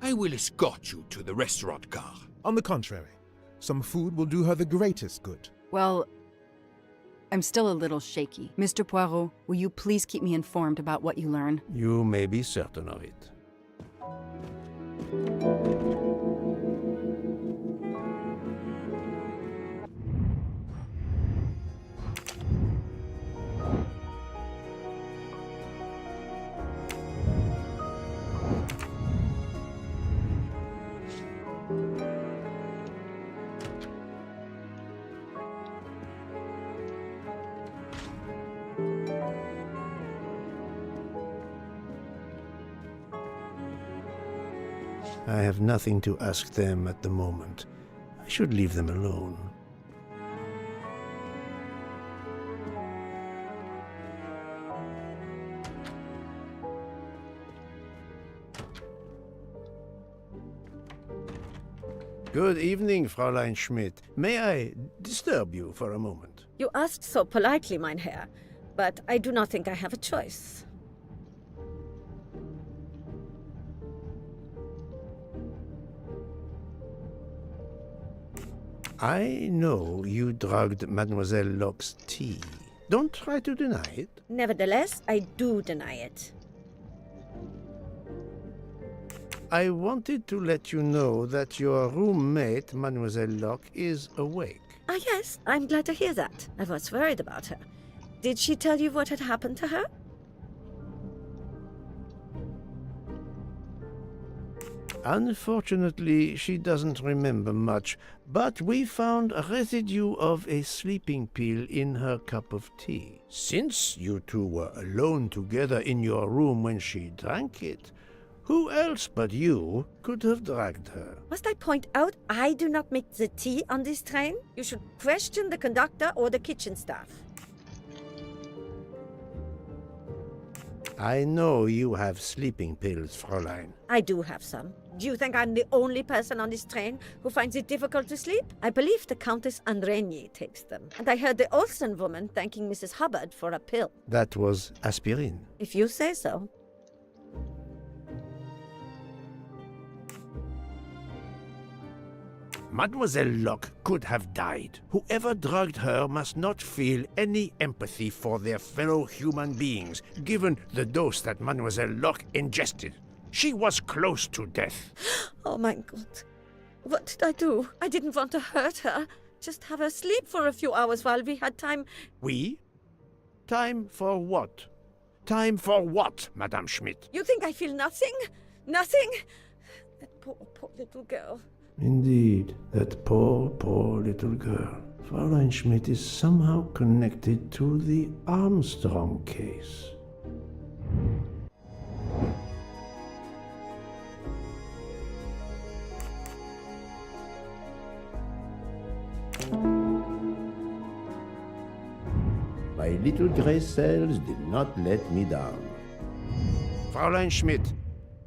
S7: I will escort you to the restaurant car.
S5: On the contrary, some food will do her the greatest good.
S2: Well, I'm still a little shaky. Mr. Poirot, will you please keep me informed about what you learn?
S6: You may be certain of it. I have nothing to ask them at the moment. I should leave them alone. Good evening, Fräulein Schmidt. May I disturb you for a moment?
S9: You asked so politely, mein Herr, but I do not think I have a choice.
S6: I know you drugged Mademoiselle Locke's tea. Don't try to deny it.
S9: Nevertheless, I do deny it.
S6: I wanted to let you know that your roommate, Mademoiselle Locke, is awake.
S9: Ah, yes, I'm glad to hear that. I was worried about her. Did she tell you what had happened to her?
S6: Unfortunately, she doesn't remember much, but we found a residue of a sleeping pill in her cup of tea. Since you two were alone together in your room when she drank it, who else but you could have drugged her?
S9: Must I point out I do not make the tea on this train? You should question the conductor or the kitchen staff.
S6: I know you have sleeping pills, Fräulein.
S9: I do have some. Do you think I'm the only person on this train who finds it difficult to sleep? I believe the Countess Andrenier takes them. And I heard the Olsen woman thanking Mrs. Hubbard for a pill.
S6: That was aspirin.
S9: If you say so.
S6: Mademoiselle Locke could have died. Whoever drugged her must not feel any empathy for their fellow human beings, given the dose that Mademoiselle Locke ingested. She was close to death.
S9: Oh my God. What did I do? I didn't want to hurt her. Just have her sleep for a few hours while we had time.
S6: We? Time for what? Time for what, Madame Schmidt?
S9: You think I feel nothing? Nothing? That poor little girl.
S12: Indeed, that poor little girl. Fräulein Schmidt is somehow connected to the Armstrong case. My little gray cells did not let me down.
S6: Fräulein Schmidt,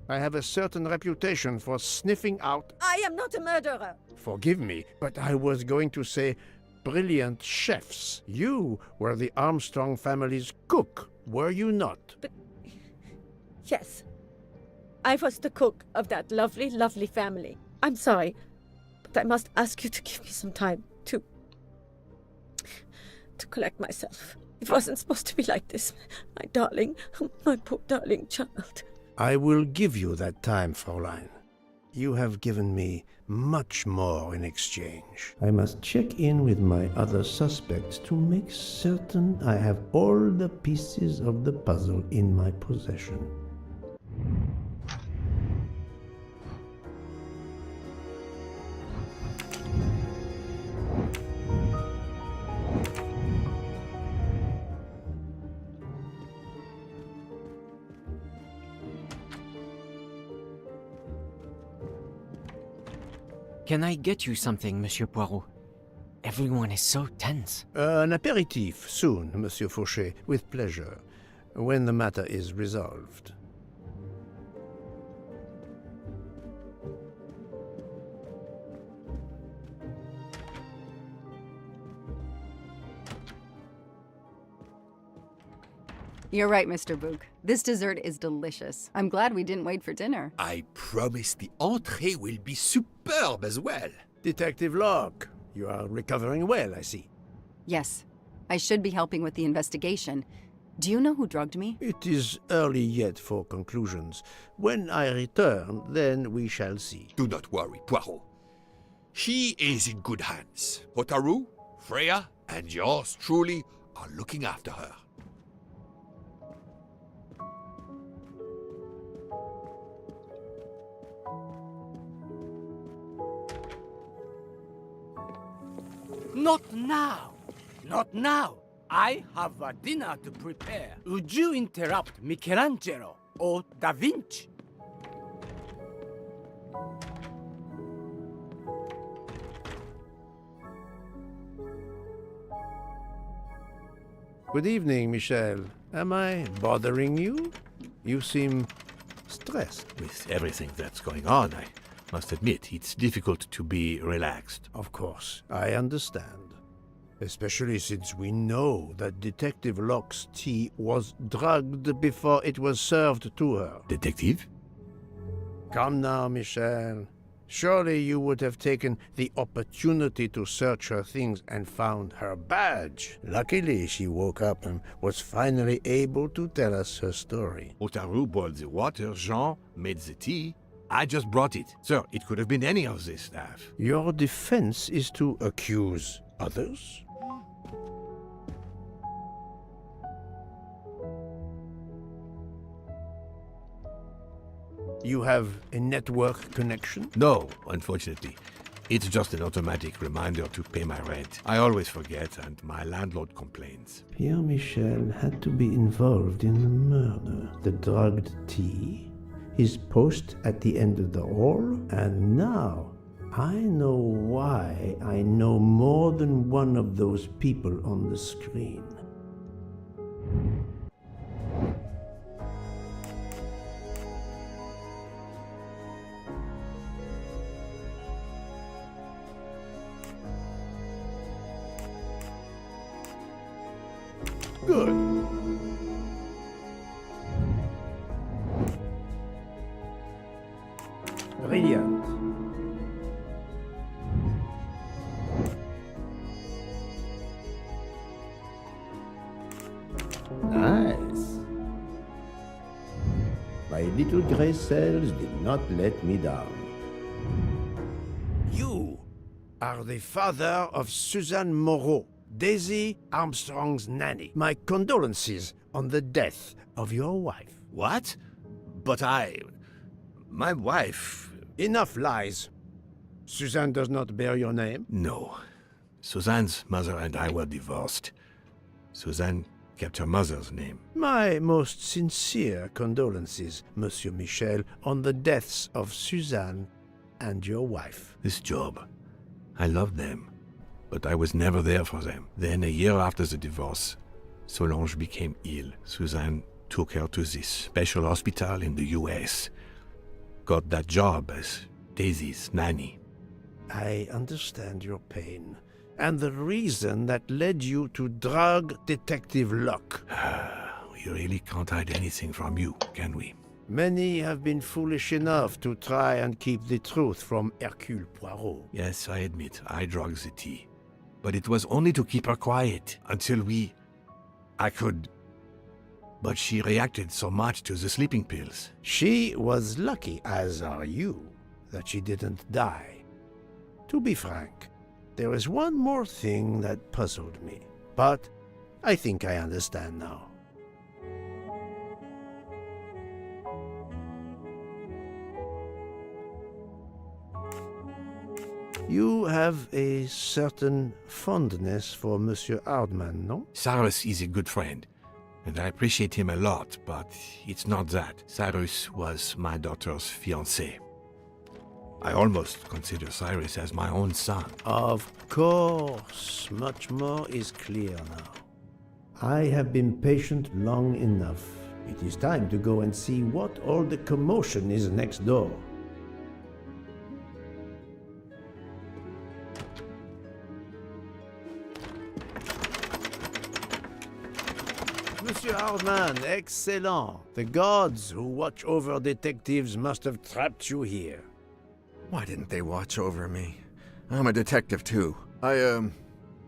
S6: I have a certain reputation for sniffing out...
S9: I am not a murderer.
S6: Forgive me, but I was going to say brilliant chefs. You were the Armstrong family's cook, were you not?
S9: But... yes. I was the cook of that lovely, lovely family. I'm sorry, but I must ask you to give me some time to collect myself. It wasn't supposed to be like this. My darling, my poor darling child.
S6: I will give you that time, Fräulein. You have given me much more in exchange.
S12: I must check in with my other suspects to make certain I have all the pieces of the puzzle in my possession.
S11: Can I get you something, Monsieur Poirot? Everyone is so tense.
S6: An aperitif soon, Monsieur Fauchet, with pleasure, when the matter is resolved.
S2: You're right, Mr. Book. This dessert is delicious. I'm glad we didn't wait for dinner.
S7: I promise the entrée will be superb as well.
S6: Detective Locke, you are recovering well, I see.
S2: Yes. I should be helping with the investigation. Do you know who drugged me?
S6: It is early yet for conclusions. When I return, then we shall see.
S7: Do not worry, Poirot. She is in good hands. Hotaru, Freya, and yours truly are looking after her.
S19: Not now! Not now! I have a dinner to prepare. Would you interrupt Michelangelo or Da Vinci?
S6: Good evening, Michel. Am I bothering you? You seem stressed.
S16: With everything that's going on, I must admit it's difficult to be relaxed.
S6: Of course, I understand. Especially since we know that Detective Locke's tea was drugged before it was served to her.
S16: Detective?
S6: Come now, Michel. Surely you would have taken the opportunity to search her things and found her badge. Luckily, she woke up and was finally able to tell us her story.
S16: Otaru boiled the water, Jean made the tea. I just brought it. Sir, it could have been any of the staff.
S6: Your defense is to accuse others? You have a network connection?
S16: No, unfortunately. It's just an automatic reminder to pay my rent. I always forget, and my landlord complains.
S12: Pierre Michel had to be involved in the murder. The drugged tea, his post at the end of the hall, and now I know why I know more than one of those people on the screen.
S6: Good.
S12: Brilliant. Nice. My little gray cells did not let me down.
S6: You are the father of Suzanne Moreau, Daisy Armstrong's nanny. My condolences on the death of your wife.
S16: What? But my wife...
S6: Enough lies. Suzanne does not bear your name?
S16: No. Suzanne's mother and I were divorced. Suzanne kept her mother's name.
S6: My most sincere condolences, Monsieur Michel, on the deaths of Suzanne and your wife.
S16: This job, I loved them, but I was never there for them. Then, a year after the divorce, Solange became ill. Suzanne took her to this special hospital in the US. Got that job as Daisy's nanny.
S6: I understand your pain, and the reason that led you to drug Detective Locke.
S16: We really can't hide anything from you, can we?
S6: Many have been foolish enough to try and keep the truth from Hercule Poirot.
S16: Yes, I admit, I drugged the tea. But it was only to keep her quiet, until I could... But she reacted so much to the sleeping pills.
S6: She was lucky, as are you, that she didn't die. To be frank, there is one more thing that puzzled me, but I think I understand now. You have a certain fondness for Monsieur Hardman, no?
S16: Cyrus is a good friend, and I appreciate him a lot, but it's not that. Cyrus was my daughter's fiancé. I almost consider Cyrus as my own son.
S6: Of course, much more is clear now.
S12: I have been patient long enough. It is time to go and see what all the commotion is next door.
S6: Monsieur Hardman, excellent. The gods who watch over detectives must have trapped you here.
S4: Why didn't they watch over me? I'm a detective too. I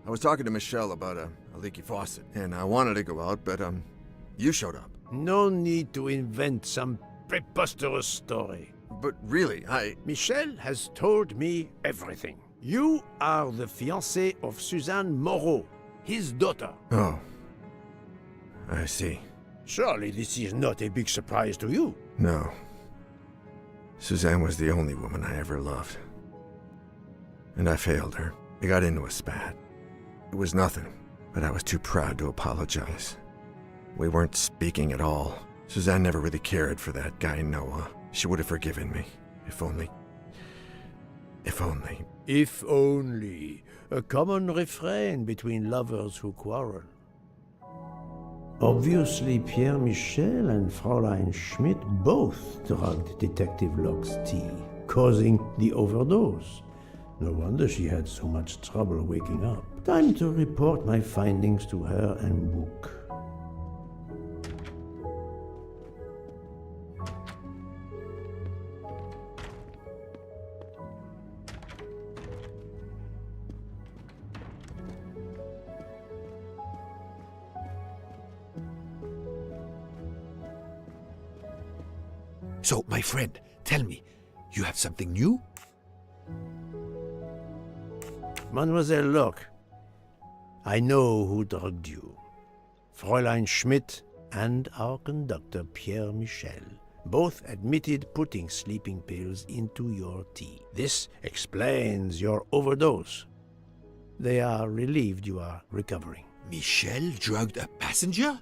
S4: was talking to Michelle about a leaky faucet, and I wanted to go out, but you showed up.
S6: No need to invent some preposterous story.
S4: But really,
S6: Michelle has told me everything. You are the fiancé of Suzanne Moreau, his daughter.
S4: Oh. I see.
S6: Surely this is not a big surprise to you.
S4: No. Suzanne was the only woman I ever loved. And I failed her. We got into a spat. It was nothing, but I was too proud to apologize. We weren't speaking at all. Suzanne never really cared for that guy Noah. She would have forgiven me. If only. If only.
S6: If only. A common refrain between lovers who quarrel.
S12: Obviously, Pierre Michel and Fräulein Schmidt both drugged Detective Locke's tea, causing the overdose. No wonder she had so much trouble waking up. Time to report my findings to her and book.
S7: So, my friend, tell me, you have something new?
S6: Mademoiselle Locke, I know who drugged you. Fräulein Schmidt and our conductor Pierre Michel both admitted putting sleeping pills into your tea. This explains your overdose. They are relieved you are recovering.
S7: Michel drugged a passenger?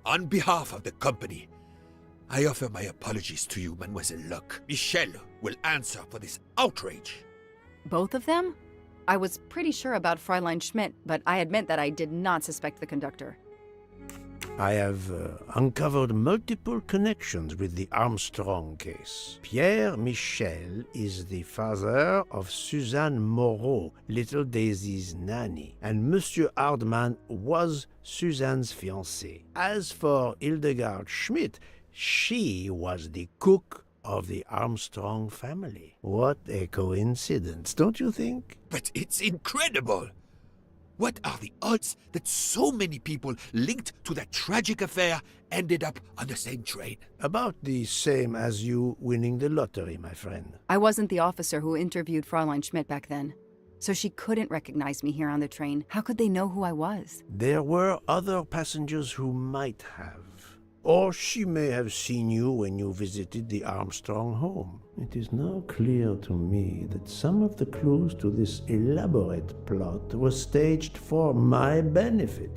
S7: On behalf of the company, I offer my apologies to you, Mademoiselle Locke. Michel will answer for this outrage.
S2: Both of them? I was pretty sure about Fräulein Schmidt, but I admit that I did not suspect the conductor.
S6: I have uncovered multiple connections with the Armstrong case. Pierre Michel is the father of Suzanne Moreau, little Daisy's nanny, and Monsieur Hardman was Suzanne's fiancé. As for Hildegard Schmidt, she was the cook of the Armstrong family. What a coincidence, don't you think?
S7: But it's incredible! What are the odds that so many people linked to that tragic affair ended up on the same train?
S6: About the same as you winning the lottery, my friend.
S2: I wasn't the officer who interviewed Fräulein Schmidt back then, so she couldn't recognize me here on the train. How could they know who I was?
S6: There were other passengers who might have. Or she may have seen you when you visited the Armstrong home.
S12: It is now clear to me that some of the clues to this elaborate plot were staged for my benefit.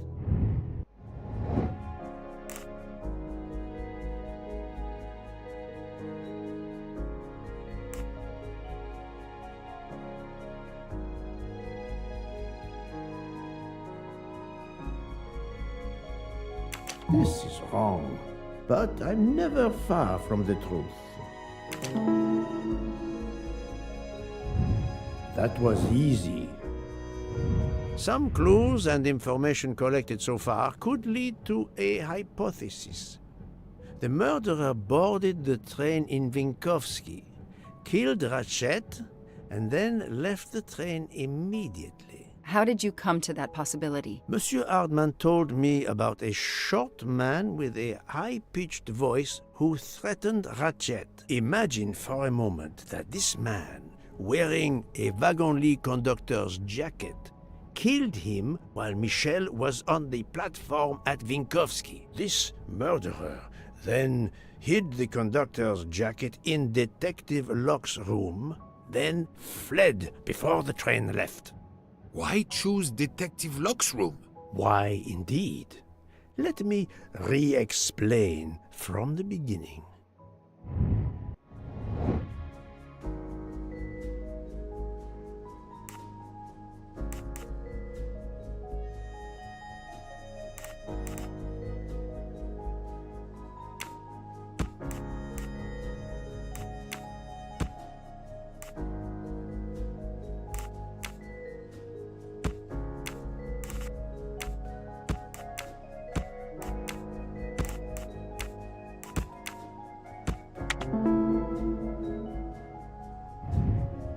S12: This is wrong, but I'm never far from the truth. That was easy.
S6: Some clues and information collected so far could lead to a hypothesis. The murderer boarded the train in Vinkovsky, killed Ratchet, and then left the train immediately.
S2: How did you come to that possibility?
S6: Monsieur Hardman told me about a short man with a high-pitched voice who threatened Ratchet. Imagine for a moment that this man, wearing a wagon-lit conductor's jacket, killed him while Michel was on the platform at Vinkovsky. This murderer then hid the conductor's jacket in Detective Locke's room, then fled before the train left.
S7: Why choose Detective Locke's room?
S6: Why, indeed. Let me re-explain from the beginning.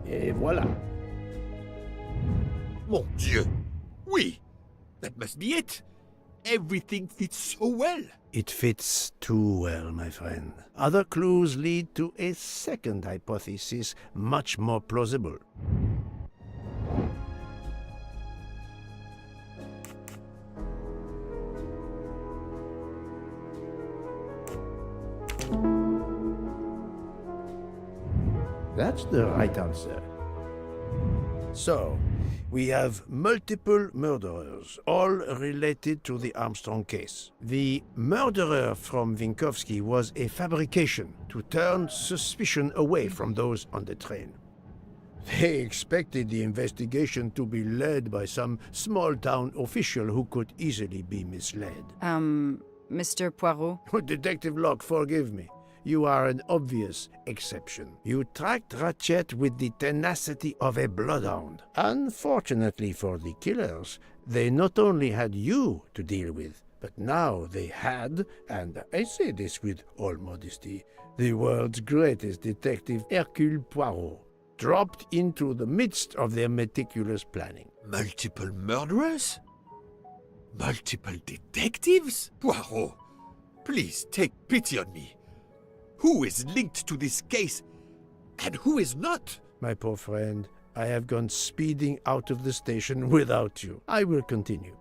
S12: Et voilà.
S7: Mon Dieu! Oui! That must be it! Everything fits so well!
S6: It fits too well, my friend. Other clues lead to a second hypothesis, much more plausible.
S12: That's the right answer.
S6: So, we have multiple murderers, all related to the Armstrong case. The murderer from Vinkovsky was a fabrication to turn suspicion away from those on the train. They expected the investigation to be led by some small-town official who could easily be misled.
S2: Mr. Poirot?
S6: Detective Locke, forgive me. You are an obvious exception. You tracked Ratchet with the tenacity of a bloodhound. Unfortunately for the killers, they not only had you to deal with, but now they had, and I say this with all modesty, the world's greatest detective, Hercule Poirot, dropped into the midst of their meticulous planning.
S7: Multiple murderers? Multiple detectives? Poirot, please take pity on me. Who is linked to this case and who is not?
S6: My poor friend, I have gone speeding out of the station without you. I will continue.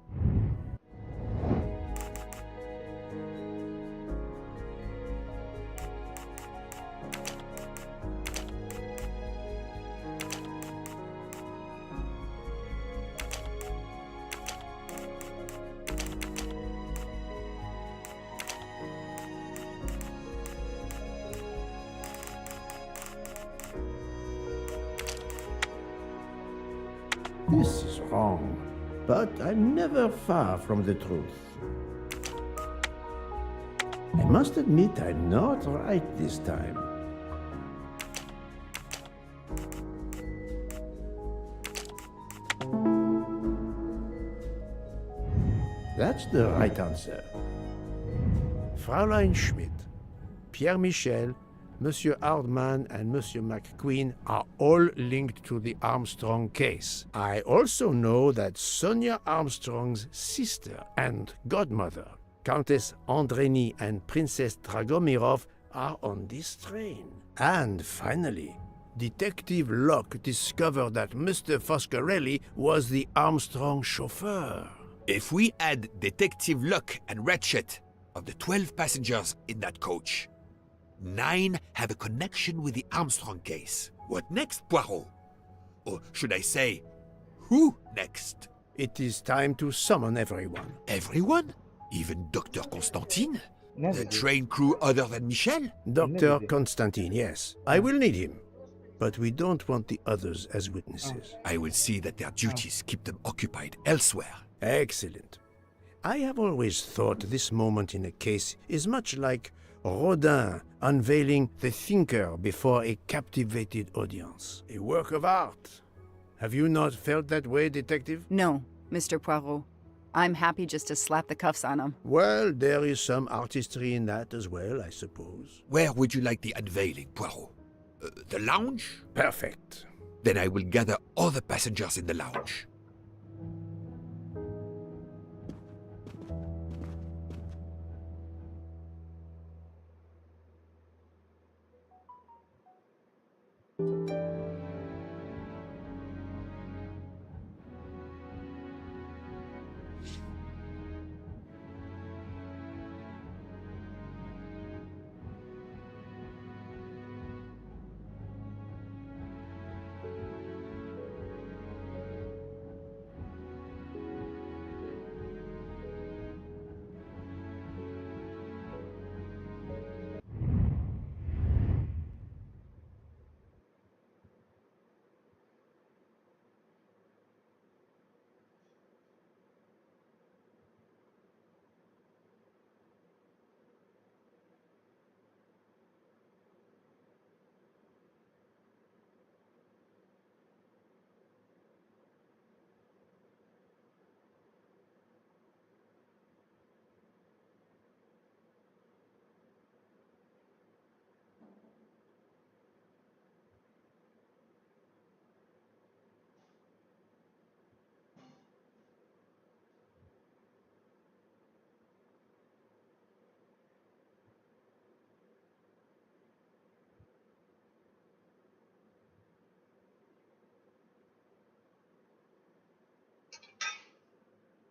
S12: This is wrong, but I'm never far from the truth. I must admit I'm not right this time. That's the right answer.
S6: Fraulein Schmidt, Pierre Michel, Monsieur Hardman and Monsieur McQueen are all linked to the Armstrong case. I also know that Sonia Armstrong's sister and godmother, Countess Andreni and Princess Dragomirov, are on this train. And finally, Detective Locke discovered that Mr. Foscarelli was the Armstrong chauffeur.
S7: If we add Detective Luck and Ratchet, of the 12 passengers in that coach, 9 have a connection with the Armstrong case. What next, Poirot? Or should I say, who next?
S6: It is time to summon everyone.
S7: Everyone? Even Dr. Constantine? The train crew other than Michel?
S6: Dr. Constantine, yes. I will need him. But we don't want the others as witnesses.
S7: I will see that their duties keep them occupied elsewhere.
S6: Excellent. I have always thought this moment in a case is much like Rodin unveiling the thinker before a captivated audience. A work of art. Have you not felt that way, Detective?
S2: No, Mr. Poirot. I'm happy just to slap the cuffs on him.
S6: Well, there is some artistry in that as well, I suppose.
S7: Where would you like the unveiling, Poirot? The lounge?
S6: Perfect.
S7: Then I will gather all the passengers in the lounge.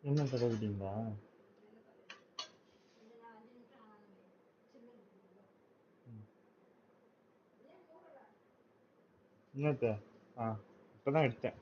S15: என்ன தடவிட்டீங்களா? என்னத்த? இப்பதான் எடுத்தேன்.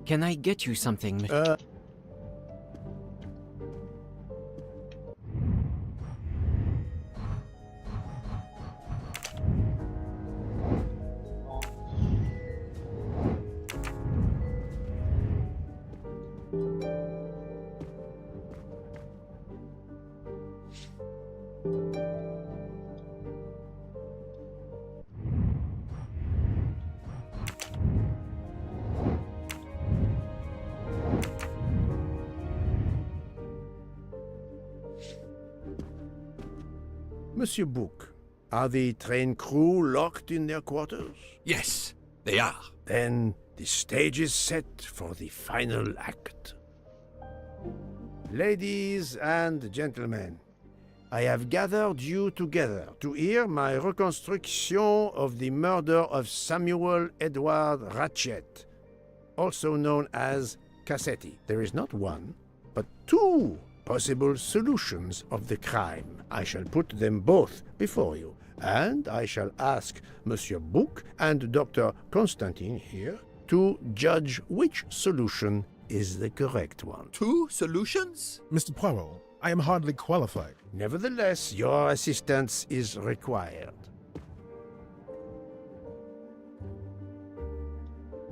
S11: Can I get you something?
S6: Monsieur Book, are the train crew locked in their quarters?
S7: Yes, they are.
S6: Then the stage is set for the final act. Ladies and gentlemen, I have gathered you together to hear my reconstruction of the murder of Samuel Edward Ratchet, also known as Cassetti. There is not one, but two possible solutions of the crime. I shall put them both before you, and I shall ask Monsieur Book and Dr. Constantine here to judge which solution is the correct one.
S7: Two solutions?
S20: Mr. Poirot, I am hardly qualified.
S6: Nevertheless, your assistance is required.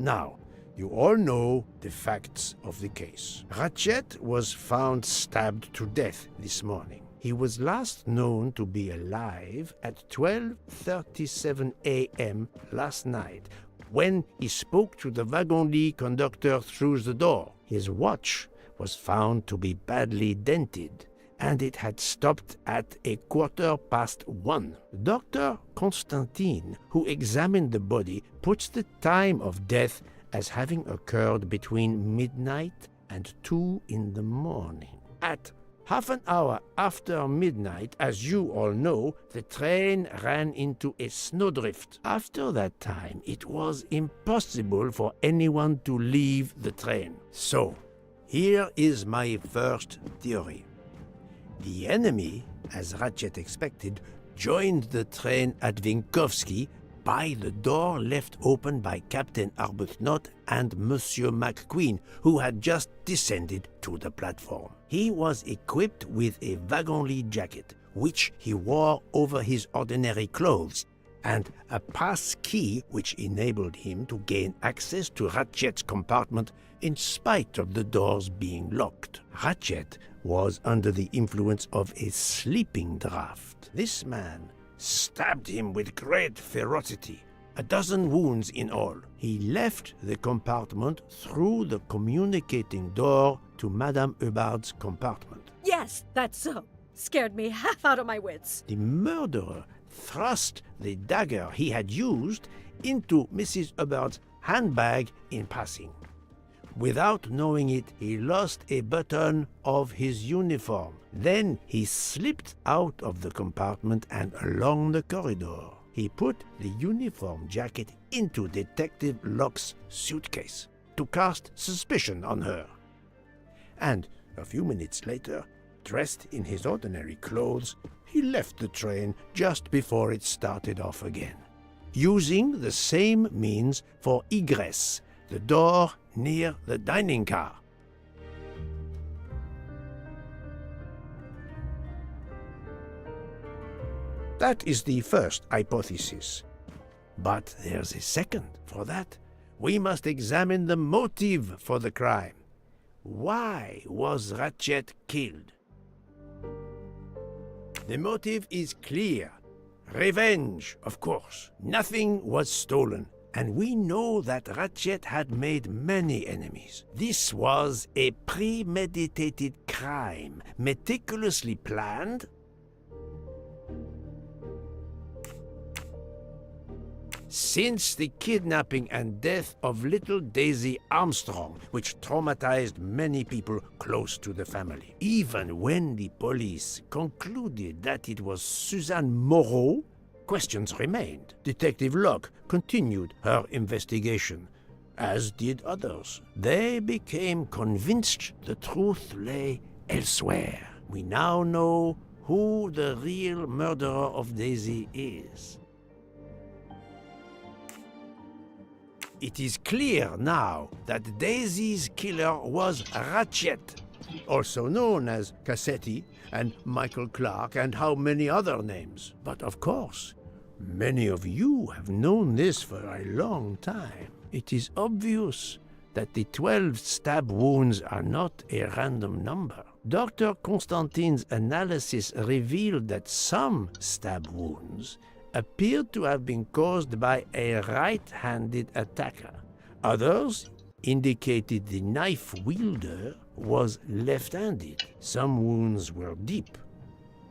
S6: Now, you all know the facts of the case. Ratchet was found stabbed to death this morning. He was last known to be alive at 12:37 a.m. last night, when he spoke to the wagon-lit conductor through the door. His watch was found to be badly dented, and it had stopped at 1:15. Dr. Constantine, who examined the body, puts the time of death as having occurred between midnight and 2 in the morning. At half an hour after midnight, as you all know, the train ran into a snowdrift. After that time, it was impossible for anyone to leave the train. So, here is my first theory. The enemy, as Ratchet expected, joined the train at Vinkovsky by the door left open by Captain Arbuthnot and Monsieur McQueen, who had just descended to the platform. He was equipped with a wagon-lit jacket, which he wore over his ordinary clothes, and a pass key which enabled him to gain access to Ratchet's compartment in spite of the doors being locked. Ratchet was under the influence of a sleeping draught. This man stabbed him with great ferocity, 12 wounds in all. He left the compartment through the communicating door to Madame Hubbard's compartment.
S9: Yes, that's so. Scared me half out of my wits.
S6: The murderer thrust the dagger he had used into Mrs. Hubbard's handbag in passing. Without knowing it, he lost a button of his uniform. Then he slipped out of the compartment and along the corridor. He put the uniform jacket into Detective Locke's suitcase to cast suspicion on her. And a few minutes later, dressed in his ordinary clothes, he left the train just before it started off again, using the same means for egress, the door near the dining car. That is the first hypothesis. But there's a second. For that, we must examine the motive for the crime. Why was Ratchet killed? The motive is clear. Revenge, of course. Nothing was stolen, and we know that Ratchet had made many enemies. This was a premeditated crime, meticulously planned. Since the kidnapping and death of little Daisy Armstrong, which traumatized many people close to the family. Even when the police concluded that it was Suzanne Moreau, questions remained. Detective Locke continued her investigation, as did others. They became convinced the truth lay elsewhere. We now know who the real murderer of Daisy is. It is clear now that Daisy's killer was Ratchet, also known as Cassetti and Michael Clark and how many other names. But of course, many of you have known this for a long time. It is obvious that the 12 stab wounds are not a random number. Dr. Constantine's analysis revealed that some stab wounds appeared to have been caused by a right-handed attacker. Others indicated the knife wielder was left-handed. Some wounds were deep,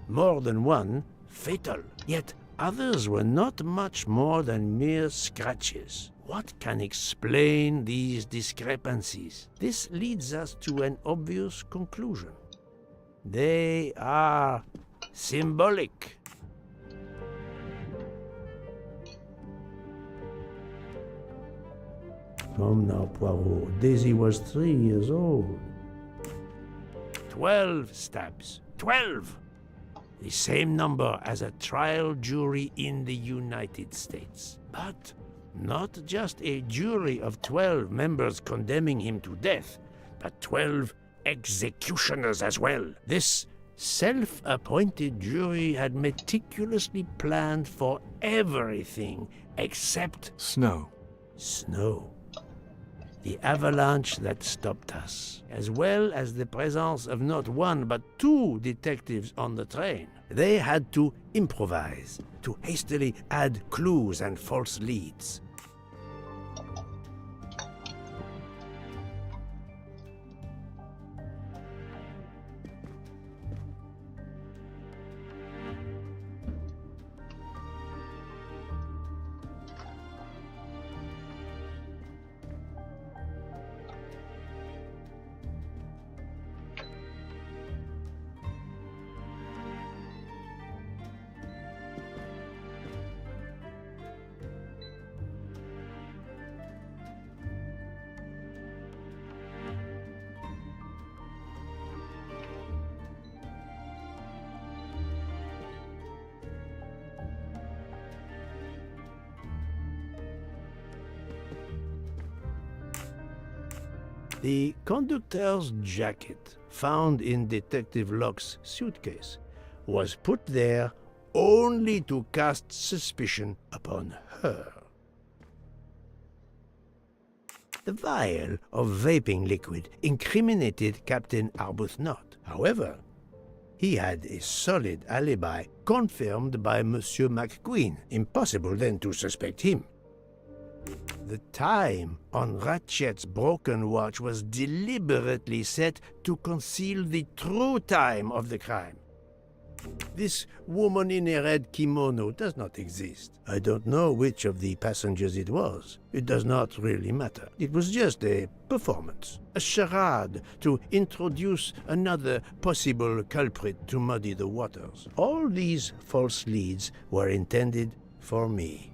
S6: more than one fatal, yet others were not much more than mere scratches. What can explain these discrepancies? This leads us to an obvious conclusion. They are symbolic.
S12: Come now, Poirot. Daisy was 3 years old.
S6: 12 stabs. 12! The same number as a trial jury in the United States. But not just a jury of 12 members condemning him to death, but 12 executioners as well. This self-appointed jury had meticulously planned for everything except
S10: snow.
S6: Snow. The avalanche that stopped us, as well as the presence of not one but 2 detectives on the train. They had to improvise, to hastily add clues and false leads. The conductor's jacket, found in Detective Locke's suitcase, was put there only to cast suspicion upon her. The vial of vaping liquid incriminated Captain Arbuthnot. However, he had a solid alibi confirmed by Monsieur McQueen. Impossible then to suspect him. The time on Ratchet's broken watch was deliberately set to conceal the true time of the crime. This woman in a red kimono does not exist. I don't know which of the passengers it was. It does not really matter. It was just a performance, a charade to introduce another possible culprit to muddy the waters. All these false leads were intended for me.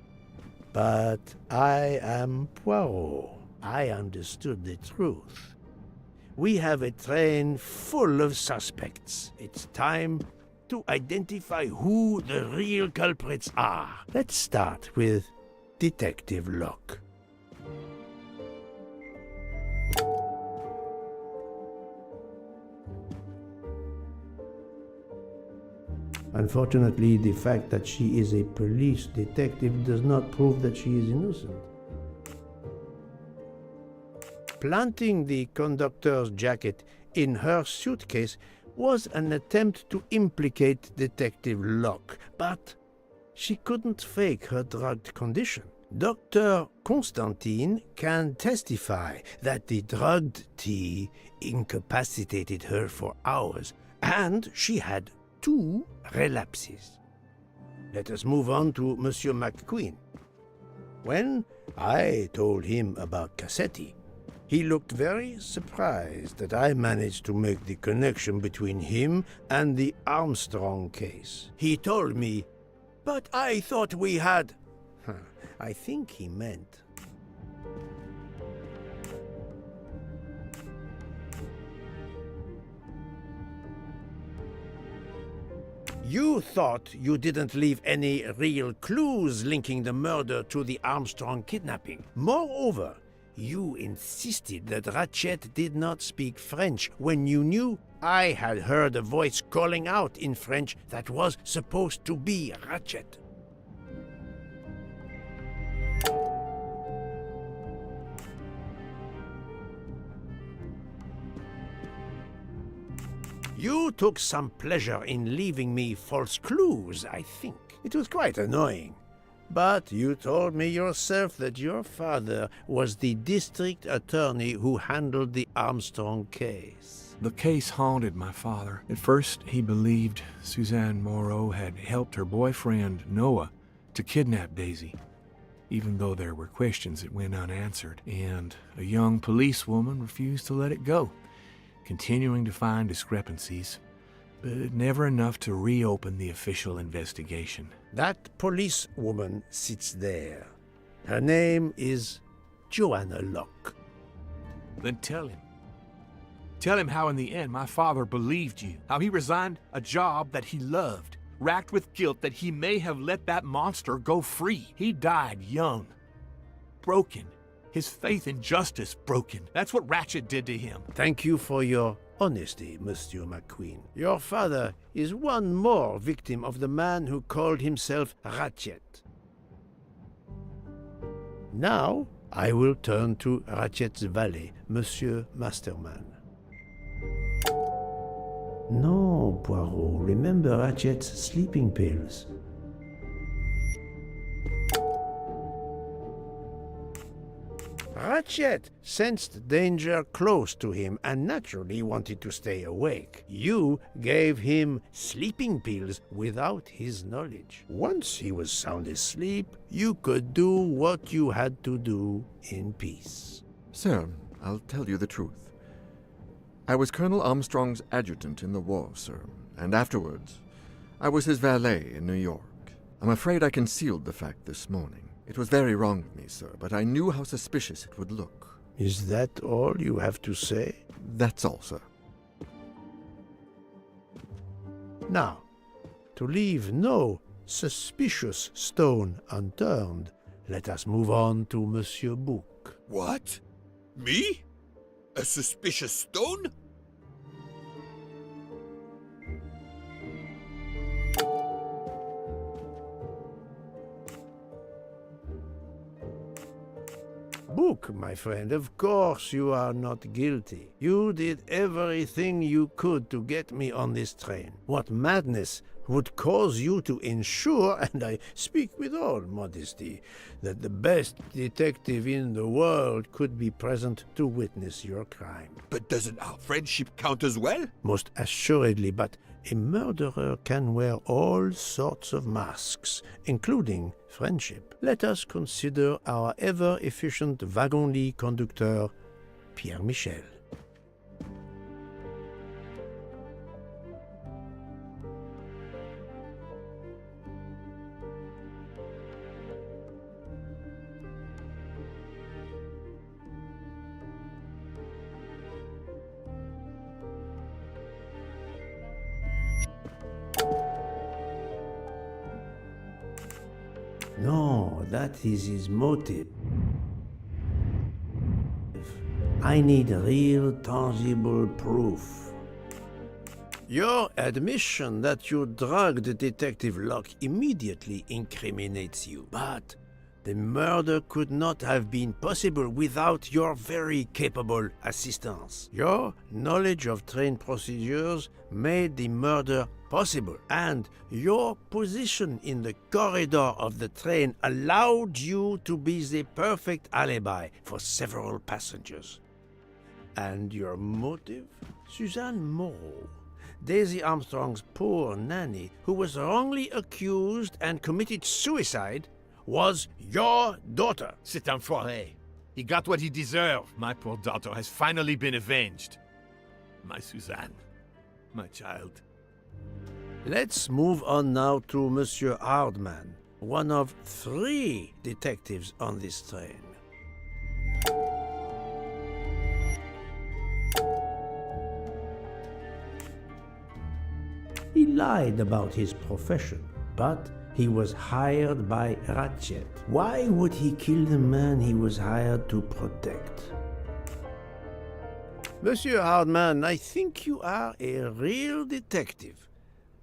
S6: But I am Poirot. I understood the truth. We have a train full of suspects. It's time to identify who the real culprits are. Let's start with Detective Locke.
S12: Unfortunately, the fact that she is a police detective does not prove that she is innocent.
S6: Planting the conductor's jacket in her suitcase was an attempt to implicate Detective Locke, but she couldn't fake her drugged condition. Dr. Constantine can testify that the drugged tea incapacitated her for hours, and she had 2 relapses. Let us move on to Monsieur McQueen. When I told him about Cassetti, he looked very surprised that I managed to make the connection between him and the Armstrong case. He told me, "But I thought we had..." I think he meant... You thought you didn't leave any real clues linking the murder to the Armstrong kidnapping. Moreover, you insisted that Ratchet did not speak French when you knew I had heard a voice calling out in French that was supposed to be Ratchet. You took some pleasure in leaving me false clues, I think. It was quite annoying. But you told me yourself that your father was the district attorney who handled the Armstrong case.
S10: The case haunted my father. At first, he believed Suzanne Moreau had helped her boyfriend, Noah, to kidnap Daisy, even though there were questions that went unanswered, and a young policewoman refused to let it go, continuing to find discrepancies, but never enough to reopen the official investigation.
S6: That policewoman sits there. Her name is Joanna Locke.
S10: Then tell him. Tell him how in the end my father believed you, how he resigned a job that he loved, racked with guilt that he may have let that monster go free. He died young, broken, his faith in justice broken. That's what Ratchet did to him.
S6: Thank you for your honesty, Monsieur McQueen. Your father is one more victim of the man who called himself Ratchet. Now, I will turn to Ratchet's valet, Monsieur Masterman.
S12: No, Poirot. Remember Ratchet's sleeping pills.
S6: Ratchet sensed danger close to him and naturally wanted to stay awake. You gave him sleeping pills without his knowledge. Once he was sound asleep, you could do what you had to do in peace.
S21: Sir, I'll tell you the truth. I was Colonel Armstrong's adjutant in the war, sir, and afterwards, I was his valet in New York. I'm afraid I concealed the fact this morning. It was very wrong of me, sir, but I knew how suspicious it would look.
S6: Is that all you have to say?
S21: That's all, sir.
S6: Now, to leave no suspicious stone unturned, let us move on to Monsieur Bouc.
S7: What? Me? A suspicious stone?
S6: Bouc, my friend, of course you are not guilty. You did everything you could to get me on this train. What madness would cause you to ensure, and I speak with all modesty, that the best detective in the world could be present to witness your crime?
S7: But doesn't our friendship count as well?
S6: Most assuredly, but a murderer can wear all sorts of masks, including friendship. Let us consider our ever-efficient wagon-lit conductor, Pierre Michel.
S12: No, that is his motive. I need real, tangible proof.
S6: Your admission that you drugged Detective Locke immediately incriminates you. But the murder could not have been possible without your very capable assistance. Your knowledge of train procedures made the murder possible, and your position in the corridor of the train allowed you to be the perfect alibi for several passengers. And your motive? Suzanne Moreau, Daisy Armstrong's poor nanny, who was wrongly accused and committed suicide, was your daughter.
S10: C'est enfoiré. He got what he deserved. My poor daughter has finally been avenged. My Suzanne. My child.
S6: Let's move on now to Monsieur Hardman, one of 3 detectives on this train.
S12: Il lied about his profession, but he was hired by Ratchet. Why would he kill the man he was hired to protect? Monsieur Hardman, I think you are a real detective.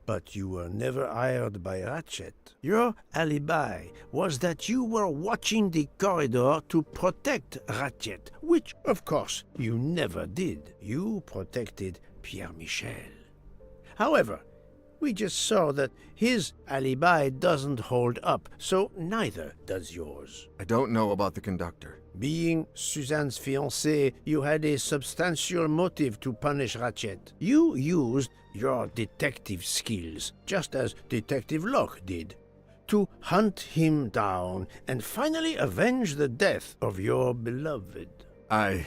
S12: But you were never hired by Ratchet. Your alibi was that you were watching the corridor to protect Ratchet, which, of course, you never did. You protected Pierre Michel. However, we just saw that his alibi doesn't hold up, so neither does yours.
S21: I don't know about the conductor.
S12: Being Suzanne's fiancé, you had a substantial motive to punish Ratchet. You used your detective skills, just as Detective Locke did, to hunt him down and finally avenge the death of your beloved.
S21: That's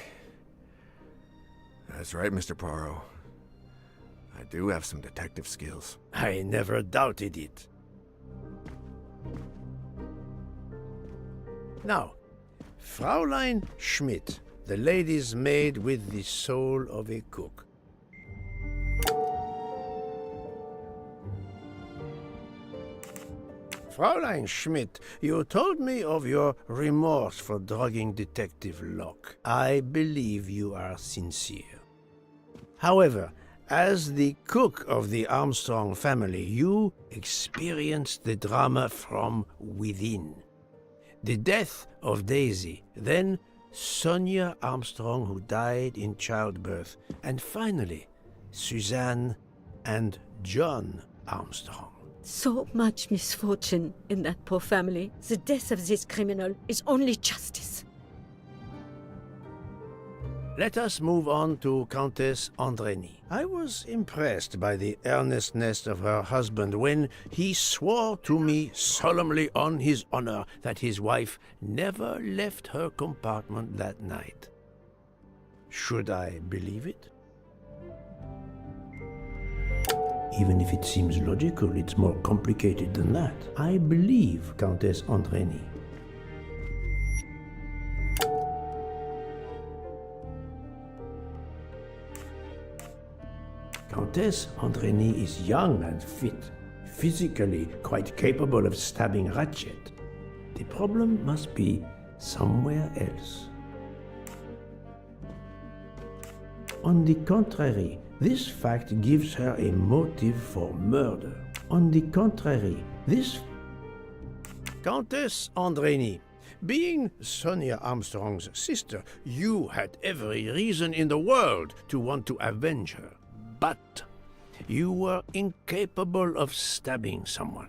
S21: right, Mr. Poirot. I do have some detective skills.
S12: I never doubted it. Now, Fraulein Schmidt, the lady's maid with the soul of a cook. Fraulein Schmidt, you told me of your remorse for drugging Detective Locke. I believe you are sincere. However, as the cook of the Armstrong family, you experienced the drama from within. The death of Daisy, then Sonia Armstrong, who died in childbirth, and finally, Suzanne and John Armstrong.
S9: So much misfortune in that poor family. The death of this criminal is only justice.
S12: Let us move on to Countess Andreny. I was impressed by the earnestness of her husband when he swore to me solemnly on his honor that his wife never left her compartment that night. Should I believe it? Even if it seems logical, it's more complicated than that. I believe Countess Andreny. Countess Andreny is young and fit, physically quite capable of stabbing Ratchet. The problem must be somewhere else. On the contrary, this fact gives her a motive for murder. On the contrary, this... Countess Andreny, being Sonia Armstrong's sister, you had every reason in the world to want to avenge her. But you were incapable of stabbing someone,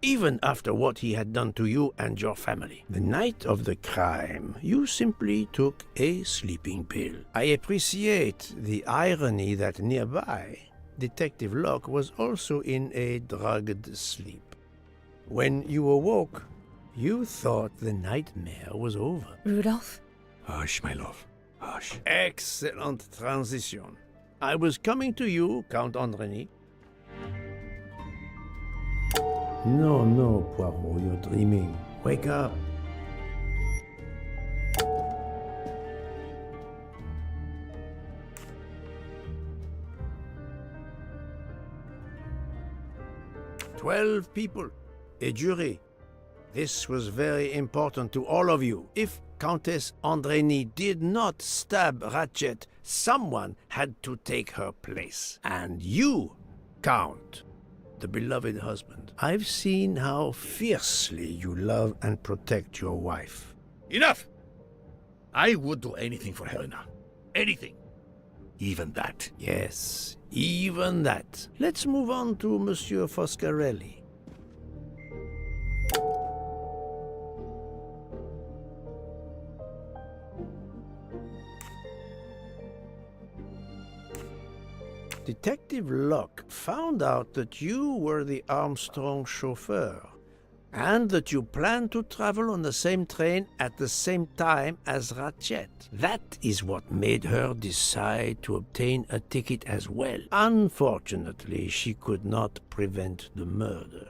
S12: even after what he had done to you and your family. The night of the crime, you simply took a sleeping pill. I appreciate the irony that nearby, Detective Locke was also in a drugged sleep. When you awoke, you thought the nightmare was over.
S14: Rudolph?
S16: Hush, my love. Hush.
S12: Excellent transition. I was coming to you, Count Andreny. No, Poirot, you're dreaming. Wake up. "12 people, a jury. This was very important to all of you. If Countess Andreny did not stab Ratchet, someone had to take her place. And you, Count, the beloved husband. I've seen how fiercely you love and protect your wife."
S16: Enough! I would do anything for Helena. Anything. Even that.
S12: Yes, even that. Let's move on to Monsieur Foscarelli. Detective Locke found out that you were the Armstrong chauffeur, and that you planned to travel on the same train at the same time as Ratchet. That is what made her decide to obtain a ticket as well. Unfortunately, she could not prevent the murder.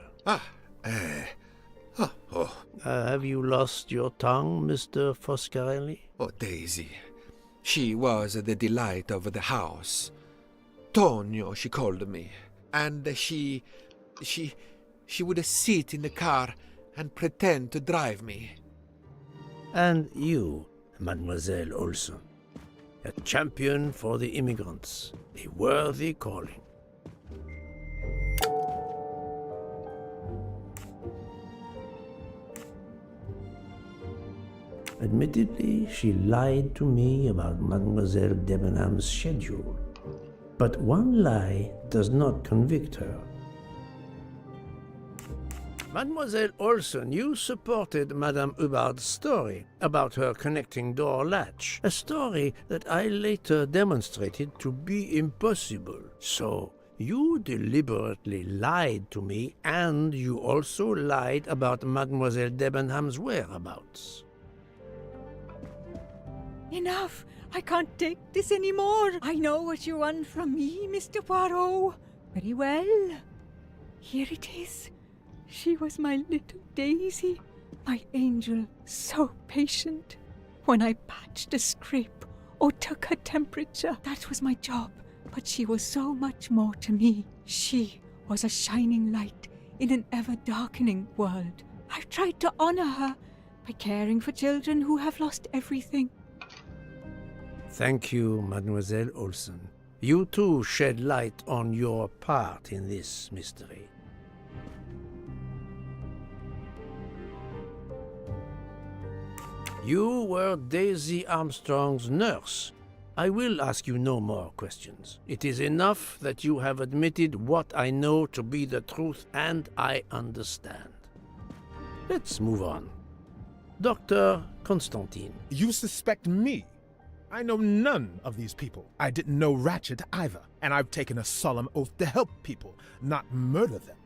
S12: Have you lost your tongue, Mr. Foscarelli?
S7: Oh, Daisy. She was the delight of the house. Tonio, she called me. And she would sit in the car and pretend to drive me.
S12: And you, Mademoiselle Olson, a champion for the immigrants, a worthy calling. Admittedly, she lied to me about Mademoiselle Debenham's schedule. But one lie does not convict her. Mademoiselle Olson, you supported Madame Hubbard's story about her connecting door latch, a story that I later demonstrated to be impossible. So, you deliberately lied to me, and you also lied about Mademoiselle Debenham's whereabouts.
S8: Enough! I can't take this anymore. I know what you want from me, Mr. Poirot. Very well. Here it is. She was my little Daisy, my angel, so patient. When I patched a scrape or took her temperature, that was my job. But she was so much more to me. She was a shining light in an ever-darkening world. I've tried to honor her by caring for children who have lost everything.
S12: Thank you, Mademoiselle Olson. You too shed light on your part in this mystery. You were Daisy Armstrong's nurse. I will ask you no more questions. It is enough that you have admitted what I know to be the truth, and I understand. Let's move on. Dr. Constantine.
S20: You suspect me? I know none of these people. I didn't know Ratchet either, and I've taken a solemn oath to help people, not murder them.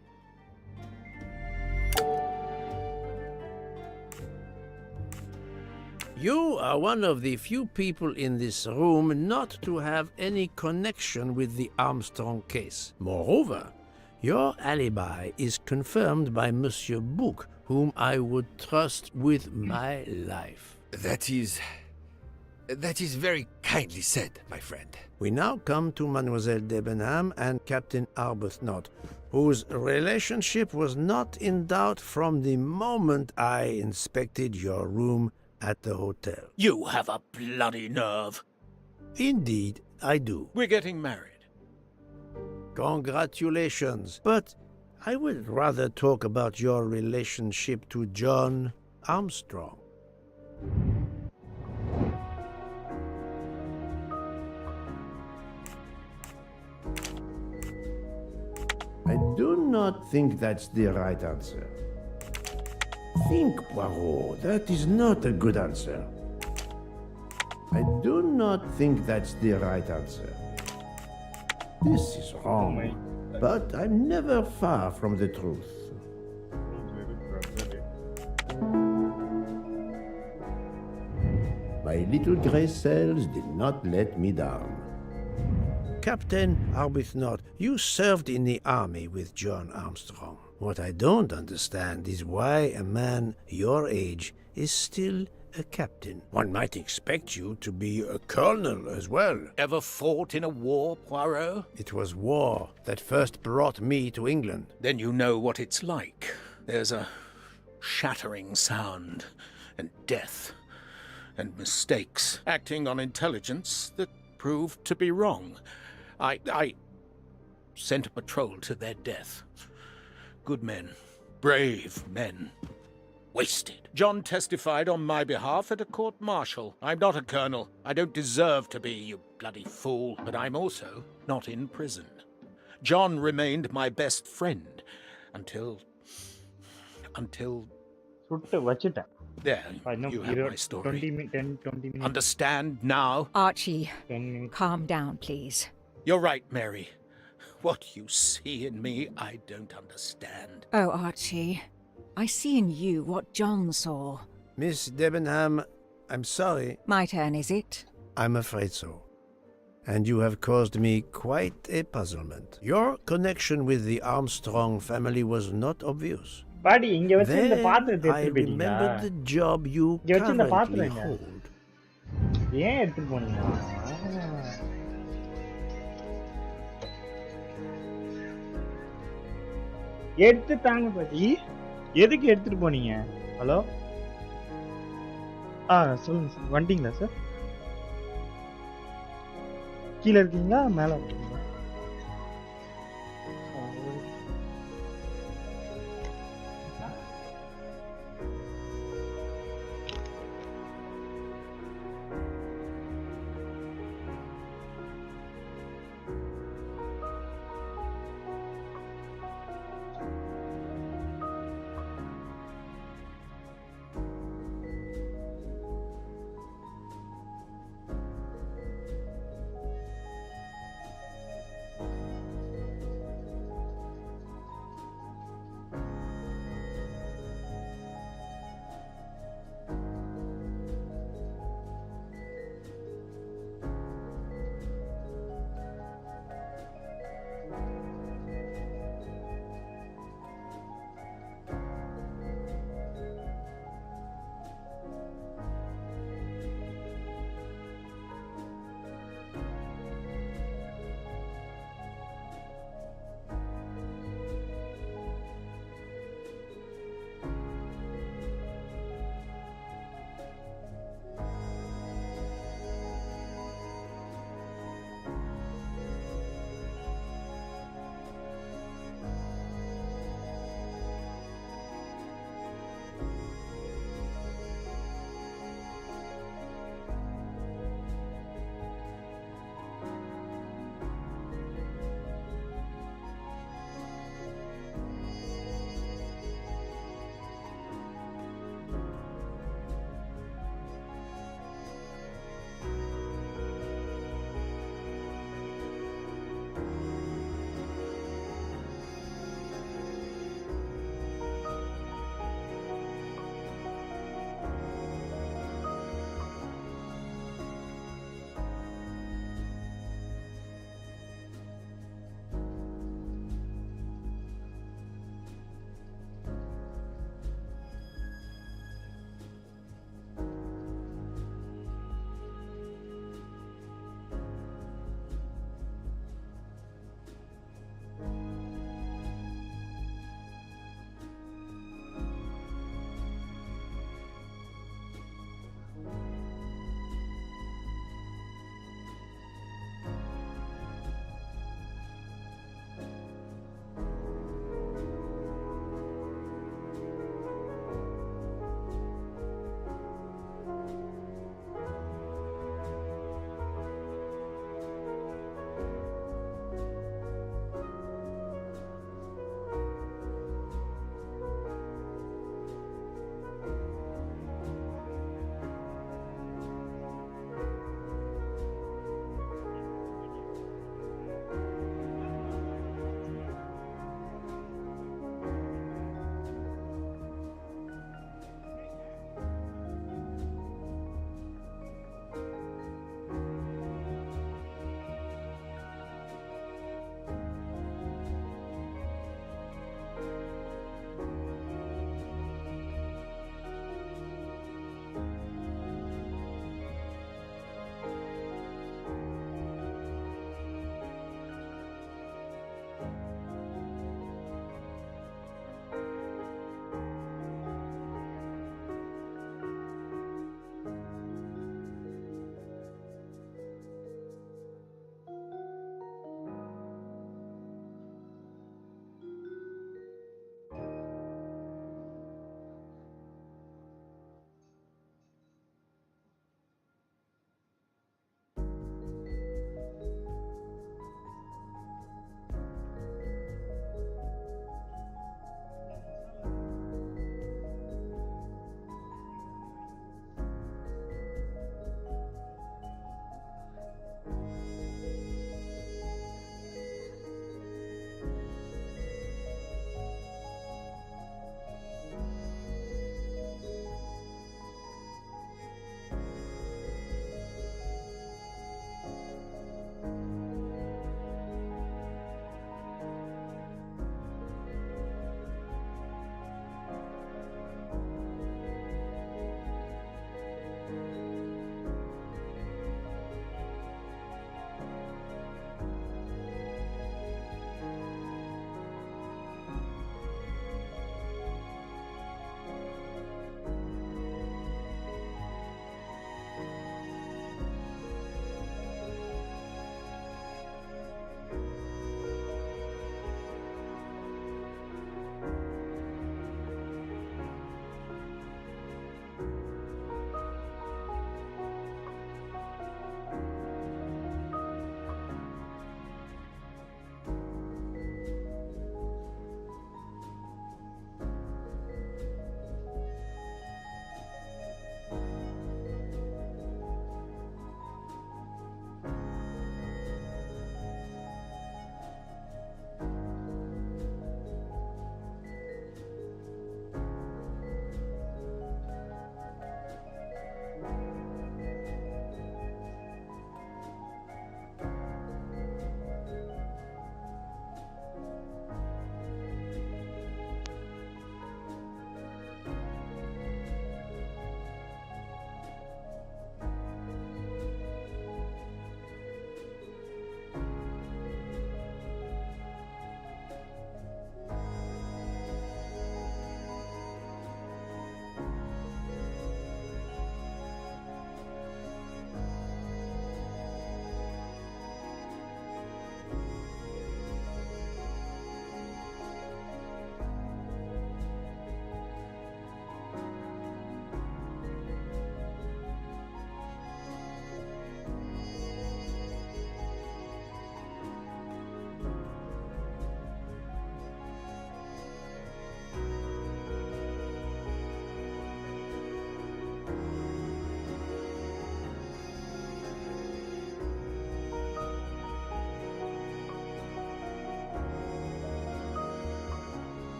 S12: You are one of the few people in this room not to have any connection with the Armstrong case. Moreover, your alibi is confirmed by Monsieur Bouc, whom I would trust with my life.
S7: That is very kindly said, my friend.
S12: We now come to Mademoiselle Debenham and Captain Arbuthnot, whose relationship was not in doubt from the moment I inspected your room at the hotel.
S3: You have a bloody nerve.
S12: Indeed, I do.
S3: We're getting married.
S12: Congratulations. But I would rather talk about your relationship to John Armstrong. I do not think that's the right answer. Think, Poirot. That is not a good answer. I do not think that's the right answer. This is wrong, but I'm never far from the truth. My little gray cells did not let me down. Captain Arbuthnot, you served in the army with John Armstrong. What I don't understand is why a man your age is still a captain. One might expect you to be a colonel as well.
S3: Ever fought in a war, Poirot?
S12: It was war that first brought me to England.
S3: Then you know what it's like. There's a shattering sound, and death, and mistakes, acting on intelligence that proved to be wrong. I sent a patrol to their death. Good men, brave men, wasted. John testified on my behalf at a court-martial. I'm not a colonel. I don't deserve to be, you bloody fool. But I'm also not in prison. John remained my best friend until... There, you have my story.
S15: 10, 20 minutes.
S3: Understand now?
S8: Archie, calm down, please.
S3: You're right, Mary. What you see in me, I don't understand.
S8: Oh, Archie, I see in you what John saw.
S12: Miss Debenham, I'm sorry.
S8: My turn, is it?
S12: I'm afraid so. And you have caused me quite a puzzlement. Your connection with the Armstrong family was not obvious. Then I remembered the job you currently hold.
S15: எடுத்து தாங்க பாட்டி. எதுக்கு எடுத்துட்டு போனீங்க? Hello? சொல்லுங்க sir. வந்துட்டீங்களா sir? கீழ இருக்கீங்களா? மேல இருக்கீங்களா?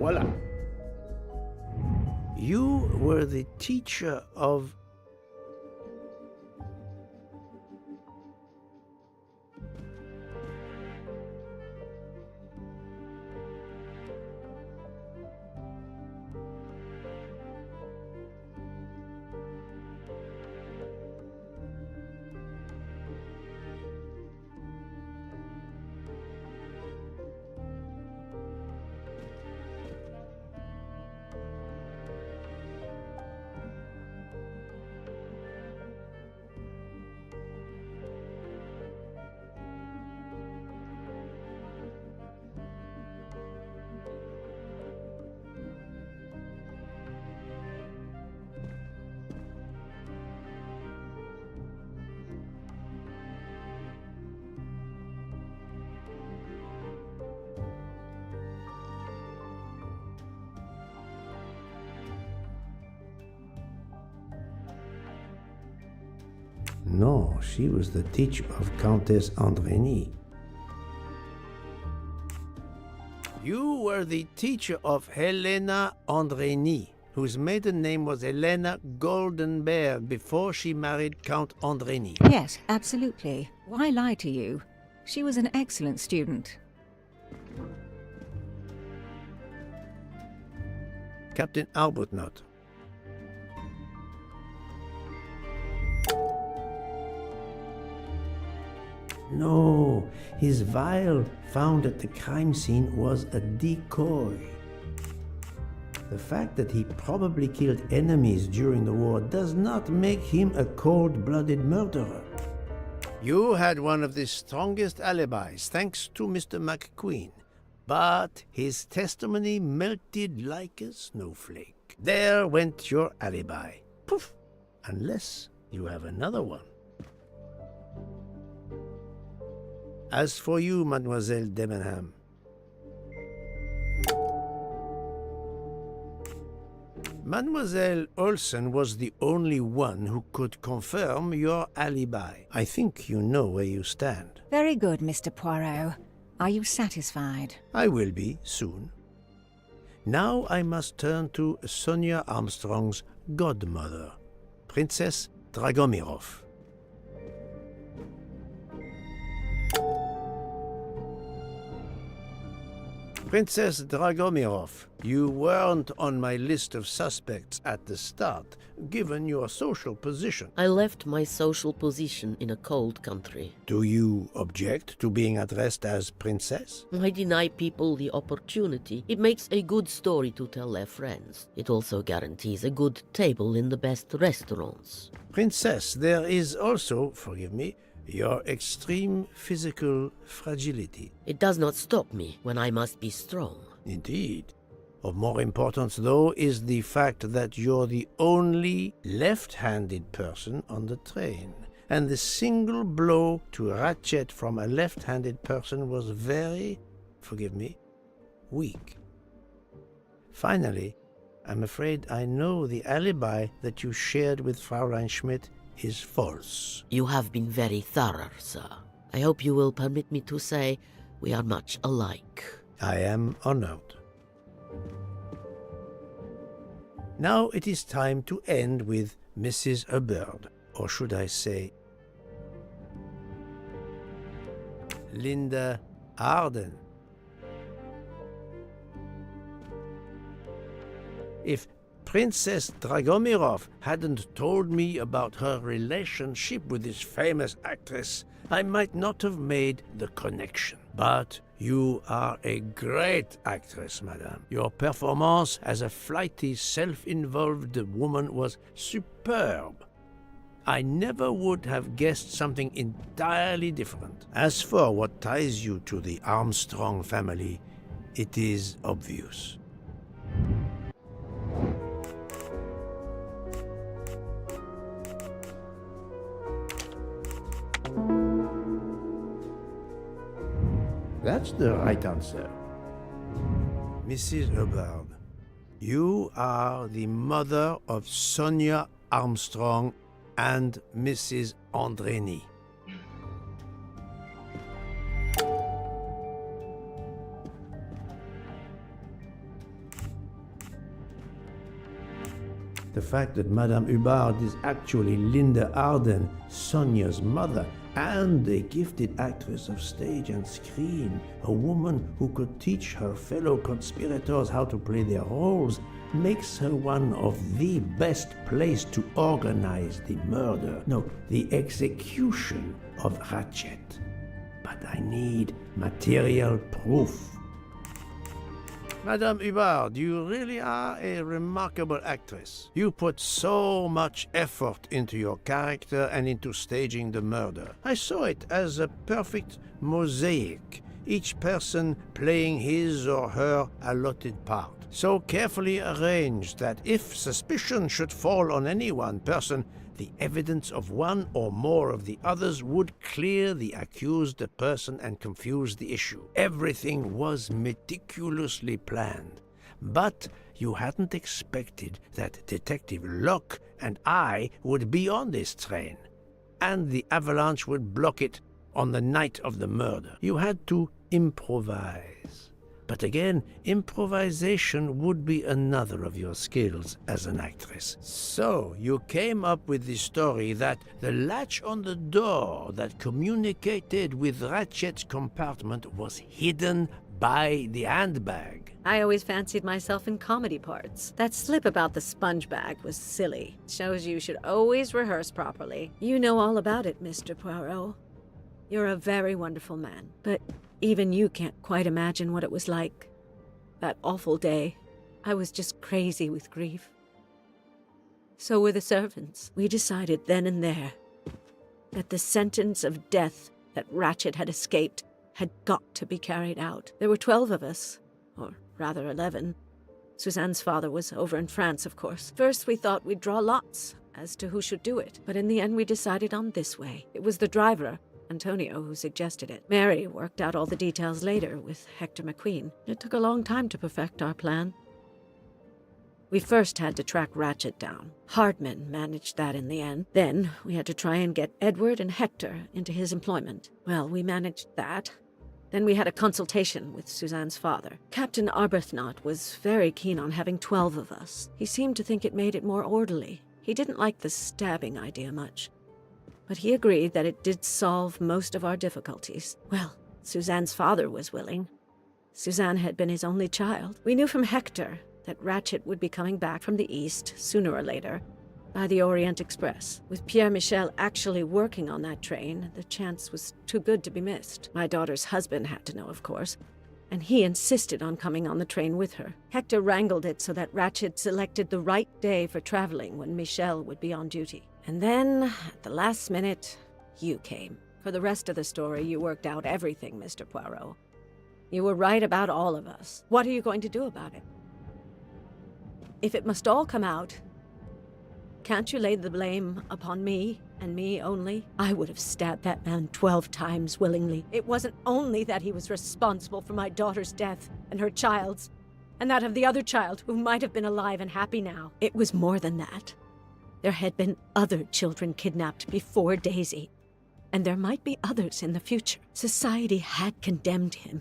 S6: Voila. You were the teacher of... No, she was the teacher of Countess Andrény. You were the teacher of Helena Andrény, whose maiden name was Helena Goldenberg before she married Count Andrény.
S8: Yes, absolutely. Why lie to you? She was an excellent student.
S6: Captain Arbuthnot. No, his vial found at the crime scene was a decoy. The fact that he probably killed enemies during the war does not make him a cold-blooded murderer. You had one of the strongest alibis, thanks to Mr. McQueen. But his testimony melted like a snowflake. There went your alibi. Poof! Unless you have another one. As for you, Mademoiselle Debenham, Mademoiselle Olsen was the only one who could confirm your alibi. I think you know where you stand.
S8: Very good, Mr. Poirot. Are you satisfied?
S6: I will be soon. Now I must turn to Sonia Armstrong's godmother, Princess Dragomirov. Princess Dragomirov, you weren't on my list of suspects at the start, given your social position.
S13: I left my social position in a cold country.
S6: Do you object to being addressed as Princess?
S13: I deny people the opportunity. It makes a good story to tell their friends. It also guarantees a good table in the best restaurants.
S6: Princess, there is also, forgive me, your extreme physical fragility.
S13: It does not stop me when I must be strong.
S6: Indeed. Of more importance, though, is the fact that you're the only left-handed person on the train. And the single blow to ratchet from a left-handed person was very, forgive me, weak. Finally, I'm afraid I know the alibi that you shared with Fraulein Schmidt is false.
S13: You have been very thorough, sir. I hope you will permit me to say we are much alike.
S6: I am honored. Now it is time to end with Mrs. Hubbard, or should I say, Linda Arden. If Princess Dragomirov hadn't told me about her relationship with this famous actress, I might not have made the connection. But you are a great actress, madame. Your performance as a flighty, self-involved woman was superb. I never would have guessed something entirely different. As for what ties you to the Armstrong family, it is obvious. That's the right answer. Mrs. Hubbard, you are the mother of Sonia Armstrong and Mrs. Andrény.
S12: The fact that Madame Hubbard is actually Linda Arden, Sonia's mother, and a gifted actress of stage and screen, a woman who could teach her fellow conspirators how to play their roles, makes her one of the best placed to organize the murder, no, the execution of Ratchet. But I need material proof.
S6: Madame Hubbard, you really are a remarkable actress. You put so much effort into your character and into staging the murder. I saw it as a perfect mosaic, each person playing his or her allotted part. So carefully arranged that if suspicion should fall on any one person, the evidence of one or more of the others would clear the accused person and confuse the issue. Everything was meticulously planned. But you hadn't expected that Detective Locke and I would be on this train, and the avalanche would block it on the night of the murder. You had to improvise. But again, improvisation would be another of your skills as an actress. So you came up with the story that the latch on the door that communicated with Ratchet's compartment was hidden by the handbag.
S9: I always fancied myself in comedy parts. That slip about the sponge bag was silly. Shows you should always rehearse properly. You know all about it, Mr. Poirot. You're a very wonderful man, but even you can't quite imagine what it was like. That awful day, I was just crazy with grief. So were the servants. We decided then and there that the sentence of death that Ratchet had escaped had got to be carried out. There were 12 of us, or rather 11. Suzanne's father was over in France, of course. First we thought we'd draw lots as to who should do it, but in the end we decided on this way. It was the driver, Antonio, who suggested it. Mary worked out all the details later with Hector McQueen. It took a long time to perfect our plan. We first had to track Ratchet down. Hardman managed that in the end. Then we had to try and get Edward and Hector into his employment. Well, we managed that. Then we had a consultation with Suzanne's father. Captain Arbuthnot was very keen on having 12 of us. He seemed to think it made it more orderly. He didn't like the stabbing idea much, but he agreed that it did solve most of our difficulties. Well, Suzanne's father was willing. Suzanne had been his only child. We knew from Hector that Ratchet would be coming back from the east sooner or later by the Orient Express. With Pierre Michel actually working on that train, the chance was too good to be missed. My daughter's husband had to know, of course, and he insisted on coming on the train with her. Hector wrangled it so that Ratchet selected the right day for traveling when Michel would be on duty. And then, at the last minute, you came. For the rest of the story, you worked out everything, Mr. Poirot. You were right about all of us. What are you going to do about it? If it must all come out, can't you lay the blame upon me, and me only? I would have stabbed that man 12 times willingly. It wasn't only that he was responsible for my daughter's death, and her child's, and that of the other child who might have been alive and happy now. It was more than that. There had been other children kidnapped before Daisy, and there might be others in the future. Society had condemned him.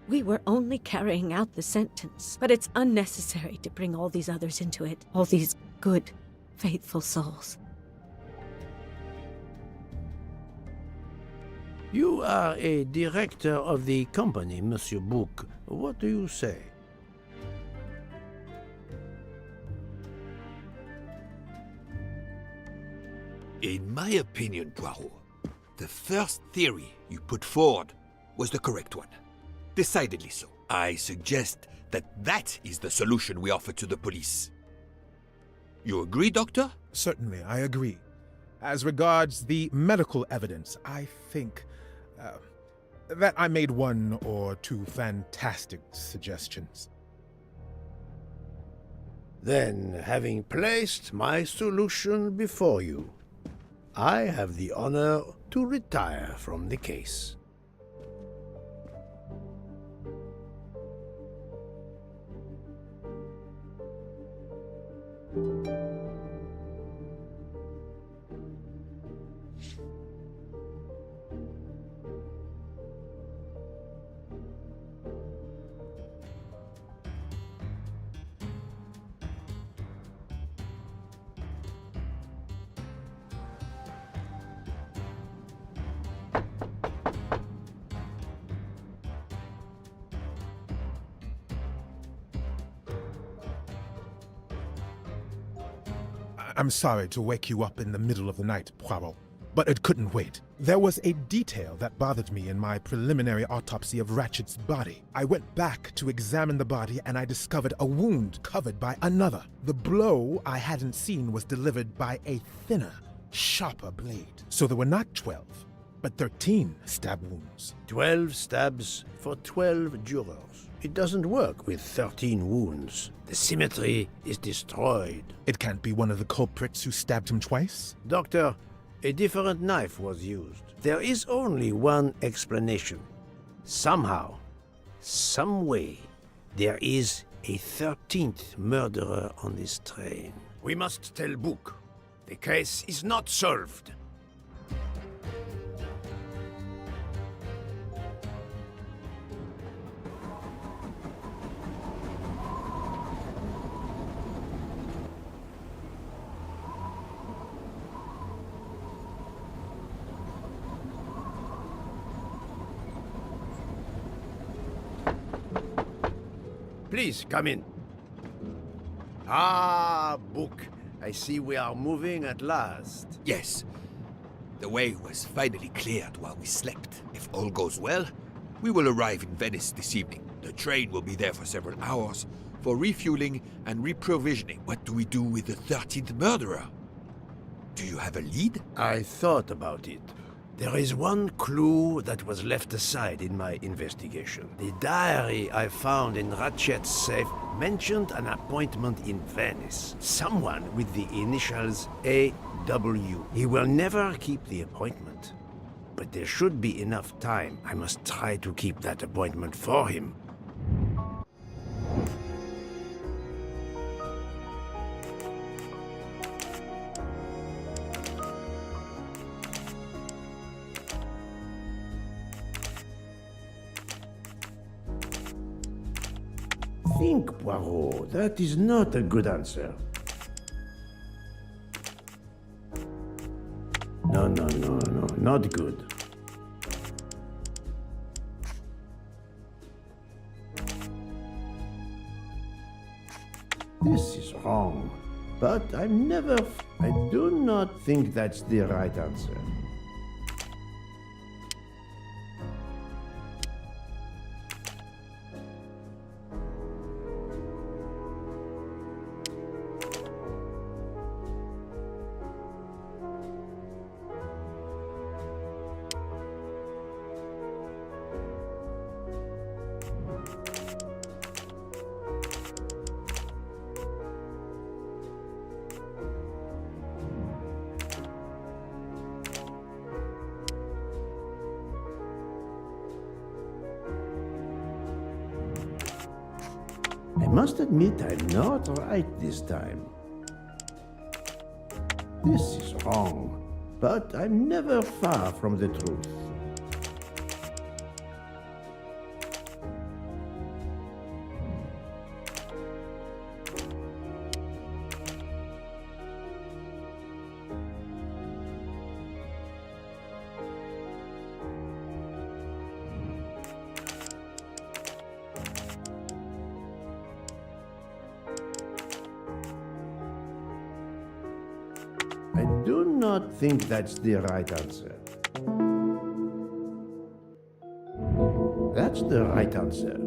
S9: We were only carrying out the sentence, but it's unnecessary to bring all these others into it, all these good, faithful souls.
S6: You are a director of the company, Monsieur Bouc. What do you say?
S7: In my opinion, Poirot, the first theory you put forward was the correct one. Decidedly so. I suggest that is the solution we offer to the police. You agree, Doctor?
S20: Certainly, I agree. As regards the medical evidence, I think that I made one or two fantastic suggestions.
S6: Then, having placed my solution before you, I have the honor to retire from the case.
S20: I'm sorry to wake you up in the middle of the night, Poirot, but it couldn't wait. There was a detail that bothered me in my preliminary autopsy of Ratchet's body. I went back to examine the body and I discovered a wound covered by another. The blow I hadn't seen was delivered by a thinner, sharper blade. So there were not 12, but 13 stab wounds.
S6: 12 stabs for 12 jurors. It doesn't work with 13 wounds. The symmetry is destroyed.
S20: It can't be one of the culprits who stabbed him twice?
S6: Doctor, a different knife was used. There is only one explanation. Somehow, some way, there is a 13th murderer on this train. We must tell Book. The case is not solved. Please, come in. Ah, Book. I see we are moving at last.
S7: Yes. The way was finally cleared while we slept. If all goes well, we will arrive in Venice this evening. The train will be there for several hours for refueling and reprovisioning. What do we do with the 13th murderer? Do you have a lead?
S6: I thought about it. There is one clue that was left aside in my investigation. The diary I found in Ratchet's safe mentioned an appointment in Venice. Someone with the initials A.W. He will never keep the appointment. But there should be enough time. I must try to keep that appointment for him.
S12: Think, Poirot. That is not a good answer. No, not good. This is wrong. But I do not think that's the right answer. I must admit I'm not right this time. This is wrong, but I'm never far from the truth. I do not think that's the right answer. That's the right answer.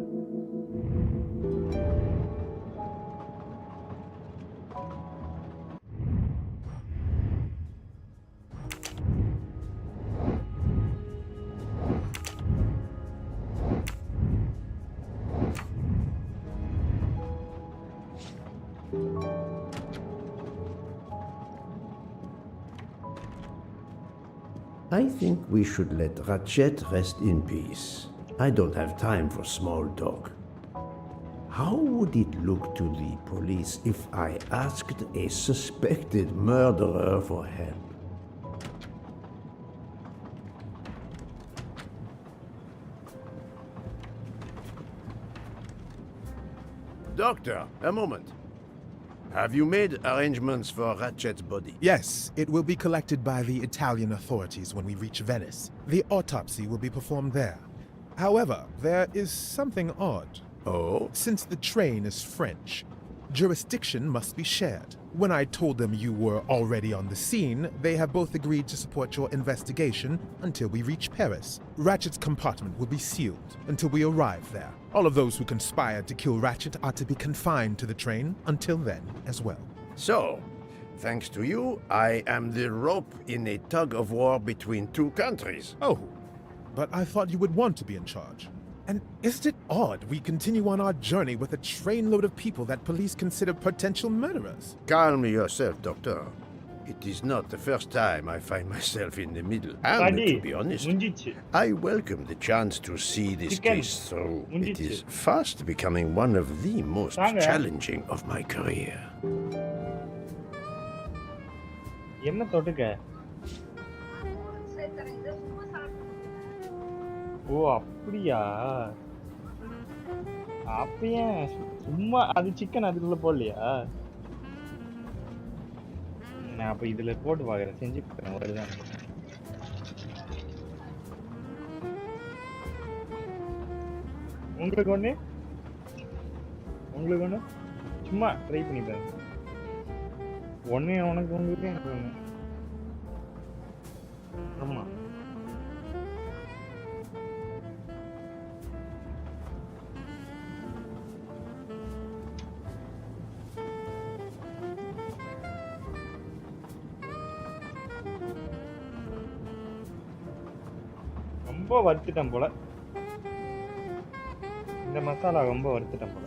S12: I think we should let Ratchet rest in peace. I don't have time for small talk. How would it look to the police if I asked a suspected murderer for help?
S6: Doctor, a moment. Have you made arrangements for Ratchet's body?
S20: Yes, it will be collected by the Italian authorities when we reach Venice. The autopsy will be performed there. However, there is something odd.
S6: Oh?
S20: Since the train is French, Jurisdiction must be shared. When I told them you were already on the scene, they have both agreed to support your investigation until we reach Paris. Ratchet's compartment will be sealed until we arrive there. All of those who conspired to kill Ratchet are to be confined to the train until then as well.
S12: So, thanks to you, I am the rope in a tug-of-war between two countries.
S20: Oh, but I thought you would want to be in charge. And isn't it odd we continue on our journey with a trainload of people that police consider potential murderers?
S12: Calm yourself, Doctor. It is not the first time I find myself in the middle. And to be honest, I welcome the chance to see this case through. It is fast becoming one of the most challenging of my career.
S15: என்ன தொட்டுக்க? ஓ அப்படியா? அப்ப ஏன் சும்மா அது chicken அதுக்குள்ள போடலையா? நான் அப்ப இதுல போட்டு பாக்குறேன், செஞ்சு பாக்குறேன் வருதான். உங்களுக்கு ஒண்ணு சும்மா ட்ரை பண்ணி பாருங்க. ஒண்ணு உனக்கு உங்களுக்கு எனக்கு ஒண்ணு. ஆமா ரொம்ப வறுத்துட்டேன் போல. இந்த மசாலா ரொம்ப வறுத்துட்டேன் போல.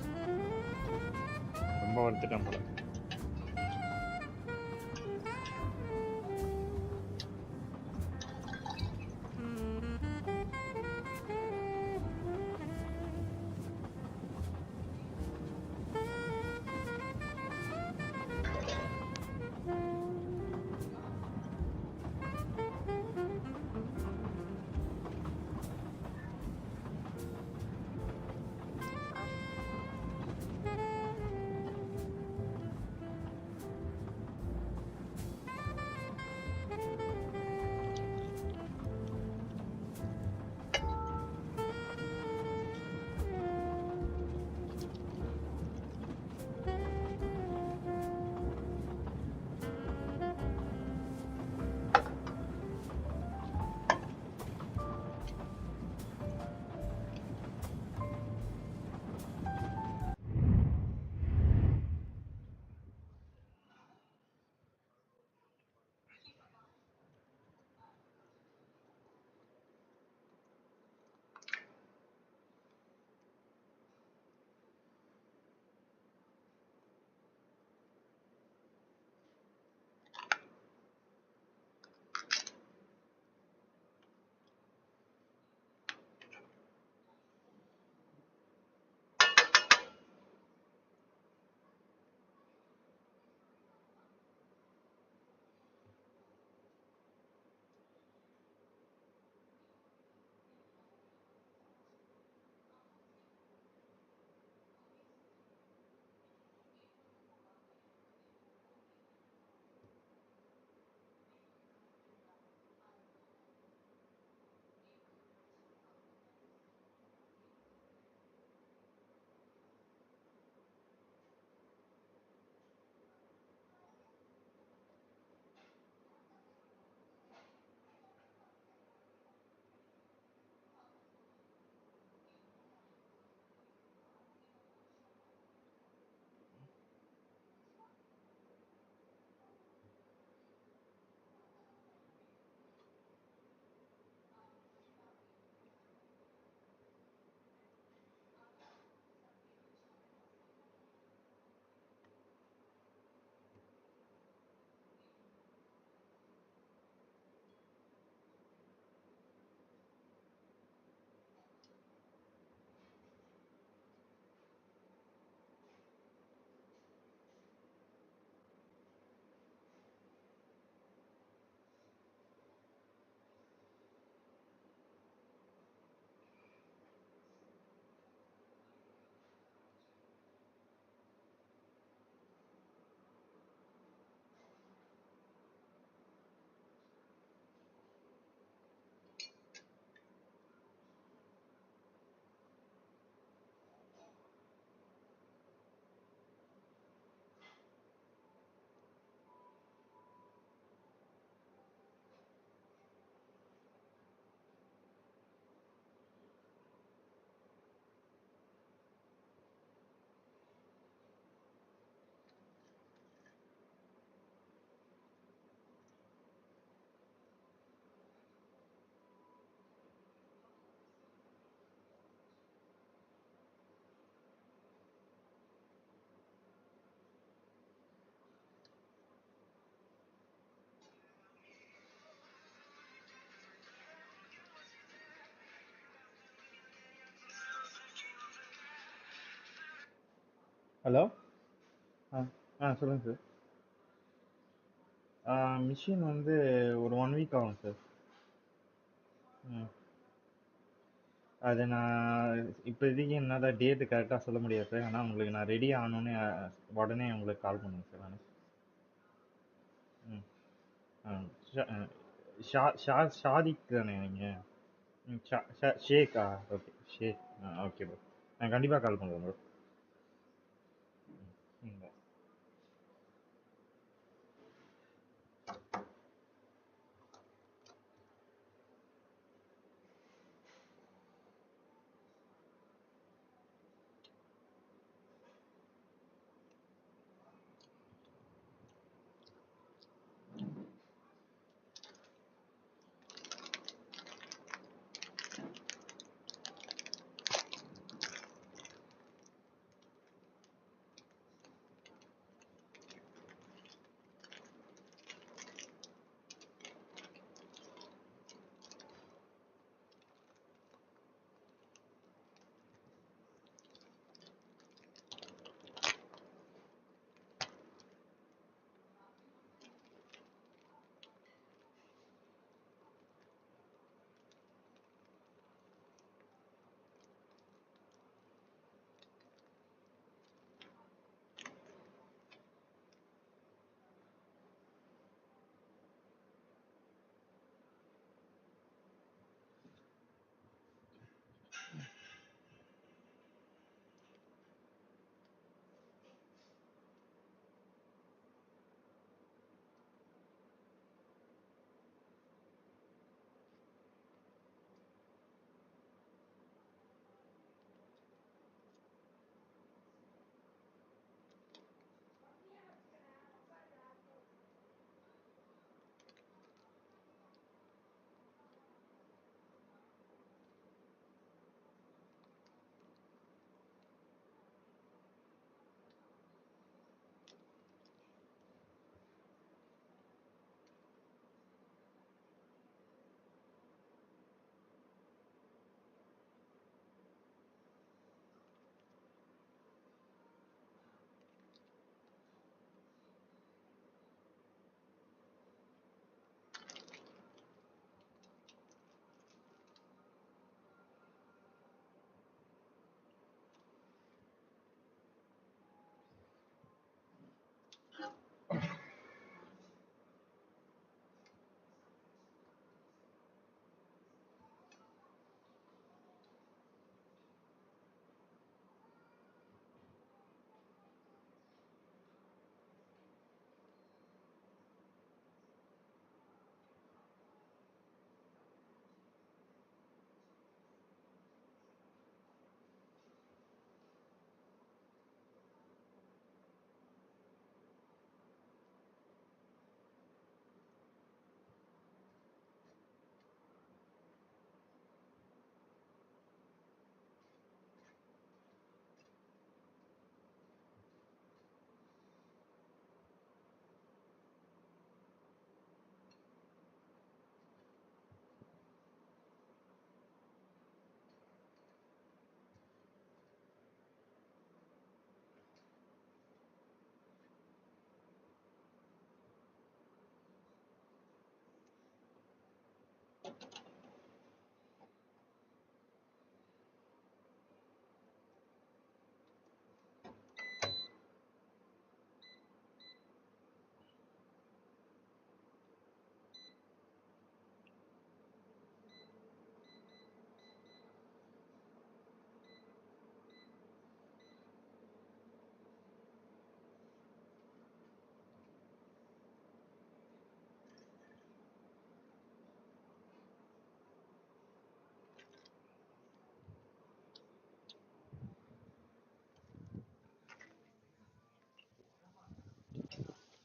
S15: ஹலோ சொல்லுங்கள் சார் மிஷின் வந்து ஒரு 1 வீக் ஆகும் சார். ம் அது நான் இப்போதைக்கு என்னால் டேட்டு கரெக்டாக சொல்ல முடியாது சார். ஆனால் உங்களுக்கு நான் ரெடி ஆனோடனே உடனே உங்களுக்கு கால் பண்ணுவேன் சார் நான். ம் ஆ ஷாதிக் தானே நீங்கள்? ம் ஷேக்கா? ஓகே ஷேக். Okay bro. நான் கண்டிப்பாக கால் பண்ணுறேன் ப்ரோ. ம் bye.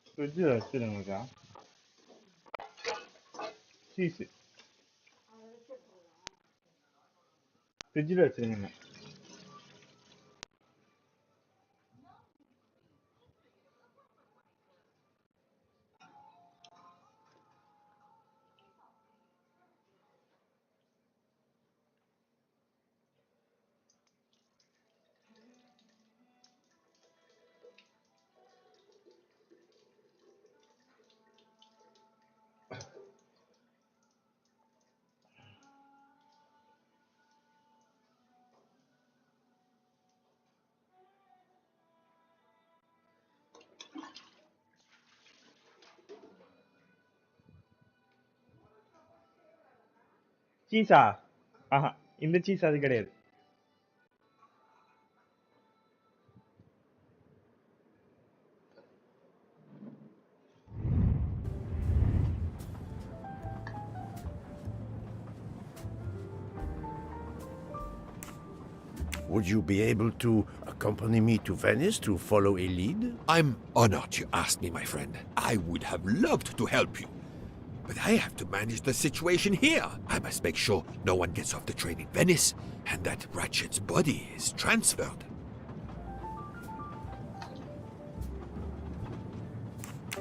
S15: ஃப்ரிட்ஜில் வச்சுருங்கக்கா. சீஸு ஃப்ரிட்ஜில் வச்சுருங்க. சீஸா? ஆஹா, இந்த சீஸ் அது கிடையாது.
S12: Would you be able to accompany me to Venice to follow a lead?
S7: I'm honored you asked me, my friend. I would have loved to help you. But I have to manage the situation here. I must make sure no one gets off the train in Venice and that Ratchet's body is transferred.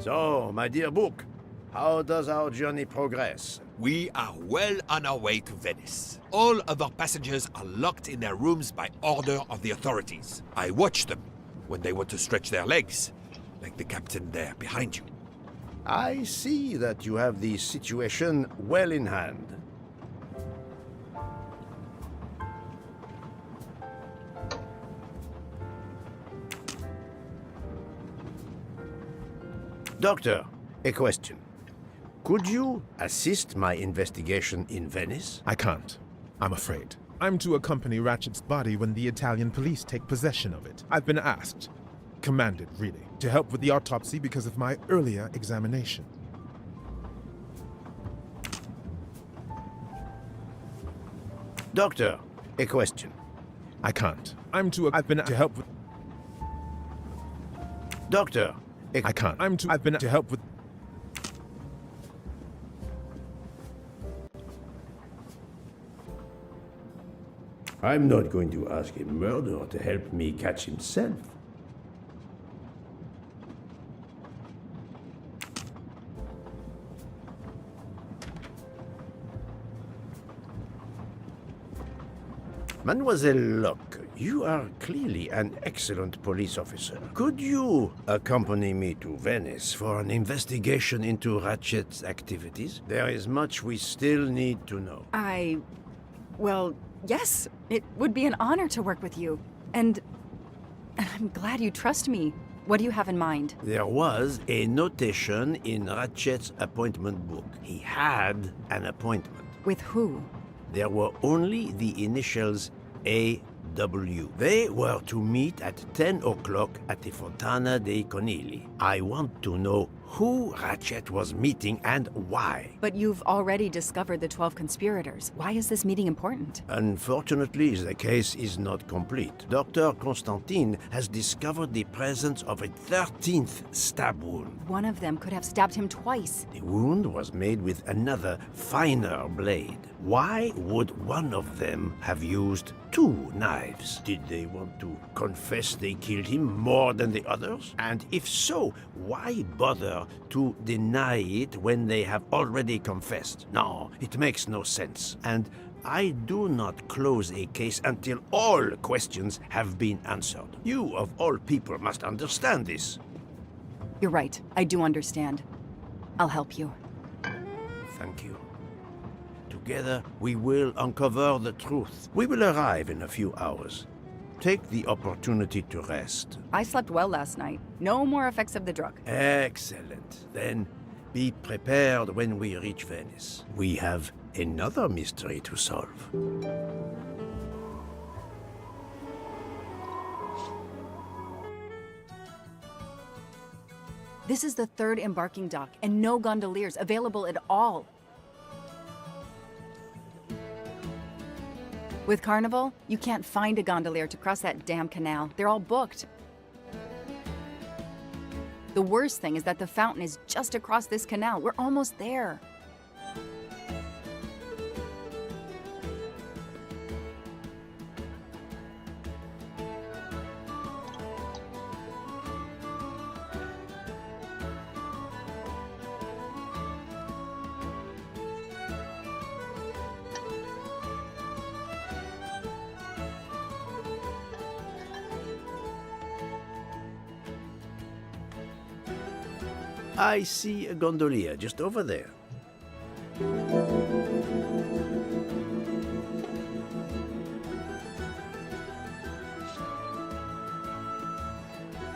S12: So, my dear book, how does our journey progress?
S7: We are well on our way to Venice. All of our passengers are locked in their rooms by order of the authorities. I watch them when they want to stretch their legs, like the captain there behind you.
S12: I see that you have the situation well in hand. Doctor, a question. Could you assist my investigation in Venice?
S20: I can't. I'm afraid. I'm to accompany Ratchet's body when the Italian police take possession of it. I've been asked, commanded really, to help with the autopsy because of my earlier examination.
S12: Doctor, a question.
S20: I can't. I've been to help with...
S12: Doctor,
S20: I can't. I've been to help with...
S12: I'm not going to ask a murderer to help me catch himself. Mademoiselle Locke, you are clearly an excellent police officer. Could you accompany me to Venice for an investigation into Ratchet's activities? There is much we still need to know.
S2: Well, yes. It would be an honor to work with you. And I'm glad you trust me. What do you have in mind?
S12: There was a notation in Ratchet's appointment book. He had an appointment.
S2: With who?
S12: There were only the initials A.W. They were to meet at 10 o'clock at the Fontana dei Conigli. I want to know who Ratchet was meeting and why.
S2: But you've already discovered the 12 conspirators. Why is this meeting important?
S12: Unfortunately, the case is not complete. Dr. Constantine has discovered the presence of a 13th stab wound.
S2: One of them could have stabbed him twice.
S12: The wound was made with another, finer blade. Why would one of them have used two knives? Did they want to confess they killed him more than the others? And if so, why bother to deny it when they have already confessed? No, it makes no sense. And I do not close a case until all questions have been answered. You, of all people, must understand this.
S2: You're right. I do understand. I'll help you.
S12: Thank you. Together, we will uncover the truth. We will arrive in a few hours. Take the opportunity to rest.
S2: I slept well last night. No more effects of the drug.
S12: Excellent. Then be prepared when we reach Venice. We have another mystery to solve.
S2: This is the third embarking dock, and no gondoliers available at all. With Carnival, you can't find a gondolier to cross that damn canal. They're all booked. The worst thing is that the fountain is just across this canal. We're almost there.
S12: I see a gondolier just over there.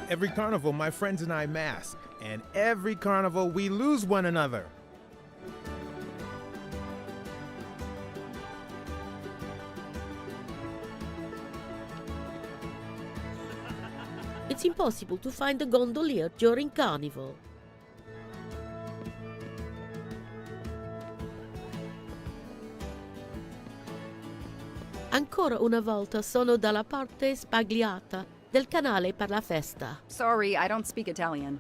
S20: Every carnival, my friends and I mask. And every carnival, we lose one another.
S13: It's impossible to find a gondolier during Carnival. Ancora una volta sono dalla parte spagliata del canale per la festa.
S2: Sorry, I don't speak Italian.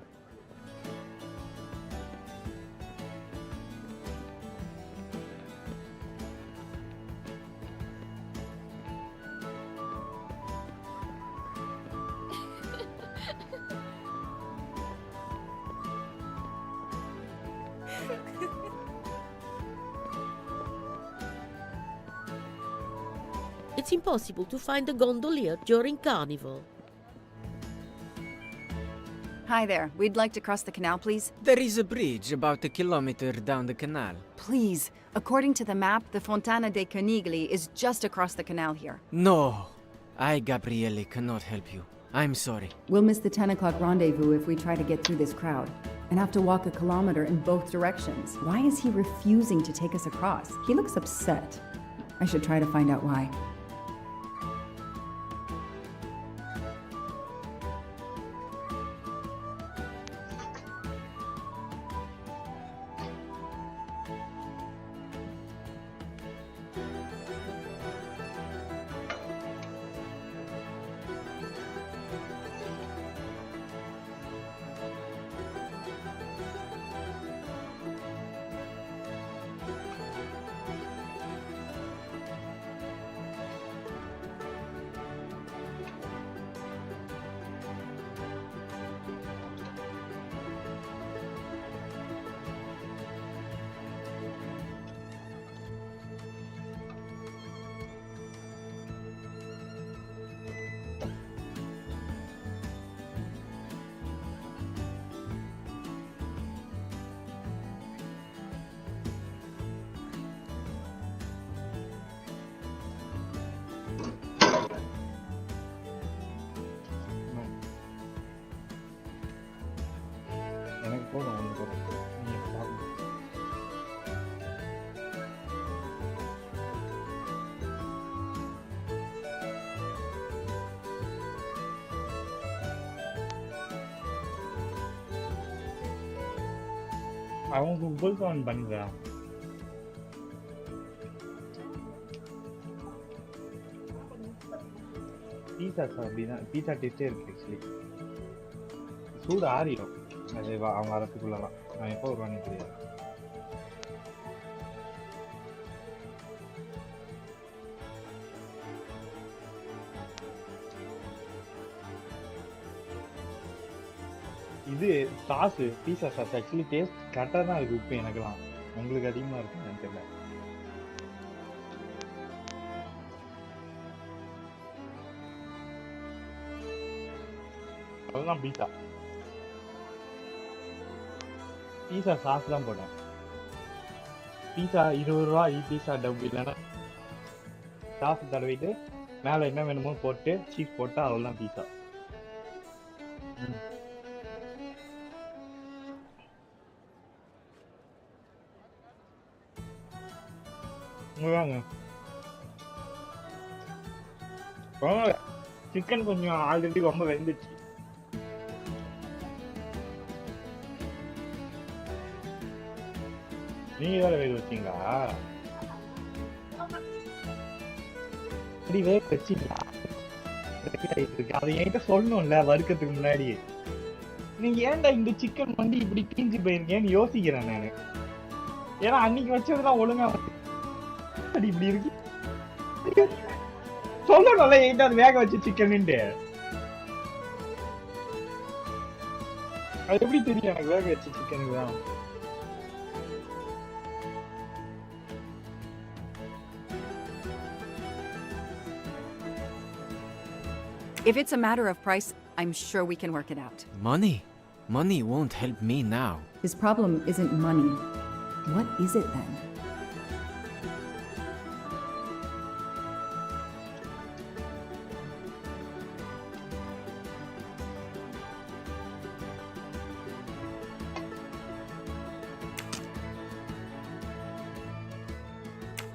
S13: It's impossible to find a gondolier during Carnival.
S2: Hi there. We'd like to cross the canal, please.
S11: There is a bridge about a kilometer down the canal.
S2: Please. According to the map, the Fontana dei Conigli is just across the canal here.
S11: No, I, Gabriele, cannot help you. I'm sorry.
S2: We'll miss the 10 o'clock rendezvous if we try to get through this crowd, and have to walk a kilometer in both directions. Why is he refusing to take us across? He looks upset. I should try to find out why.
S15: எனக்கு போதும் ஒன்று போதும் நீங்கள் சாப்பிடுங்க. அவன் Google phone பண்ணுறான். பீஸா அப்படிதான் பீஸா டேஸ்டே இருக்கு ஆக்சுவலி. சூடு ஆறிடும் அது அவங்க வரத்துக்குள்ளலாம். நான் எப்போ வருவான்னு தெரியாது. இது சாஸு பீஸா சாஸ் ஆக்சுவலி டேஸ்ட் கரெக்டாக தான் இருக்குது. உப்பு எனக்குலாம் உங்களுக்கு அதிகமாக இருக்குன்னு தெரியல. அதுதான் பீஸா பீஸா சாஸ் தான் போட்டேன். பீஸா 20 ரூபா பீஸா டப் இல்லைன்னா சாஸ் தடவிட்டு மேலே என்ன வேணுமோ போட்டு சீஸ் போட்டால் அவ்வளோதான் பீஸா. வாங்க சிக்கன் கொஞ்சம் ஆல்ரெடி ரொம்ப வெந்துச்சு. நீங்க வேற வேக வச்சீங்களா? அப்படி வேக வச்சீங்களா? அதை என்கிட்ட சொல்லணும்ல வறுக்கிறதுக்கு முன்னாடி. நீங்க ஏன்டா இந்த சிக்கன் வந்து இப்படி தீஞ்சு போயிருக்கேன்னு யோசிக்கிறேன் நானு. ஏன்னா அன்னைக்கு வச்சதுலாம் ஒழுங்கா இப்படி இருக்கு. சொல்லணும்ல என்கிட்ட அது வேக வச்ச சிக்கன்னுட்டு. அது எப்படி தெரியும் எனக்கு வேக வச்ச சிக்கனுக்கு தான்?
S2: If it's a matter of price, I'm sure we can work it out.
S11: Money? Money won't help me now.
S2: His problem isn't money. What is it then?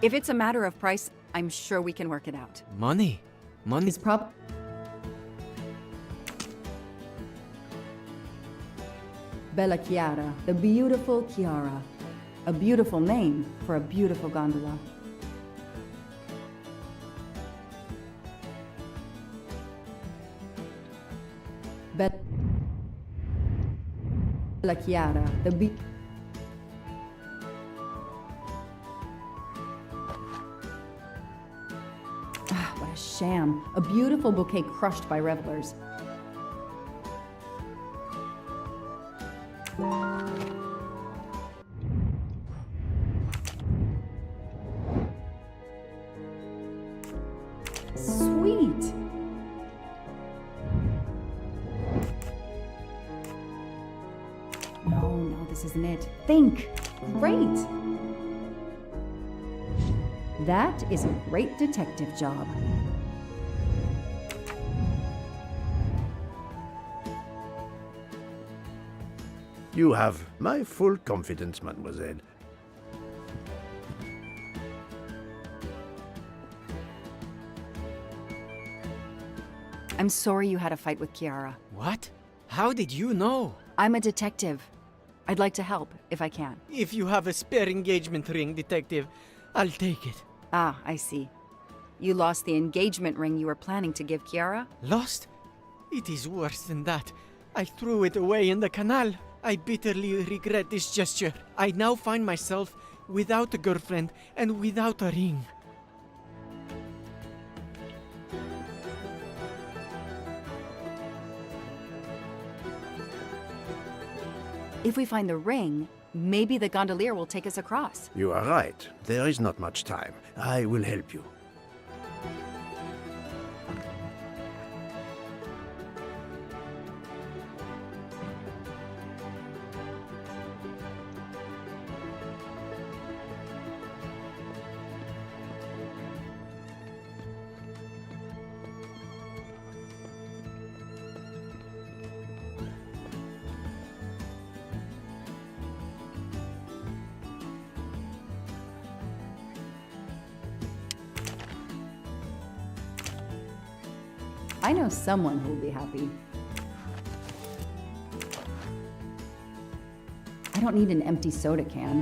S2: If it's a matter of price, I'm sure we can work it out.
S11: Money? Money?
S2: His problem... Bella Chiara, the beautiful Chiara. A beautiful name for a beautiful gondola. Bella Chiara, the what a sham. A beautiful bouquet crushed by revelers. Sweet. No, this isn't it. Think. Great. That is a great detective job.
S6: You have my full confidence, mademoiselle.
S2: I'm sorry you had a fight with Chiara.
S11: What? How did you know?
S2: I'm a detective. I'd like to help, if I can.
S11: If you have a spare engagement ring, detective, I'll take it.
S2: Ah, I see. You lost the engagement ring you were planning to give Chiara?
S11: Lost? It is worse than that. I threw it away in the canal. I bitterly regret this gesture. I now find myself without a girlfriend and without a ring.
S2: If we find the ring, maybe the gondolier will take us across.
S6: You are right. There is not much time. I will help you.
S2: I know someone who will be happy. I don't need an empty soda can.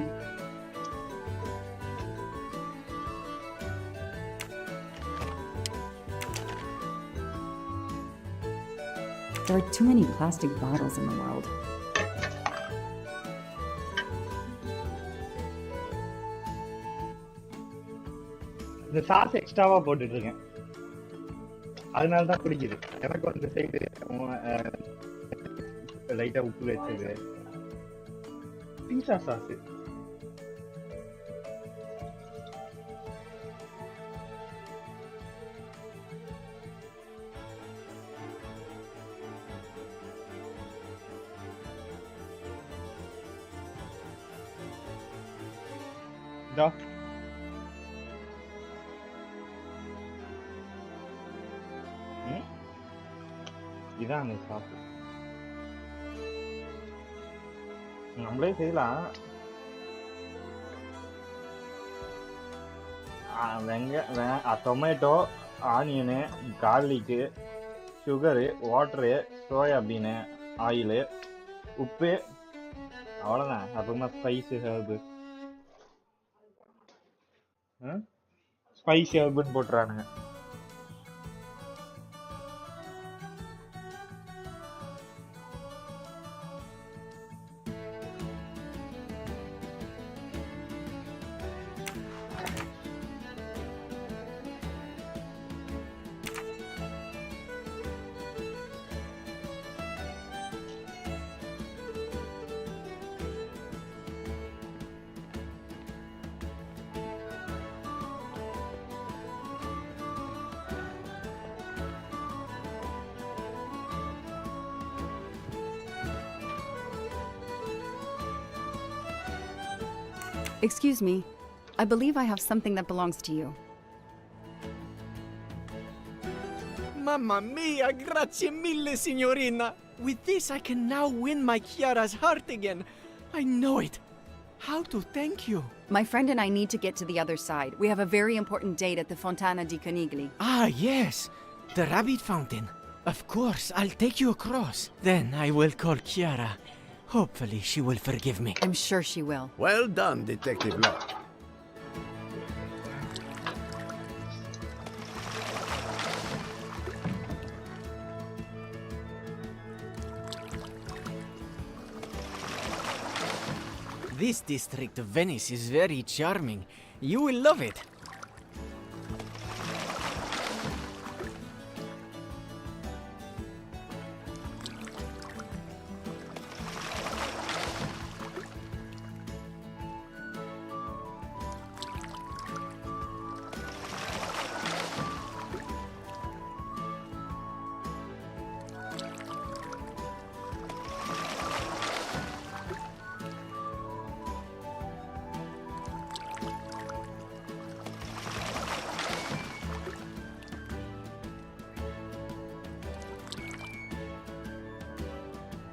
S2: There are too many plastic bottles in the world.
S15: இந்த sauce எக்ஸ்ட்ராவா போட்டுட்டு இருக்கேன், அதனால தான் பிடிக்குது எனக்கு. அந்த side லைட்டா உப்பு வச்சது பீஸா சாஸ். இதோ இதான் அந்த சாஸ். நம்மளே செய்யலாம். Tomato, onion, garlic, sugar, water, soya bean, oil, உப்பு, அவ்வளோதான். அப்புறமா ஸ்பைஸு ஹெர்பு ஸ்பைசி ஹெர்புன்னு போட்டுறானுங்க.
S2: Excuse me. I believe I have something that belongs to you.
S11: Mamma mia, grazie mille, signorina. With this, I can now win my Chiara's heart again. I know it. How to thank you?
S2: My friend and I need to get to the other side. We have a very important date at the Fontana di Conigli.
S11: Ah, yes. The rabbit fountain. Of course, I'll take you across. Then I will call Chiara. Hopefully she will forgive me.
S2: I'm sure she will.
S12: Well done, Detective Locke.
S11: This district of Venice is very charming. You will love it.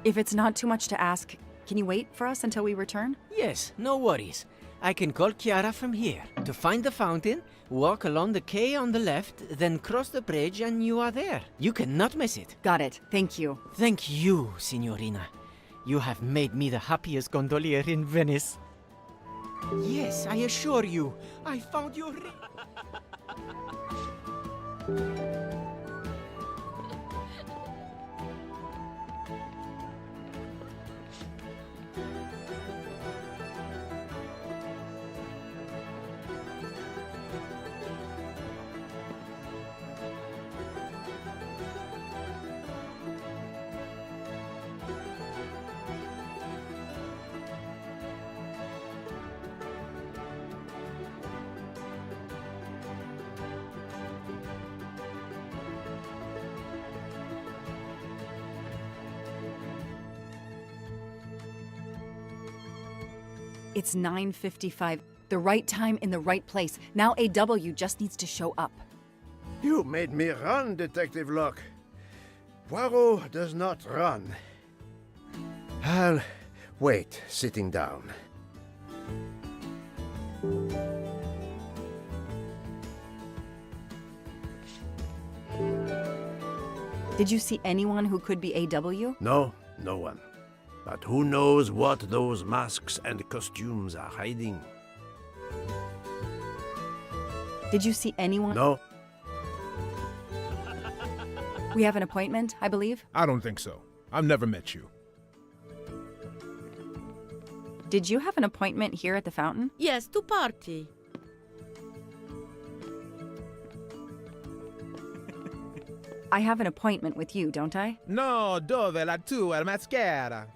S2: If it's not too much to ask, can you wait for us until we return?
S11: Yes, no worries. I can call Chiara from here. To find the fountain, walk along the quay on the left, then cross the bridge and you are there. You cannot miss it.
S2: Got it. Thank you.
S11: Thank you, Signorina. You have made me the happiest gondolier in Venice. Yes, I assure you, I found your ring.
S2: It's 9:55. The right time in the right place. Now AW just needs to show up.
S12: You made me run, Detective Locke. Poirot does not run. I'll wait, sitting down.
S2: Did you see anyone who could be AW?
S12: No, no one. But who knows what those masks and costumes are hiding?
S2: Did you see anyone?
S12: No.
S2: We have an appointment, I believe.
S20: I don't think so. I've never met you.
S2: Did you have an appointment here at the fountain?
S9: Yes, to party.
S2: I have an appointment with you, don't I?
S20: No, dove la tua mascara?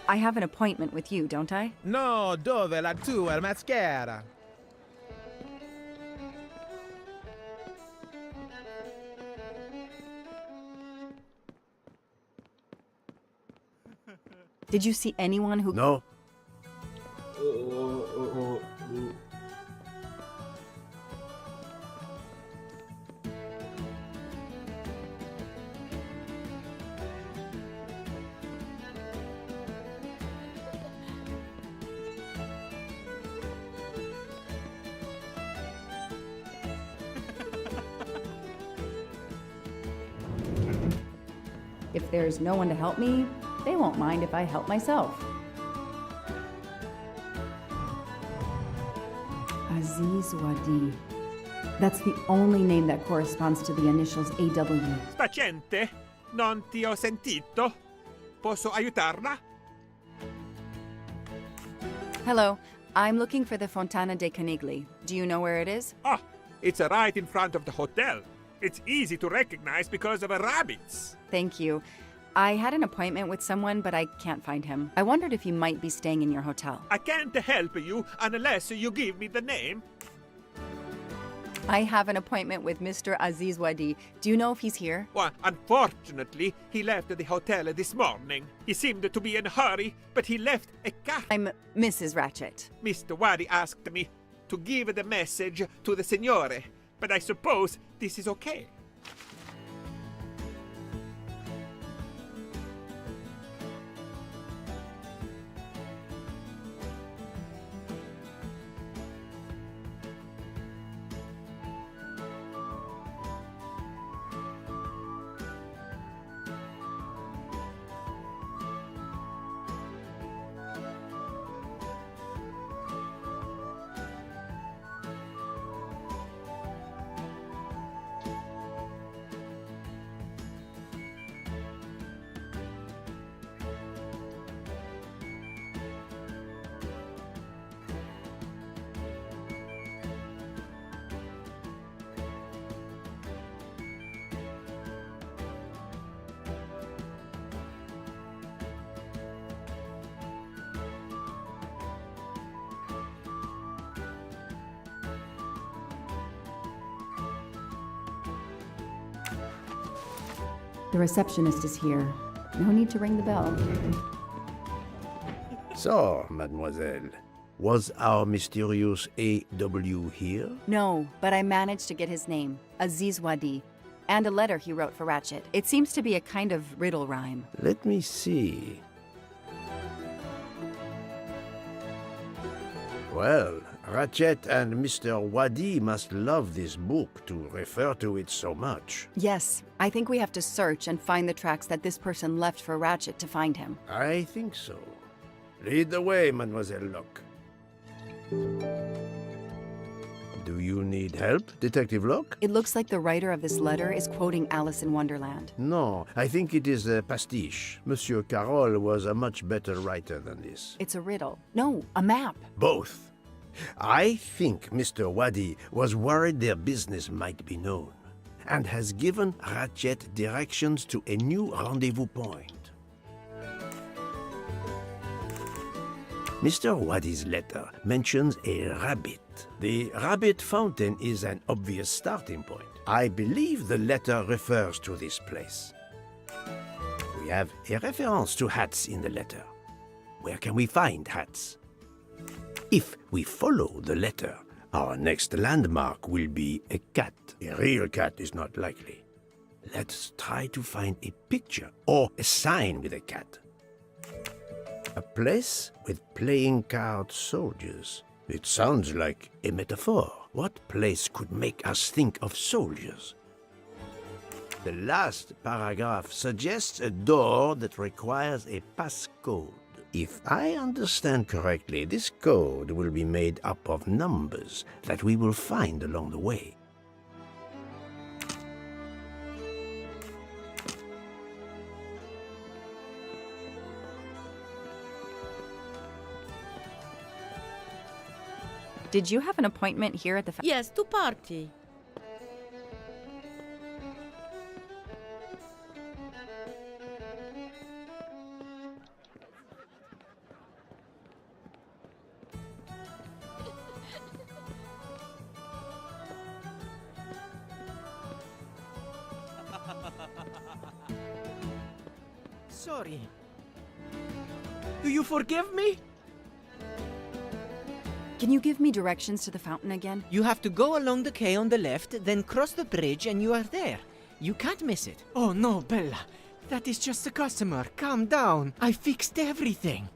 S2: I have an appointment with you, don't I?
S20: No, dove la tua mascara?
S2: Did you see anyone who...
S12: No.
S2: If there's no one to help me, they won't mind if I help myself. Aziz Wadi. That's the only name that corresponds to the initials AW.
S7: Paziente, non ti ho sentito. Posso aiutarla?
S2: Hello, I'm looking for the Fontana dei Canigli. Do you know where it is?
S7: Ah, it's right in front of the hotel. It's easy to recognize because of rabbits.
S2: Thank you. I had an appointment with someone, but I can't find him. I wondered if he might be staying in your hotel.
S7: I can't help you unless you give me the name.
S2: I have an appointment with Mr. Aziz Wadi. Do you know if he's here?
S7: Well, unfortunately, he left the hotel this morning. He seemed to be in a hurry, but he left a cat.
S2: I'm Mrs. Ratchet.
S7: Mr. Wadi asked me to give the message to the Signore, but I suppose this is okay.
S2: The receptionist is here. No need to ring the bell.
S12: So, mademoiselle, was our mysterious A.W. here?
S2: No, but I managed to get his name, Aziz Wadi, and a letter he wrote for Ratchet. It seems to be a kind of riddle rhyme.
S12: Let me see. Well, Ratchet and Mr. Wadi must love this book to refer to it so much.
S2: Yes, I think we have to search and find the tracks that this person left for Ratchet to find him.
S12: I think so. Lead the way, Mademoiselle Locke. Do you need help, Detective Locke?
S2: It looks like the writer of this letter is quoting Alice in Wonderland.
S12: No, I think it is a pastiche. Monsieur Carroll was a much better writer than this.
S2: It's a riddle. No, a map.
S12: Both. I think Mr. Wadi was worried their business might be known, and has given Ratchet directions to a new rendezvous point. Mr. Wadi's letter mentions a rabbit. The rabbit fountain is an obvious starting point. I believe the letter refers to this place. We have a reference to hats in the letter. Where can we find hats? If we follow the letter, our next landmark will be a cat. A real cat is not likely. Let's try to find a picture or a sign with a cat. A place with playing card soldiers. It sounds like a metaphor. What place could make us think of soldiers? The last paragraph suggests a door that requires a passcode. If I understand correctly, this code will be made up of numbers that we will find along the way.
S2: Did you have an appointment here at the
S9: Yes, to party.
S11: Sorry. Do you forgive me?
S2: Can you give me directions to the fountain again?
S11: You have to go along the quay on the left, then cross the bridge and you are there. You can't miss it. Oh no, Bella. That is just a customer. Calm down. I fixed everything.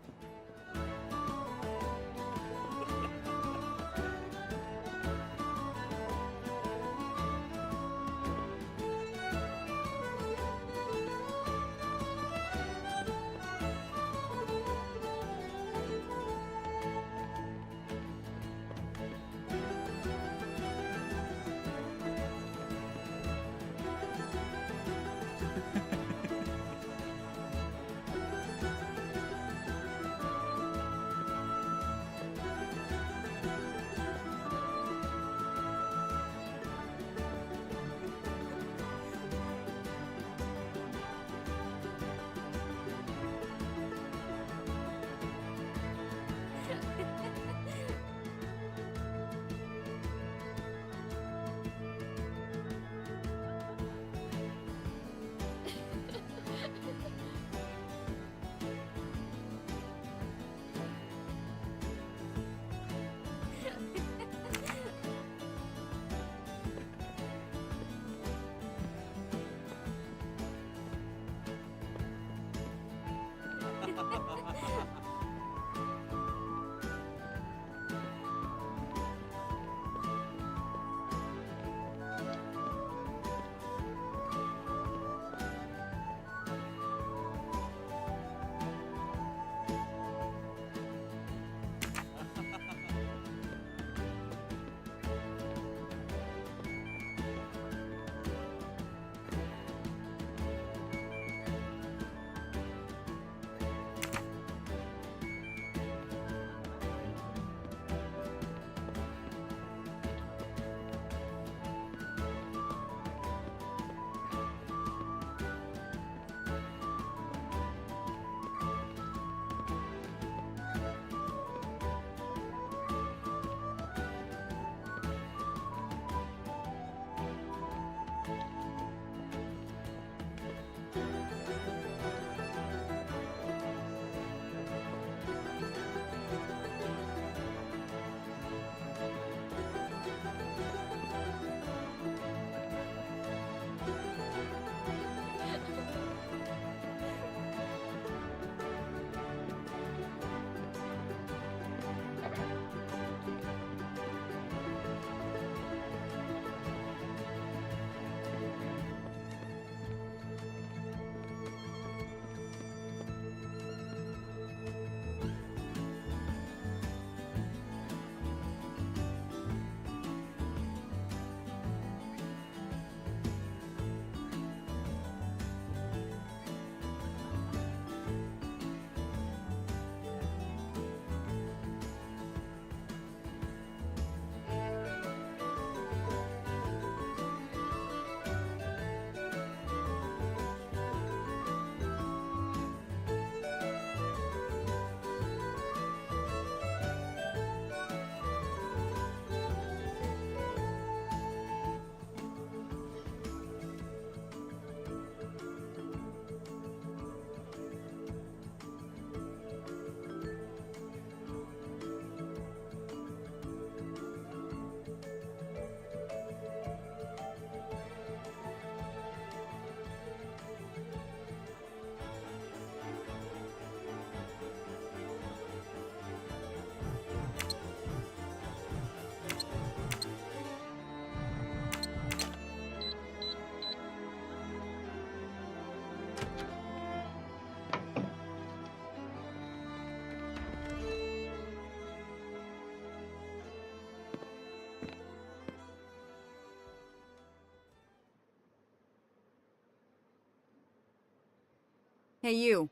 S2: Hey, you.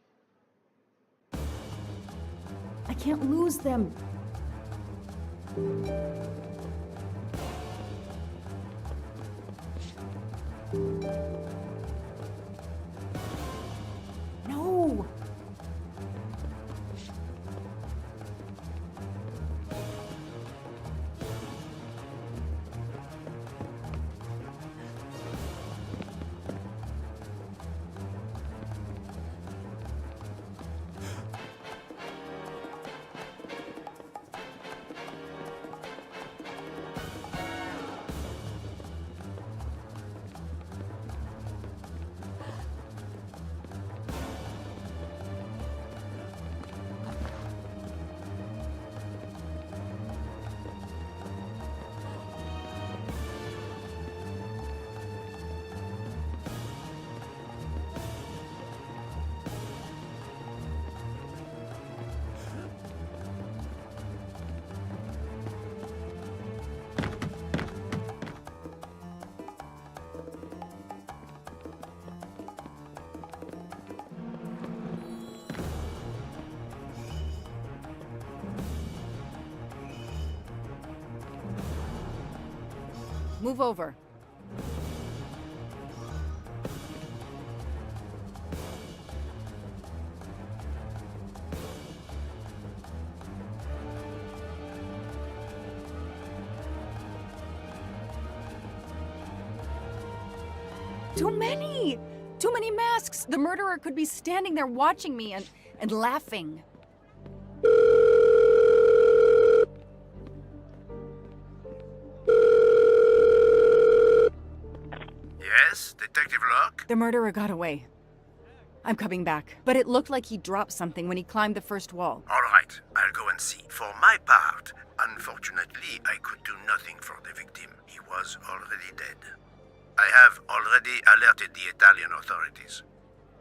S2: I can't lose them. No! Move over. Too many! Too many masks! The murderer could be standing there watching me and laughing.
S4: Yes, Detective Locke?
S2: The murderer got away. I'm coming back. But it looked like he dropped something when he climbed the first wall.
S4: All right, I'll go and see. For my part, unfortunately, I could do nothing for the victim. He was already dead. I have already alerted the Italian authorities.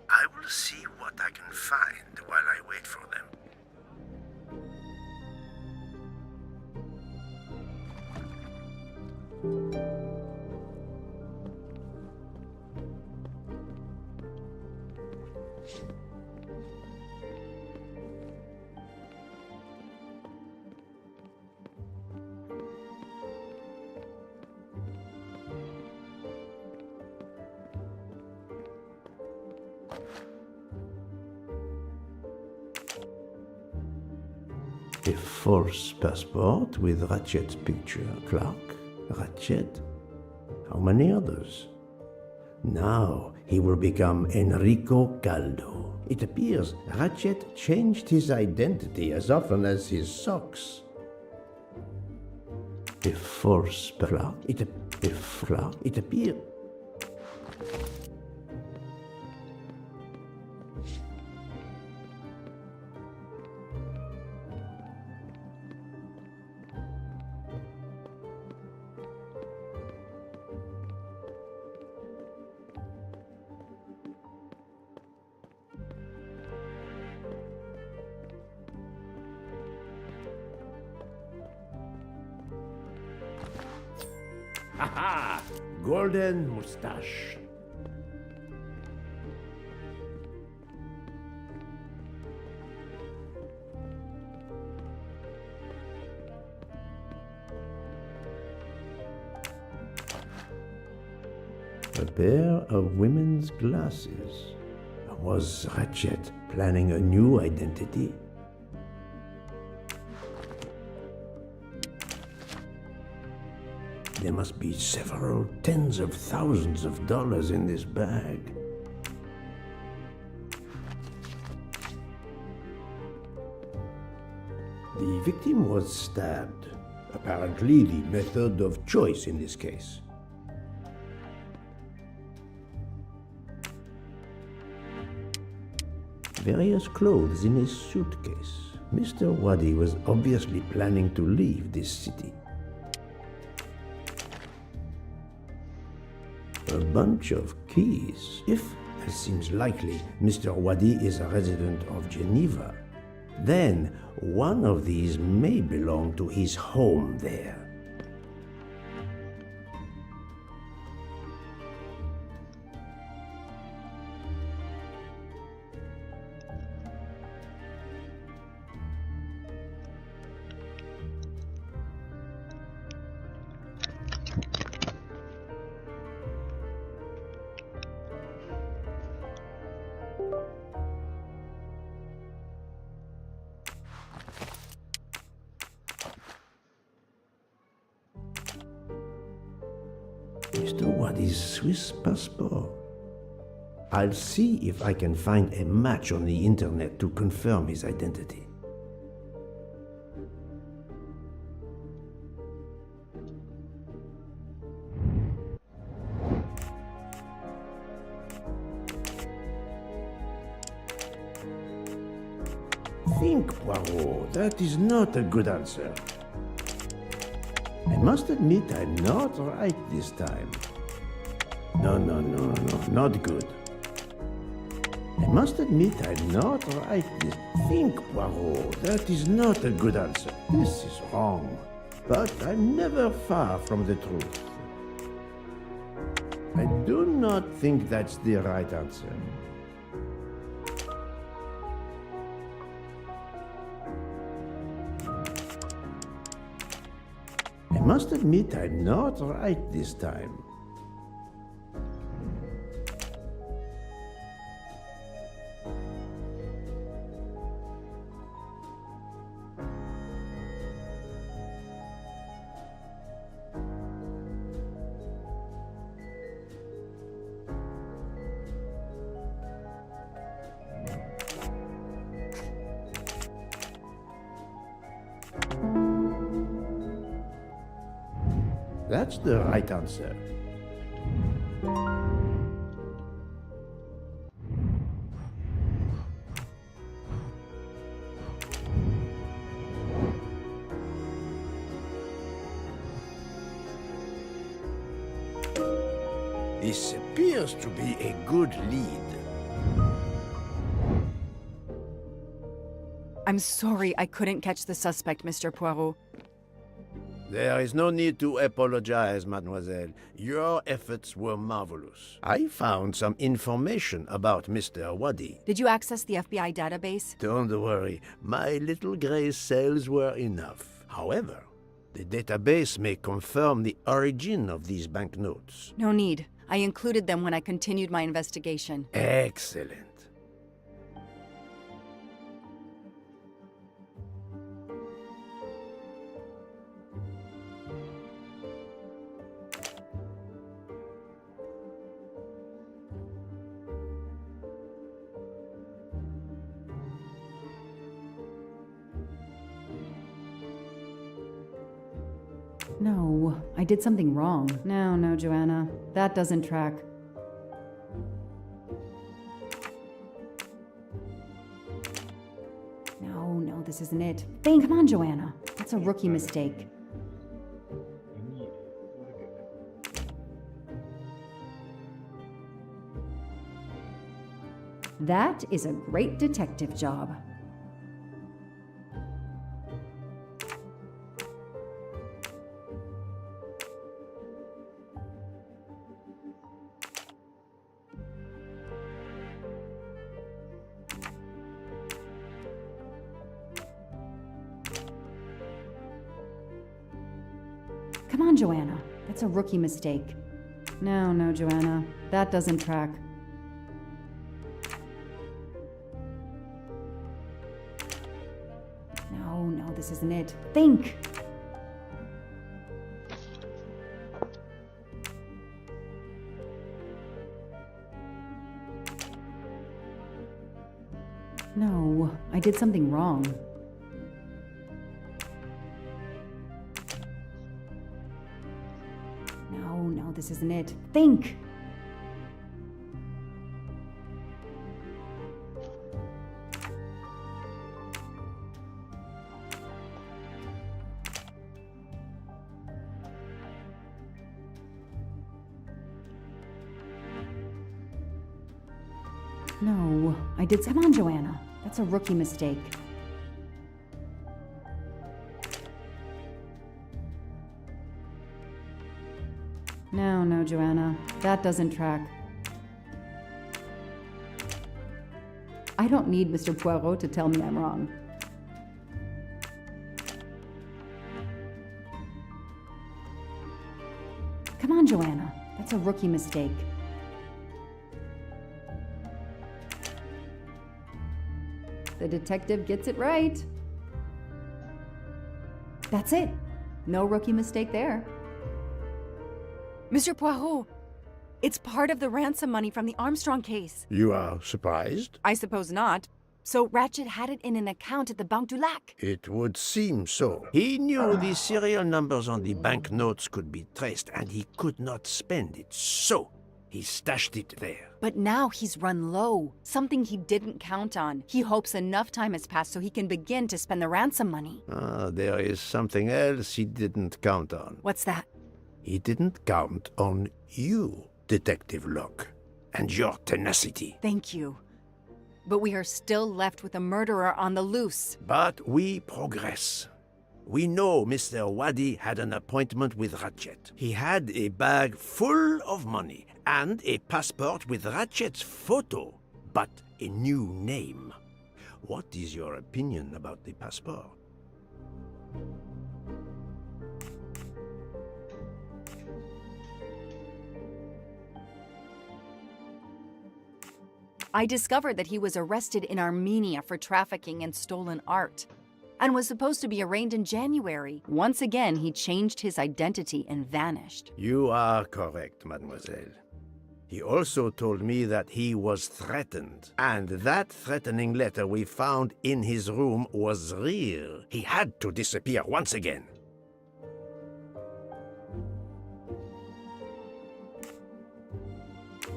S4: I will see what I can find while I wait for them.
S12: A false passport with Ratchet's picture. Clark, Ratchet. How many others? Now he will become Enrico Caldo. It appears Ratchet changed his identity as often as his socks. A false Clark. It appears. Haha! Golden mustache. A pair of women's glasses. Was Ratchet planning a new identity? There must be several tens of thousands of dollars in this bag. The victim was stabbed. Apparently the method of choice in this case. Various clothes in his suitcase. Mr. Waddy was obviously planning to leave this city. A bunch of keys. If, as seems likely, Mr. Waddy is a resident of Geneva, then one of these may belong to his home there. Mr. Waddy's Swiss passport. I'll see if I can find a match on the internet to confirm his identity. Think, Poirot. That is not a good answer. I must admit I'm not right this time. No, not good. I must admit I'm not right this... Think, Poirot. That is not a good answer. This is wrong. But I'm never far from the truth. I do not think that's the right answer. I must admit I'm not right this time. That's the right answer. This appears to be a good lead.
S2: I'm sorry I couldn't catch the suspect, Mr. Poirot.
S12: There is no need to apologize, mademoiselle. Your efforts were marvelous. I found some information about Mr. Waddy.
S2: Did you access the FBI database?
S12: Don't worry, my little gray cells were enough. However, the database may confirm the origin of these banknotes.
S2: No need. I included them when I continued my investigation.
S12: Excellent.
S2: No, I did something wrong. No, Joanna. That doesn't track. No, this isn't it. Bang, come on, Joanna. That's a rookie mistake. That is a great detective job. Come on, Joanna. That's a rookie mistake. No, Joanna. That doesn't track. No, this isn't it. Think! No, I did something wrong. No, this isn't it. Think! No, I did. Come on, Joanna. That's a rookie mistake. No, Joanna. That doesn't track. I don't need Mr. Poirot to tell me I'm wrong. Come on, Joanna. That's a rookie mistake. The detective gets it right. That's it. No rookie mistake there. Mr. Poirot, it's part of the ransom money from the Armstrong case.
S12: You are surprised?
S2: I suppose not. So Ratchet had it in an account at the Banque du Lac.
S12: It would seem so. He knew the serial numbers on the banknotes could be traced, and he could not spend it, so he stashed it there.
S2: But now he's run low, something he didn't count on. He hopes enough time has passed so he can begin to spend the ransom money.
S12: Ah, there is something else he didn't count on.
S2: What's that?
S12: He didn't count on you, Detective Locke, and your tenacity.
S2: Thank you. But we are still left with a murderer on the loose.
S12: But we progress. We know Mr. Wadi had an appointment with Ratchet. He had a bag full of money and a passport with Ratchet's photo, but a new name. What is your opinion about the passport?
S2: I discovered that he was arrested in Armenia for trafficking in stolen art and was supposed to be arraigned in January. Once again, he changed his identity and vanished.
S12: You are correct, mademoiselle. He also told me that he was threatened, and that threatening letter we found in his room was real. He had to disappear once again.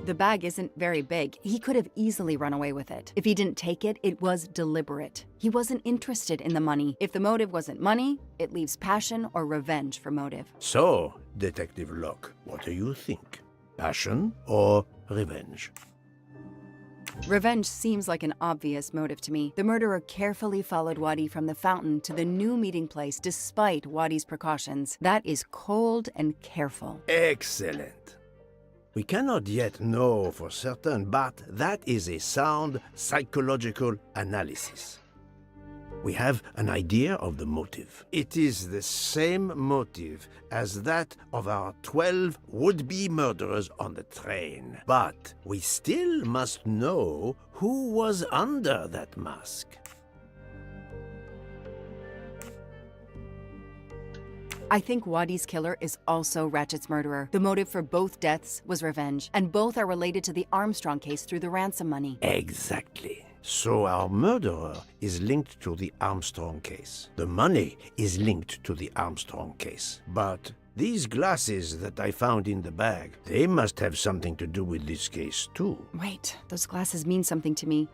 S2: The bag isn't very big. He could have easily run away with it. If he didn't take it, it was deliberate. He wasn't interested in the money. If the motive wasn't money, it leaves passion or revenge for motive.
S12: So, Detective Locke, what do you think? Passion or revenge?
S2: Revenge seems like an obvious motive to me. The murderer carefully followed Wadi from the fountain to the new meeting place despite Wadi's precautions. That is cold and careful.
S12: Excellent. We cannot yet know for certain, but that is a sound psychological analysis. We have an idea of the motive. It is the same motive as that of our 12 would-be murderers on the train. But we still must know who was under that mask.
S2: I think Wadi's killer is also Ratchet's murderer. The motive for both deaths was revenge, and both are related to the Armstrong case through the ransom money.
S12: Exactly. So our murderer is linked to the Armstrong case. The money is linked to the Armstrong case. But these glasses that I found in the bag, they must have something to do with this case too.
S2: Wait, those glasses mean something to me.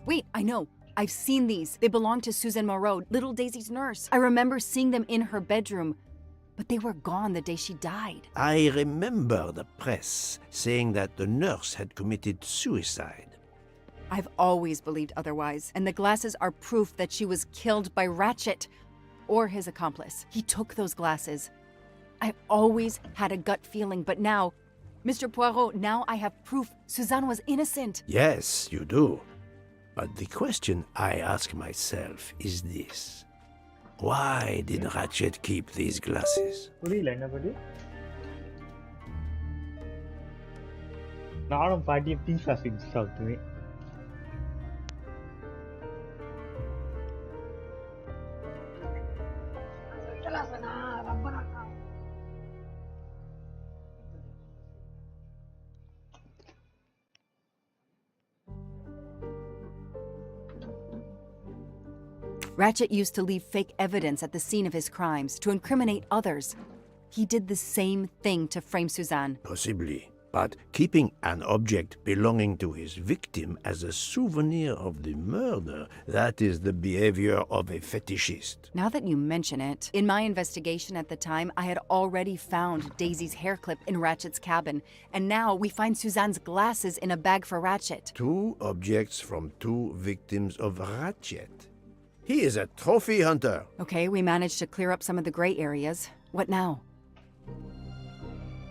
S2: Wait, I know. I've seen these. They belong to Suzanne Moreau, little Daisy's nurse. I remember seeing them in her bedroom, but they were gone the day she died.
S12: I remember the press saying that the nurse had committed suicide.
S2: I've always believed otherwise, and the glasses are proof that she was killed by Ratchet or his accomplice. He took those glasses. I always had a gut feeling, but now, Mr. Poirot, now I have proof Suzanne was innocent.
S12: Yes, you do. But the question I ask myself is this. Why did Ratchet keep these glasses?
S15: புரியல என்ன படி நானும் பாட்டியை பீஸா செஞ்சு சாப்பிட்டுவேன்
S2: Ratchet used to leave fake evidence at the scene of his crimes to incriminate others. He did the same thing to frame Suzanne.
S12: Possibly. But keeping an object belonging to his victim as a souvenir of the murder, that is the behavior of a fetishist.
S2: Now that you mention it, in my investigation at the time, I had already found Daisy's hair clip in Ratchet's cabin, and now we find Suzanne's glasses in a bag for Ratchet.
S12: 2 objects from 2 victims of Ratchet. He is a trophy hunter.
S2: Okay, we managed to clear up some of the gray areas. What now?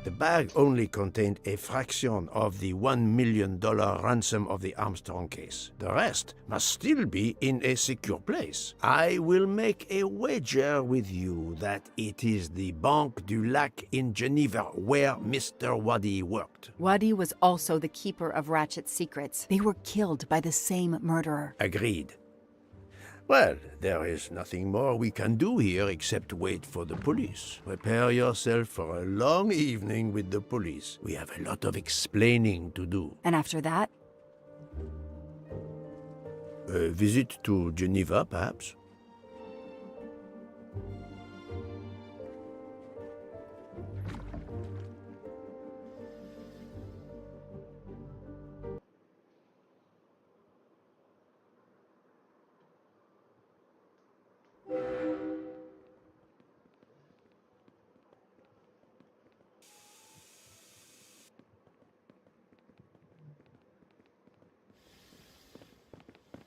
S12: The bag only contained a fraction of the $1 million ransom of the Armstrong case. The rest must still be in a secure place. I will make a wager with you that it is the Banque du Lac in Geneva where Mr. Wadi worked.
S2: Wadi was also the keeper of Ratchet's secrets. They were killed by the same murderer.
S12: Agreed.
S6: Well, there is nothing more we can do here except wait for the police. Prepare yourself for a long evening with the police. We have a lot of explaining to do.
S2: And after that?
S6: A visit to Geneva, perhaps?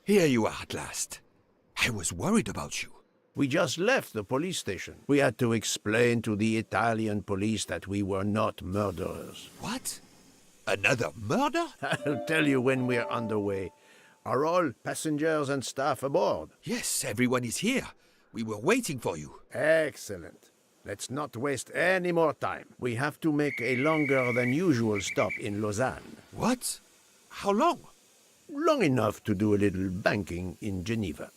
S7: Here you are at last. I was worried about you.
S6: We just left the police station. We had to explain to the Italian police that we were not murderers.
S7: What? Another murder?
S6: I'll tell you when we're underway. Are all passengers and staff aboard?
S7: Yes, everyone is here. We were waiting for you.
S6: Excellent. Let's not waste any more time. We have to make a longer than usual stop in Lausanne.
S7: What? How long?
S6: Long enough to do a little banking in Geneva.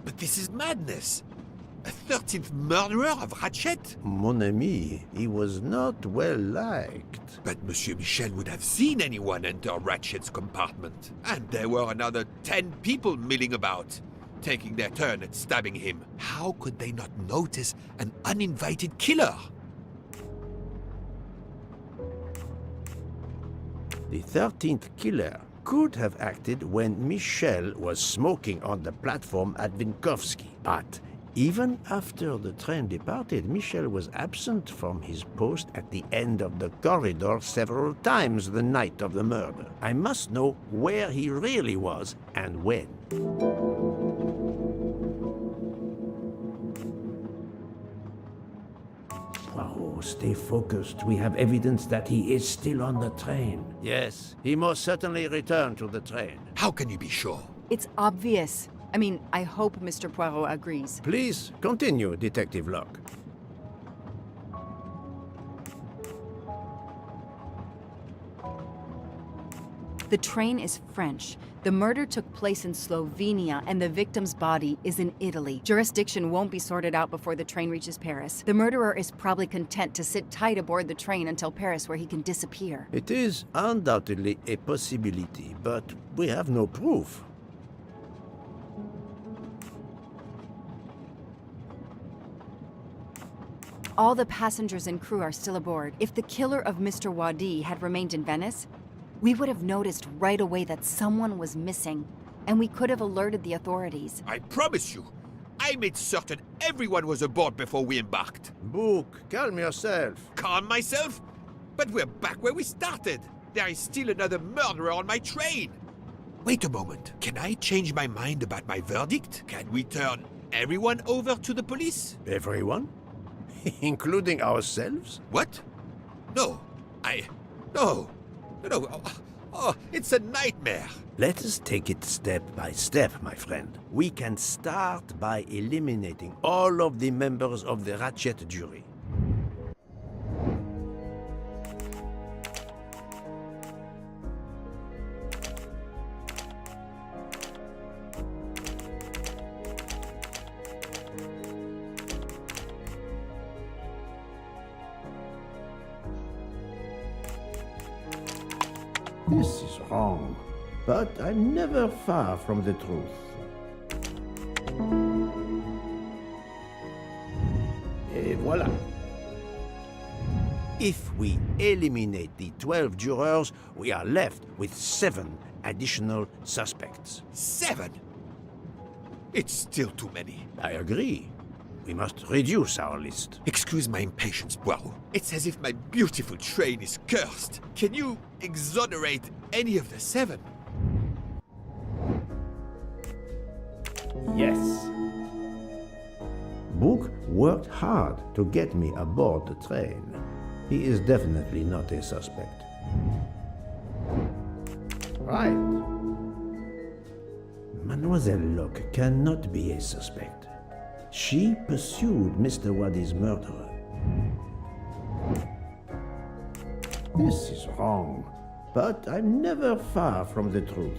S7: But this is madness. A 13th murderer of Ratchet?
S6: Mon ami, he was not well liked.
S7: But Monsieur Michel would have seen anyone enter Ratchet's compartment. And there were another 10 people milling about, taking their turn at stabbing him. How could they not notice an uninvited killer?
S6: The 13th killer could have acted when Michel was smoking on the platform at Vinkovsky. But even after the train departed, Michel was absent from his post at the end of the corridor several times the night of the murder. I must know where he really was and when.
S12: Poirot, stay focused. We have evidence that he is still on the train.
S6: Yes, he most certainly returned to the train.
S7: How can you be sure?
S2: It's obvious. I mean, I hope Mr. Poirot agrees.
S6: Please continue, Detective Locke.
S2: The train is French. The murder took place in Slovenia, and the victim's body is in Italy. Jurisdiction won't be sorted out before the train reaches Paris. The murderer is probably content to sit tight aboard the train until Paris, where he can disappear.
S6: It is undoubtedly a possibility, but we have no proof.
S2: All the passengers and crew are still aboard. If the killer of Mr. Wadi had remained in Venice, we would have noticed right away that someone was missing, and we could have alerted the authorities.
S7: I promise you, I made certain everyone was aboard before we embarked.
S6: Book, calm yourself.
S7: Calm myself? But we're back where we started. There is still another murderer on my train. Wait a moment. Can I change my mind about my verdict? Can we turn everyone over to the police?
S6: Everyone? Including ourselves?
S7: What? No. No. Oh, it's a nightmare.
S6: Let us take it step by step, my friend. We can start by eliminating all of the members of the Ratchet jury.
S12: This is wrong, but I'm never far from the truth.
S6: Et voilà. If we eliminate the 12 jurors, we are left with 7 additional suspects.
S7: 7? It's still too many.
S6: I agree. We must reduce our list.
S7: Excuse my impatience, Poirot. It's as if my beautiful train is cursed. Can you exonerate any of the 7?
S12: Yes. Book worked hard to get me aboard the train. He is definitely not a suspect. Mademoiselle Locke cannot be a suspect. She pursued Mr. Waddy's murderer. This is wrong, but I'm never far from the truth.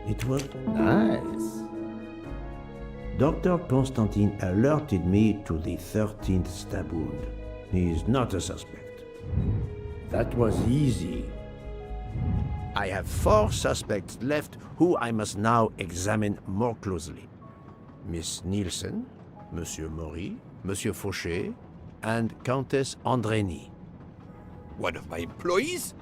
S12: It was nice. Dr. Constantine alerted me to the 13th stab wound. He is not a suspect. That was easy. I have 4 suspects left who I must now examine more closely. Miss Nielsen, Monsieur Maury, Monsieur Fauché, and Countess Andrény.
S7: One of my employees?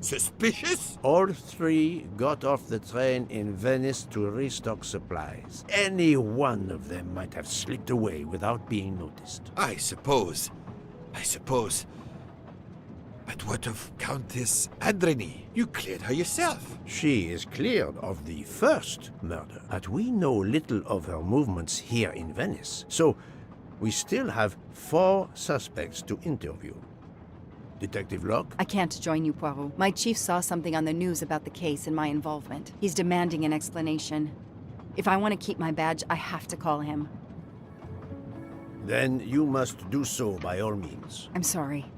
S7: Suspicious?
S12: All 3 got off the train in Venice to restock supplies. Any one of them might have slipped away without being noticed.
S7: I suppose. But what of Countess Andrény? You cleared her yourself.
S12: She is cleared of the first murder, but we know little of her movements here in Venice, so we still have 4 suspects to interview. Detective Locke?
S2: I can't join you, Poirot. My chief saw something on the news about the case and my involvement. He's demanding an explanation. If I want to keep my badge, I have to call him.
S12: Then you must do so by all means.
S2: I'm sorry.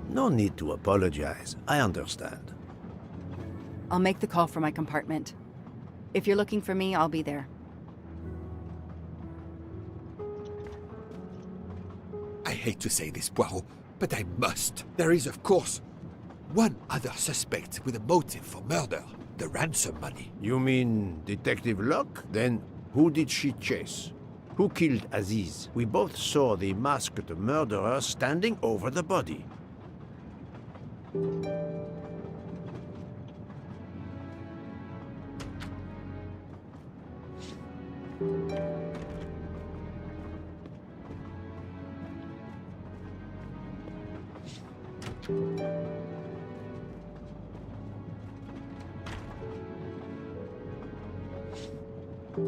S12: No need to apologize. I understand.
S2: I'll make the call for my compartment. If you're looking for me, I'll be there.
S7: I hate to say this, Poirot, but I must. There is, of course, one other suspect with a motive for murder. The ransom money.
S12: You mean Detective Locke? Then who did she chase? Who killed Aziz? We both saw the masked murderer standing over the body.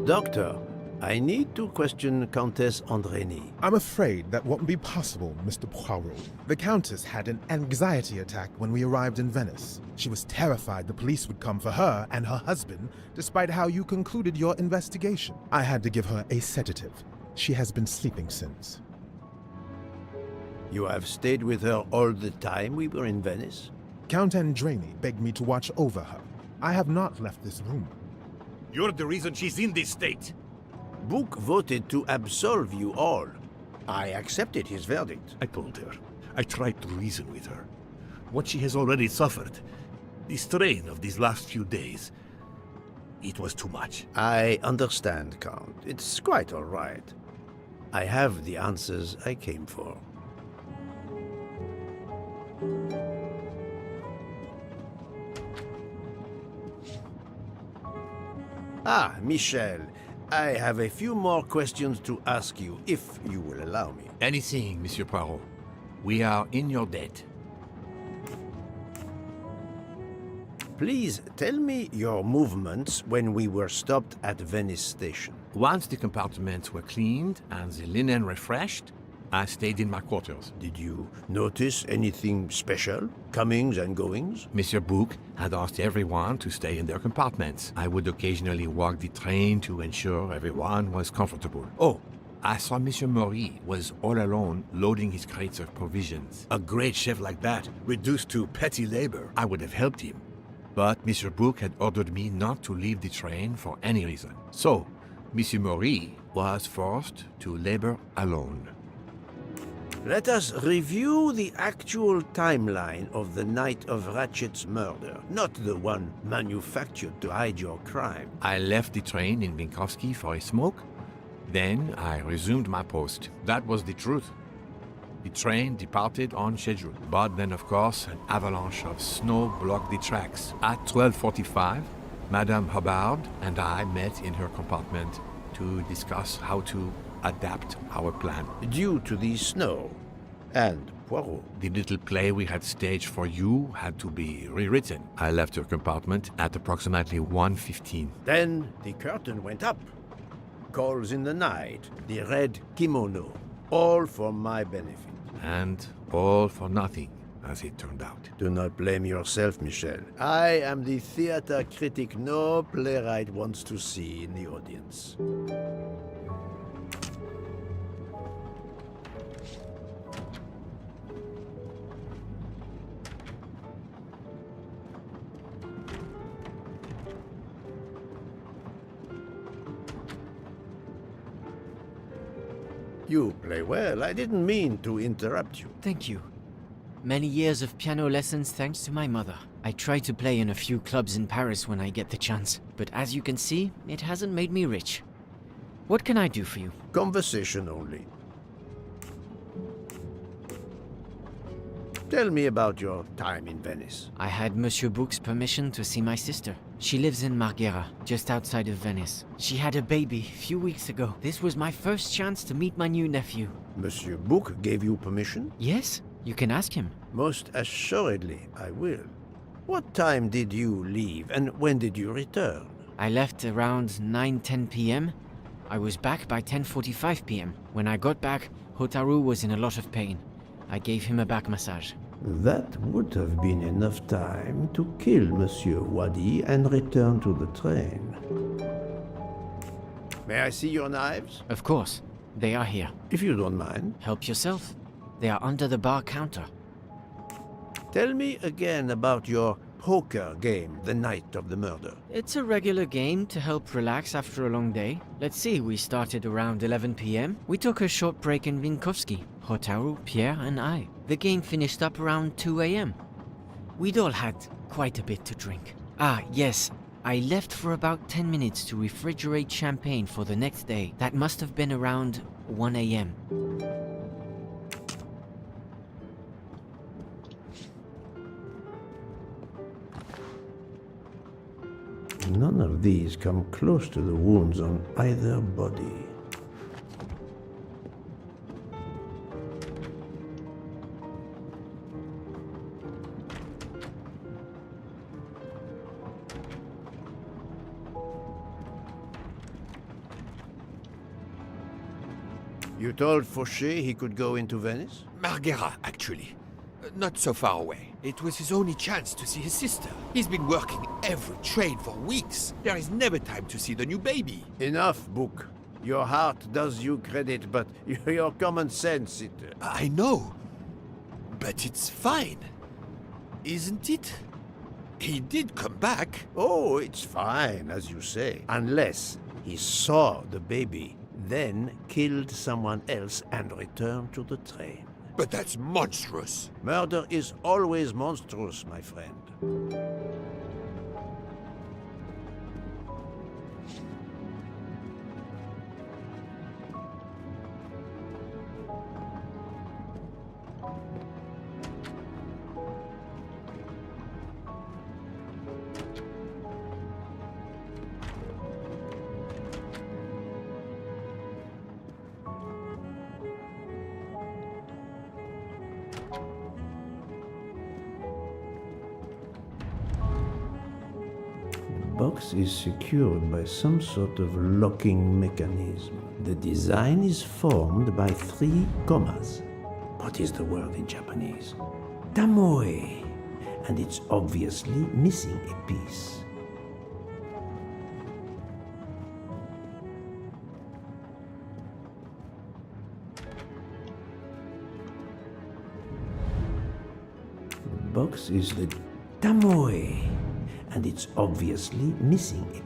S12: Doctor, I need to question Countess Andrény.
S20: I'm afraid that won't be possible, Mr. Poirot. The Countess had an anxiety attack when we arrived in Venice. She was terrified the police would come for her and her husband, despite how you concluded your investigation. I had to give her a sedative. She has been sleeping since.
S12: You have stayed with her all the time we were in Venice?
S20: Count Andrény begged me to watch over her. I have not left this room.
S16: You're the reason she's in this state.
S12: Book voted to absolve you all. I accepted his verdict.
S16: I told her. I tried to reason with her. What she has already suffered, the strain of these last few days, it was too much.
S12: I understand, Count. It's quite all right. I have the answers I came for. Ah, Michel. I have a few more questions to ask you, if you will allow me.
S16: Anything, Monsieur Poirot. We are in your debt.
S12: Please tell me your movements when we were stopped at Venice Station.
S16: Once the compartments were cleaned and the linen refreshed, I stayed in my quarters.
S12: Did you notice anything special? Comings and goings?
S16: Monsieur Bouc had asked everyone to stay in their compartments. I would occasionally walk the train to ensure everyone was comfortable. Oh, I saw Monsieur Maury was all alone loading his crates of provisions. A great chef like that, reduced to petty labor, I would have helped him. But Monsieur Bouc had ordered me not to leave the train for any reason. So, Monsieur Maury was forced to labor alone.
S12: Let us review the actual timeline of the night of Ratchet's murder, not the one manufactured to hide your crime.
S16: I left the train in Vinkovsky for a smoke. Then I resumed my post. That was the truth. The train departed on schedule. But then, of course, an avalanche of snow blocked the tracks. At 12:45, Madame Hubbard and I met in her compartment to discuss how to adapt our plan.
S12: Due to the snow and Poirot.
S16: The little play we had staged for you had to be rewritten. I left her compartment at approximately 1:15.
S12: Then the curtain went up. Calls in the night, the red kimono, all for my benefit.
S16: And all for nothing. as it turned out.
S12: Do not blame yourself, Michel. I am the theater critic no playwright wants to see in the audience. You play well. I didn't mean to interrupt you.
S11: Thank you. Many years of piano lessons thanks to my mother. I try to play in a few clubs in Paris when I get the chance, but as you can see, it hasn't made me rich. What can I do for you?
S12: Conversation only. Tell me about your time in Venice.
S11: I had Monsieur Bouc's permission to see my sister. She lives in Marghera, just outside of Venice. She had a baby a few weeks ago. This was my first chance to meet my new nephew.
S12: Monsieur Bouc gave you permission?
S11: Yes, you can ask him.
S12: Most assuredly, I will. What time did you leave, and when did you return?
S11: I left around 9:10 p.m. I was back by 10:45 p.m. When I got back, Hotaru was in a lot of pain. I gave him a back massage.
S12: That would have been enough time to kill Monsieur Wadi and return to the train. May I see your knives?
S11: Of course. They are here.
S12: If you don't mind.
S11: Help yourself. They are under the bar counter.
S12: Tell me again about your poker game the night of the murder.
S11: It's a regular game to help relax after a long day. Let's see, we started around 11 p.m. We took a short break in Vinkovsky, Hotaru, Pierre, and I. The game finished up around 2 a.m. We'd all had quite a bit to drink. Ah, yes, I left for about 10 minutes to refrigerate champagne for the next day. That must have been around 1 a.m.
S12: None of these come close to the wounds on either body. You told Fauché he could go into Venice?
S7: Marghera, actually. Not so far away. It was his only chance to see his sister. He's been working every trade for weeks. There is never time to see the new baby.
S12: Enough, Book. Your heart does you credit, but your common sense, it...
S7: I know. But it's fine. Isn't it? He did come back.
S12: Oh, it's fine, as you say. Unless he saw the baby, then killed someone else and returned to the train.
S7: But that's monstrous.
S12: Murder is always monstrous, my friend. The box is secured by some sort of locking mechanism. The design is formed by 3 commas. What is the word in Japanese? Tamoe. And it's obviously missing a piece. The box is the Tamoe. And it's obviously missing it.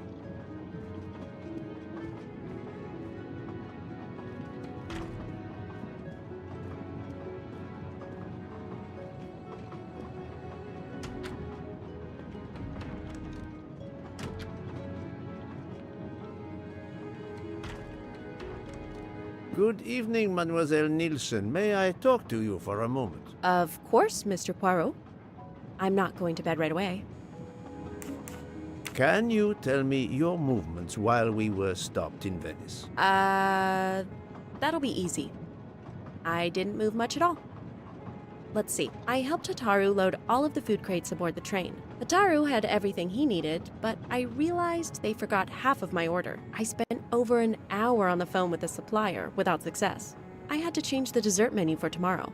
S12: Good evening, Mademoiselle Nielsen. May I talk to you for a moment?
S18: Of course, Mr. Poirot. I'm not going to bed right away.
S12: Can you tell me your movements while we were stopped in Venice?
S18: That'll be easy. I didn't move much at all. Let's see. I helped Hotaru load all of the food crates aboard the train. Hotaru had everything he needed, but I realized they forgot half of my order. I spent over an hour on the phone with the supplier without success. I had to change the dessert menu for tomorrow.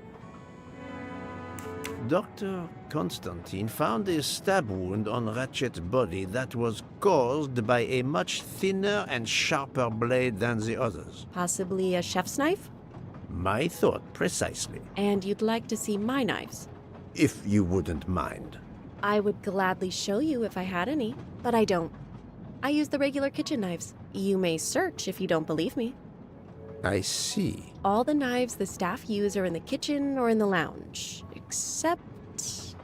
S12: Dr. Constantine found a stab wound on Ratchet's body that was caused by a much thinner and sharper blade than the others.
S18: Possibly a chef's knife?
S12: My thought, precisely.
S18: And you'd like to see my knives?
S12: If you wouldn't mind.
S18: I would gladly show you if I had any, but I don't. I use the regular kitchen knives. You may search if you don't believe me.
S12: I see.
S18: All the knives the staff use are in the kitchen or in the lounge, except...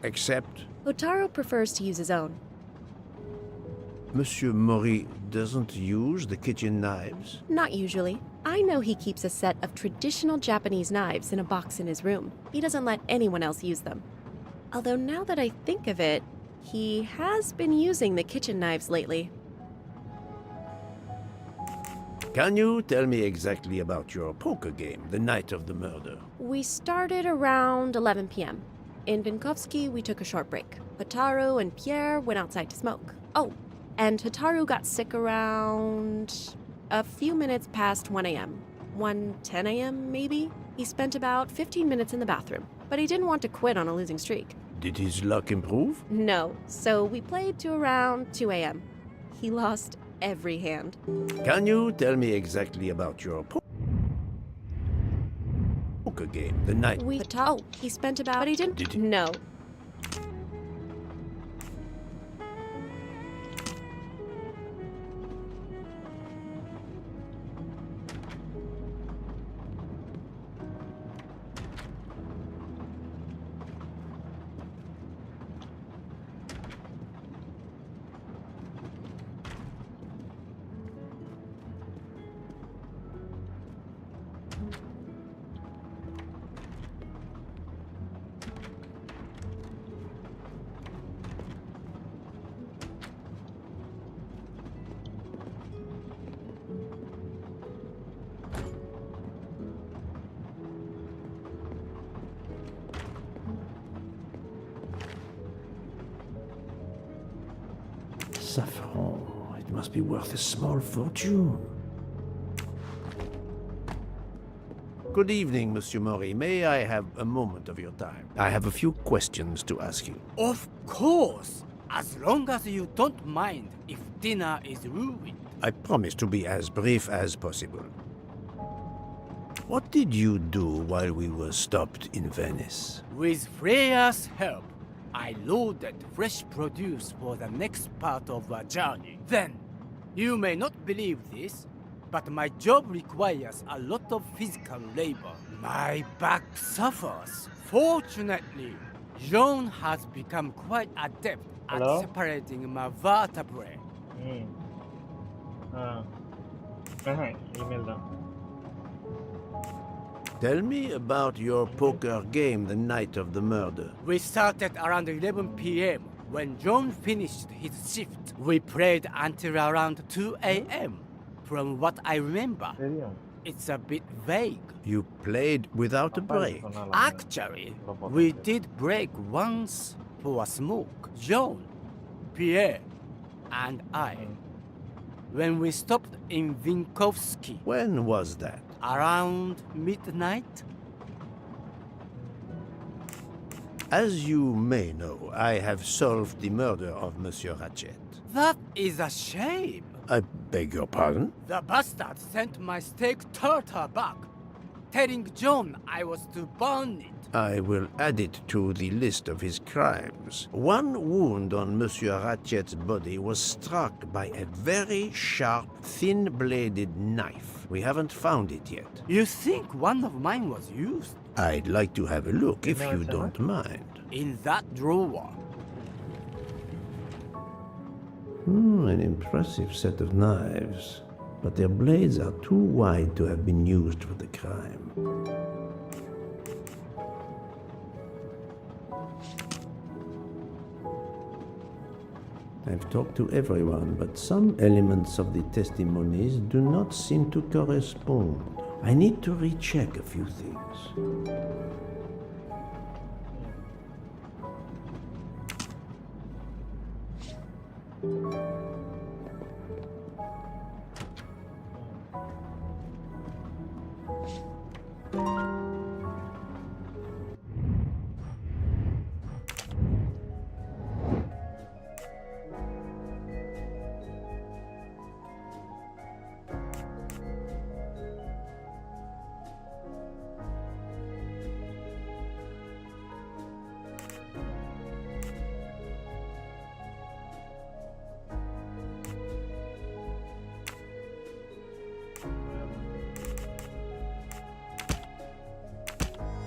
S12: Except?
S18: Hotaru prefers to use his own.
S12: Monsieur Mori doesn't use the kitchen knives?
S18: Not usually. I know he keeps a set of traditional Japanese knives in a box in his room. He doesn't let anyone else use them. Although now that I think of it, he has been using the kitchen knives lately.
S12: Can you tell me exactly about your poker game the night of the murder?
S18: We started around 11 p.m. In Vinkovsky, we took a short break. Hotaru and Pierre went outside to smoke. Oh, and Hotaru got sick around a few minutes past 1 a.m. 1:10 a.m. maybe? He spent about 15 minutes in the bathroom, but he didn't want to quit on a losing streak.
S12: Did his luck improve?
S18: No, so we played to around 2 a.m. He lost every hand.
S12: Can you tell me exactly about your poker game the night?
S18: Oh, he spent about... But he didn't...
S12: Did he?
S18: No.
S12: Saffron. It must be worth a small fortune. Good evening, Monsieur Mori. May I have a moment of your time? I have a few questions to ask you.
S19: Of course, as long as you don't mind if dinner is ruined.
S12: I promise to be as brief as possible. What did you do while we were stopped in Venice?
S19: With Freya's help, I loaded fresh produce for the next part of our journey. Then, you may not believe this, but my job requires a lot of physical labor. My back suffers. Fortunately, Jean has become quite adept at separating my vertebrae.
S15: Email தான்.
S12: Tell me about your poker game the night of the murder.
S19: We started around 11 p.m. When John finished his shift, we played until around 2 a.m. From what I remember, it's a bit vague.
S12: You played without a break.
S19: Actually, we did break once for a smoke. John, Pierre, and I. When we stopped in Vinkovsky.
S12: When was that?
S19: Around midnight.
S12: As you may know, I have solved the murder of Monsieur Ratchet.
S19: That is a shame.
S12: I beg your pardon?
S19: The bastard sent my steak tartar back, telling John I was to burn it.
S12: I will add it to the list of his crimes. One wound on Monsieur Ratchet's body was struck by a very sharp, thin-bladed knife. We haven't found it yet.
S19: You think one of mine was used?
S12: I'd like to have a look, if you don't mind.
S19: In that drawer.
S12: An impressive set of knives. But their blades are too wide to have been used for the crime. I've talked to everyone, but some elements of the testimonies do not seem to correspond. I need to recheck a few things.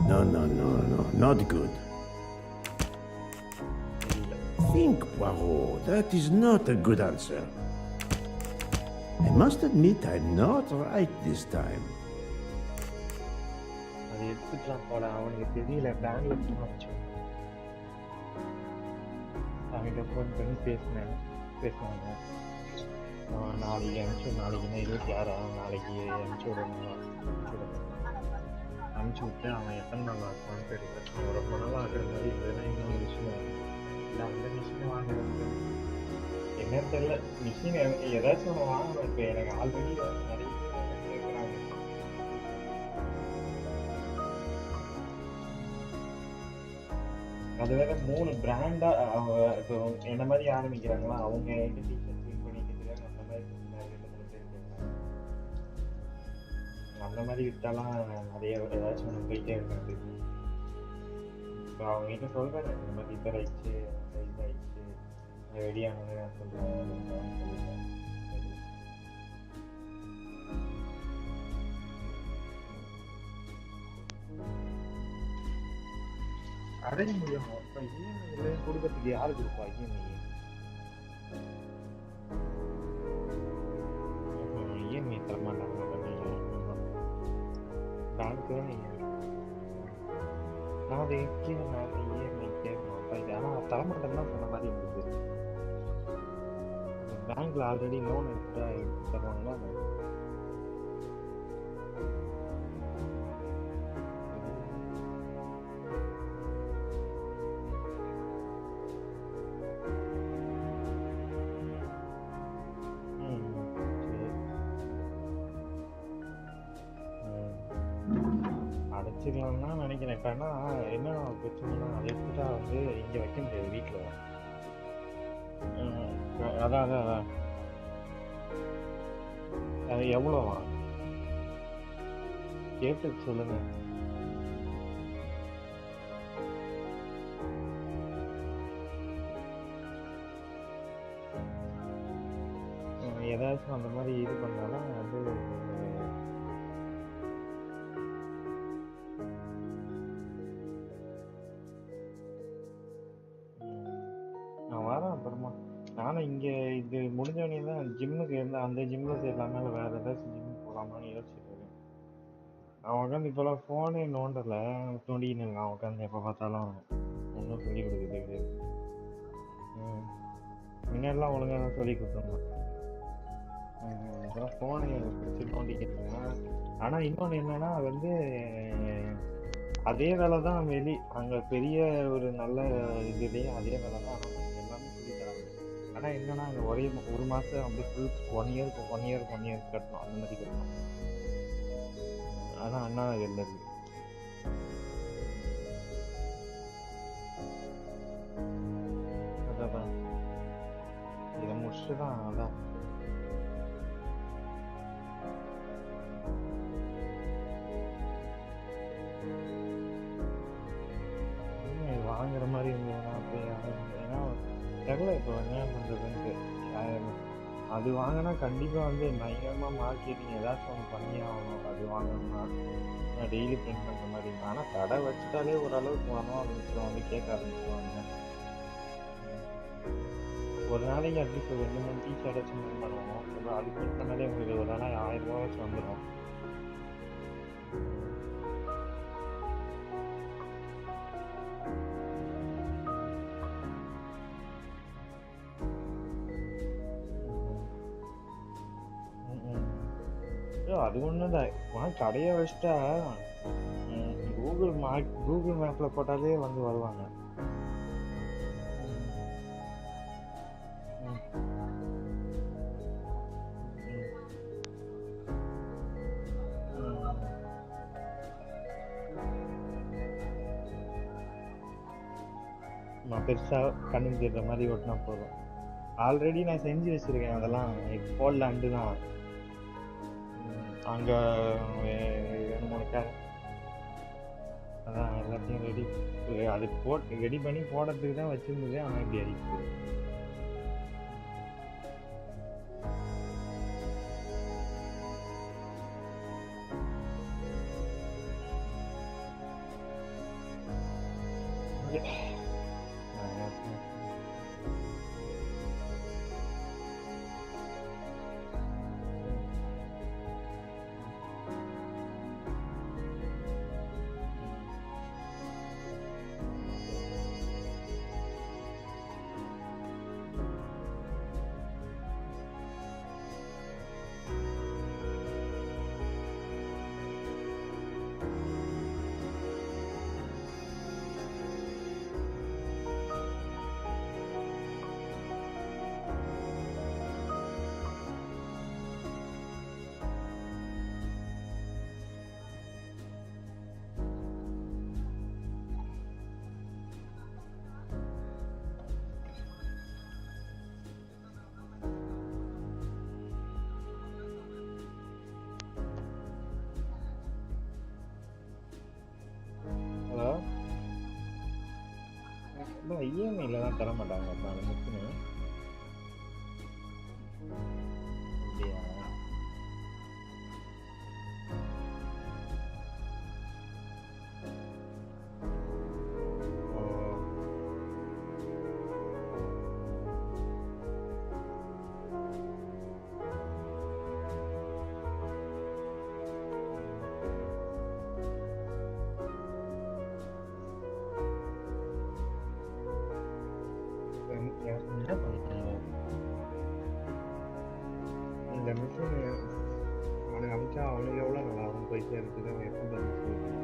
S12: No, not good. Think, Poirot. That is not a good answer. I must admit I'm not right this time.
S15: அது எடுத்துக்கலாம் போல, அவனுக்கு தெரியல. பேங்க்ல வச்சு அவன்கிட்ட phone பண்ணி பேசினாங்க. நாளைக்கு நாளைக்குன்னா 26 நாளைக்கு அனுப்பிச்சி விட்டு அவன் எத்தனை நாள் ஆகும்னு தெரியல. அவன் ரொம்ப நாள் ஆகுற மாதிரி இதெல்லாம் இன்னொரு விஷயம் இல்லை. அந்த மிஷினை வாங்குறது என்னன்னு தெரியல. மிஷின் ஏதாச்சும் ஒன்று வாங்கணும். இப்போ எனக்கு ஆல்ரெடி நிறைய கேட்குறாங்க. அது வேற 3 பிராண்டா இப்போ என்ன மாதிரி ஆரம்பிக்கிறாங்களா, அவங்க எங்க டீச்சர் க்ளீன் பண்ணிக்கிறதுக்காக அந்த மாதிரி 2-3 பேர் இருக்காங்க. அந்த மாதிரி விட்டாலாம் நிறைய ஏதாச்சும் ஒன்று போயிட்டே இருக்காது. இப்போ அவங்க கிட்ட சொல்றேன், இந்த மாதிரி ரிப்பேர் ஆயிடுச்சு, இதாயிடுச்சு, ரெடி ஆனது நான் சொல்லுவேன். அடைய முடியும். இப்போ இஎம்ஐ கொடுக்கறதுக்கு யாரு கொடுப்பா? இஎம்ஐ தரமாட்டாங்க. பேங்க்கு தான் நான் அதை இஎம்ஐ கேட்கணும். ஆனால் தரமாட்டேன்னு தான் சொன்ன மாதிரி இருந்தது. பேங்க்ல ஆல்ரெடி லோன் எடுத்துட்டா தருவாங்களா? அடைச்சிக்கலாம்னு தான் நினைக்கிறேன். இப்போ என்ன பிரச்சனைனா, அதை எடுத்துட்டா இங்கே வைக்க முடியாது வீட்டில். அதான் அது எவ்வளோவா கேட்டு சொல்லுங்க. ஏதாச்சும் அந்த மாதிரி இது பண்ணாதான் நான் வரேன் அப்புறமா. நானும் இங்கே இது முடிஞ்சோடனே தான் ஜிம்முக்கு இருந்தேன். அந்த ஜிம்மில் சேரலாமா இல்லை வேறு ஏதாச்சும் ஜிம்முக்கு போகலாமான்னு யோசிச்சுட்டு இருக்கேன். அவன் உட்காந்து இப்போலாம் ஃபோனே நோண்டலை, நோண்டின்னு இருக்கான். அவன் உட்காந்து எப்போ பார்த்தாலும் ஒன்றும் சொல்லிக் கொடுக்குறது கிடையாது. முன்னாடிலாம் ஒழுங்காக தான் சொல்லி கொடுத்துருந்தான். இப்போலாம் ஃபோனை பிடிச்சி நோண்டிக்கிட்டு இருக்கான். ஆனால் இன்னொன்று என்னன்னா, அதே வேலை தான் அங்கே பெரிய ஒரு நல்ல இதுலேயே அதே வேலை தான் எல்லாமே சொல்லி தராங்க. ஆனால் என்னன்னா, அங்கே ஒரே 1 மாதம் அப்படியே ஃபுல் 1 இயர் கட்டணும். அந்த மாதிரி கட்டணும். ஆனால் அண்ணா நகரில் இருக்கு. அதான் இதை முடிச்சுட்டு தான் அதான் வாங்குற மாதிரி இருந்ததுன்னா போய் ஏன்னா தெரியல இப்போ என்ன பண்ணுறதுன்ட்டு. அது வாங்கினா கண்டிப்பாக பயங்கரமாக மார்க்கெட்டிங் ஏதாச்சும் ஒன்று பண்ணியே ஆகணும். அது வாங்கணும்னா டெய்லி பிரிண்ட் பண்ணுற மாதிரி இருக்கும். ஆனால் கடை வச்சுட்டாலே ஓரளவுக்கு வரணும் ஆரம்பிச்சிடும், கேட்க ஆரம்பிச்சிடுவாங்க. ஒரு நாளைக்கு அட்லீஸ்ட் ஒரு 2-3 டீ ஷர்ட்டாச்சும் பிரிண்ட் பண்ணுவோம். இப்போ அது பிரிண்ட் பண்ணாலே உங்களுக்கு ஒரு நாளைக்கு 1000 ரூபா வச்சு வந்துடும். அது ஒன்றும் தான். கடையை வச்சுட்டா கூகுள் மேப்பில் போட்டாலே வருவாங்க. பெருசாக கண்ணுக்கு தெரிகிற மாதிரி ஓட்டினா போதும். ஆல்ரெடி நான் செஞ்சு வச்சுருக்கேன். அதெல்லாம் போடலான்ட்டு தான் அங்கே 2-3 கேர் அதான் எல்லாத்தையும் அது ரெடி பண்ணி போடுறதுக்கு தான் வச்சுருந்தது. ஆனால் இப்படி ஆயிடுச்சு. ஹலோ இல்லை இஎம்ஐயில் தான் தர மாட்டாங்க அந்த மிஷினு. அப்படியா? ஓ. என்ன பண்ணுறீங்க? இந்த மிஷின் அவனுக்கு அமிச்சா அவனுக்கு எவ்வளோ நல்லா ஆகும் போய் சேர்த்துக்கு அவன் எப்படி பதில் சொல்லுவான்?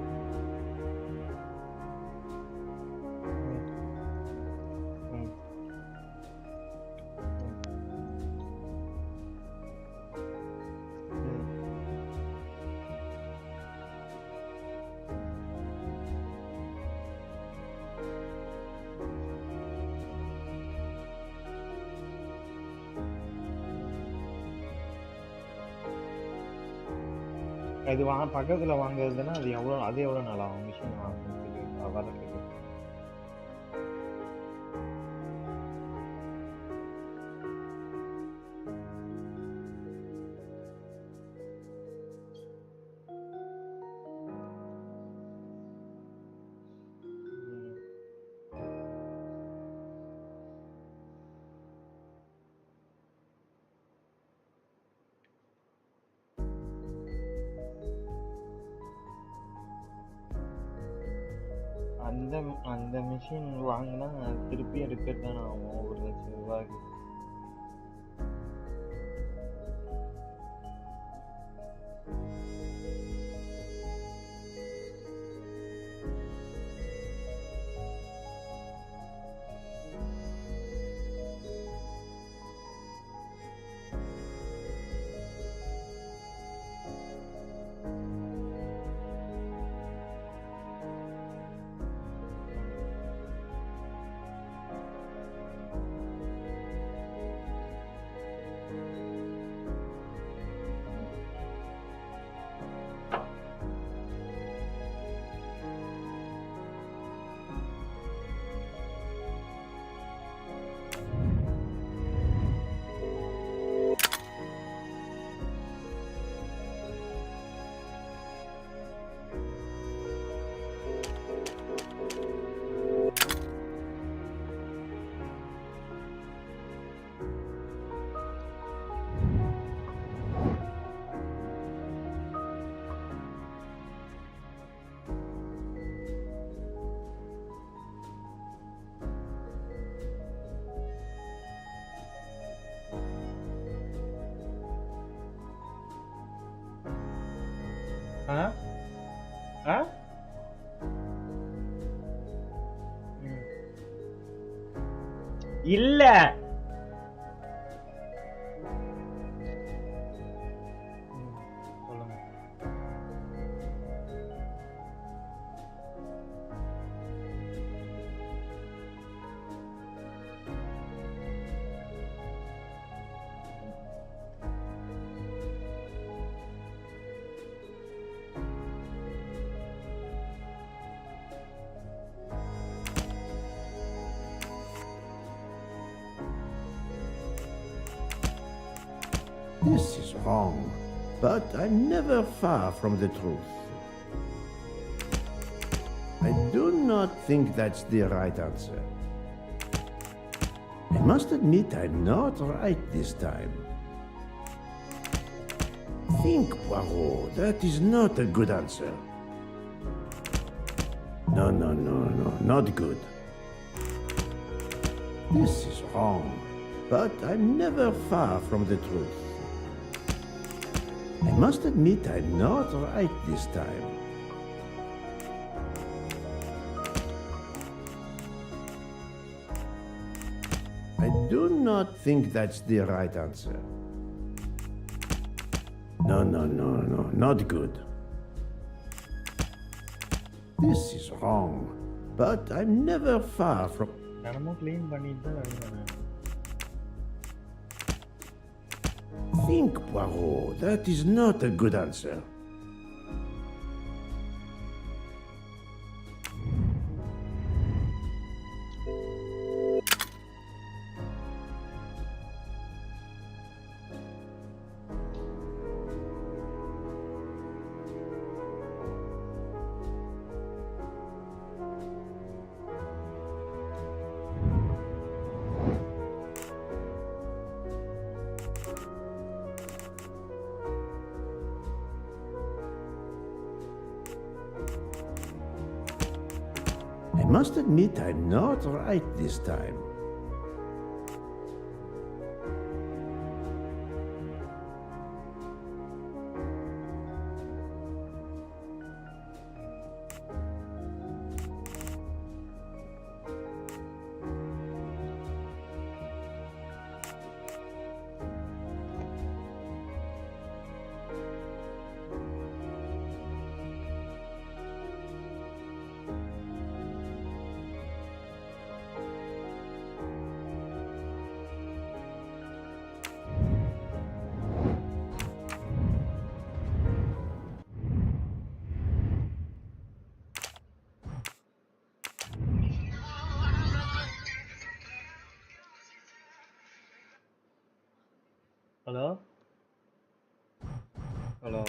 S15: ம். இது பக்கத்தில் வாங்குறதுன்னா அது எவ்வளோ நாள் ஆகும் மிஷின் வாங்குறதுக்கு வரதுக்கு? அந்த அந்த மிஷின் வாங்கினா திருப்பி ரிப்பேர் தானே ஆகும் 1,00,000 ரூபாய்க்கு. ஆ ஆ இல்ல சொல்லுங்க.
S12: This is wrong, but I'm never far from the truth. I do not not think that's the right answer. I must admit I'm not right this time. Think, Poirot. That is not a good answer. No, not good. This is wrong, but I'm never far from the truth. I must admit I'm not right this time. I do not think that's the right answer. No, not good. This is wrong, but I'm never far from... Think, Poirot. That is not a good answer. I must admit I'm not right this time.
S15: Hello? Hello.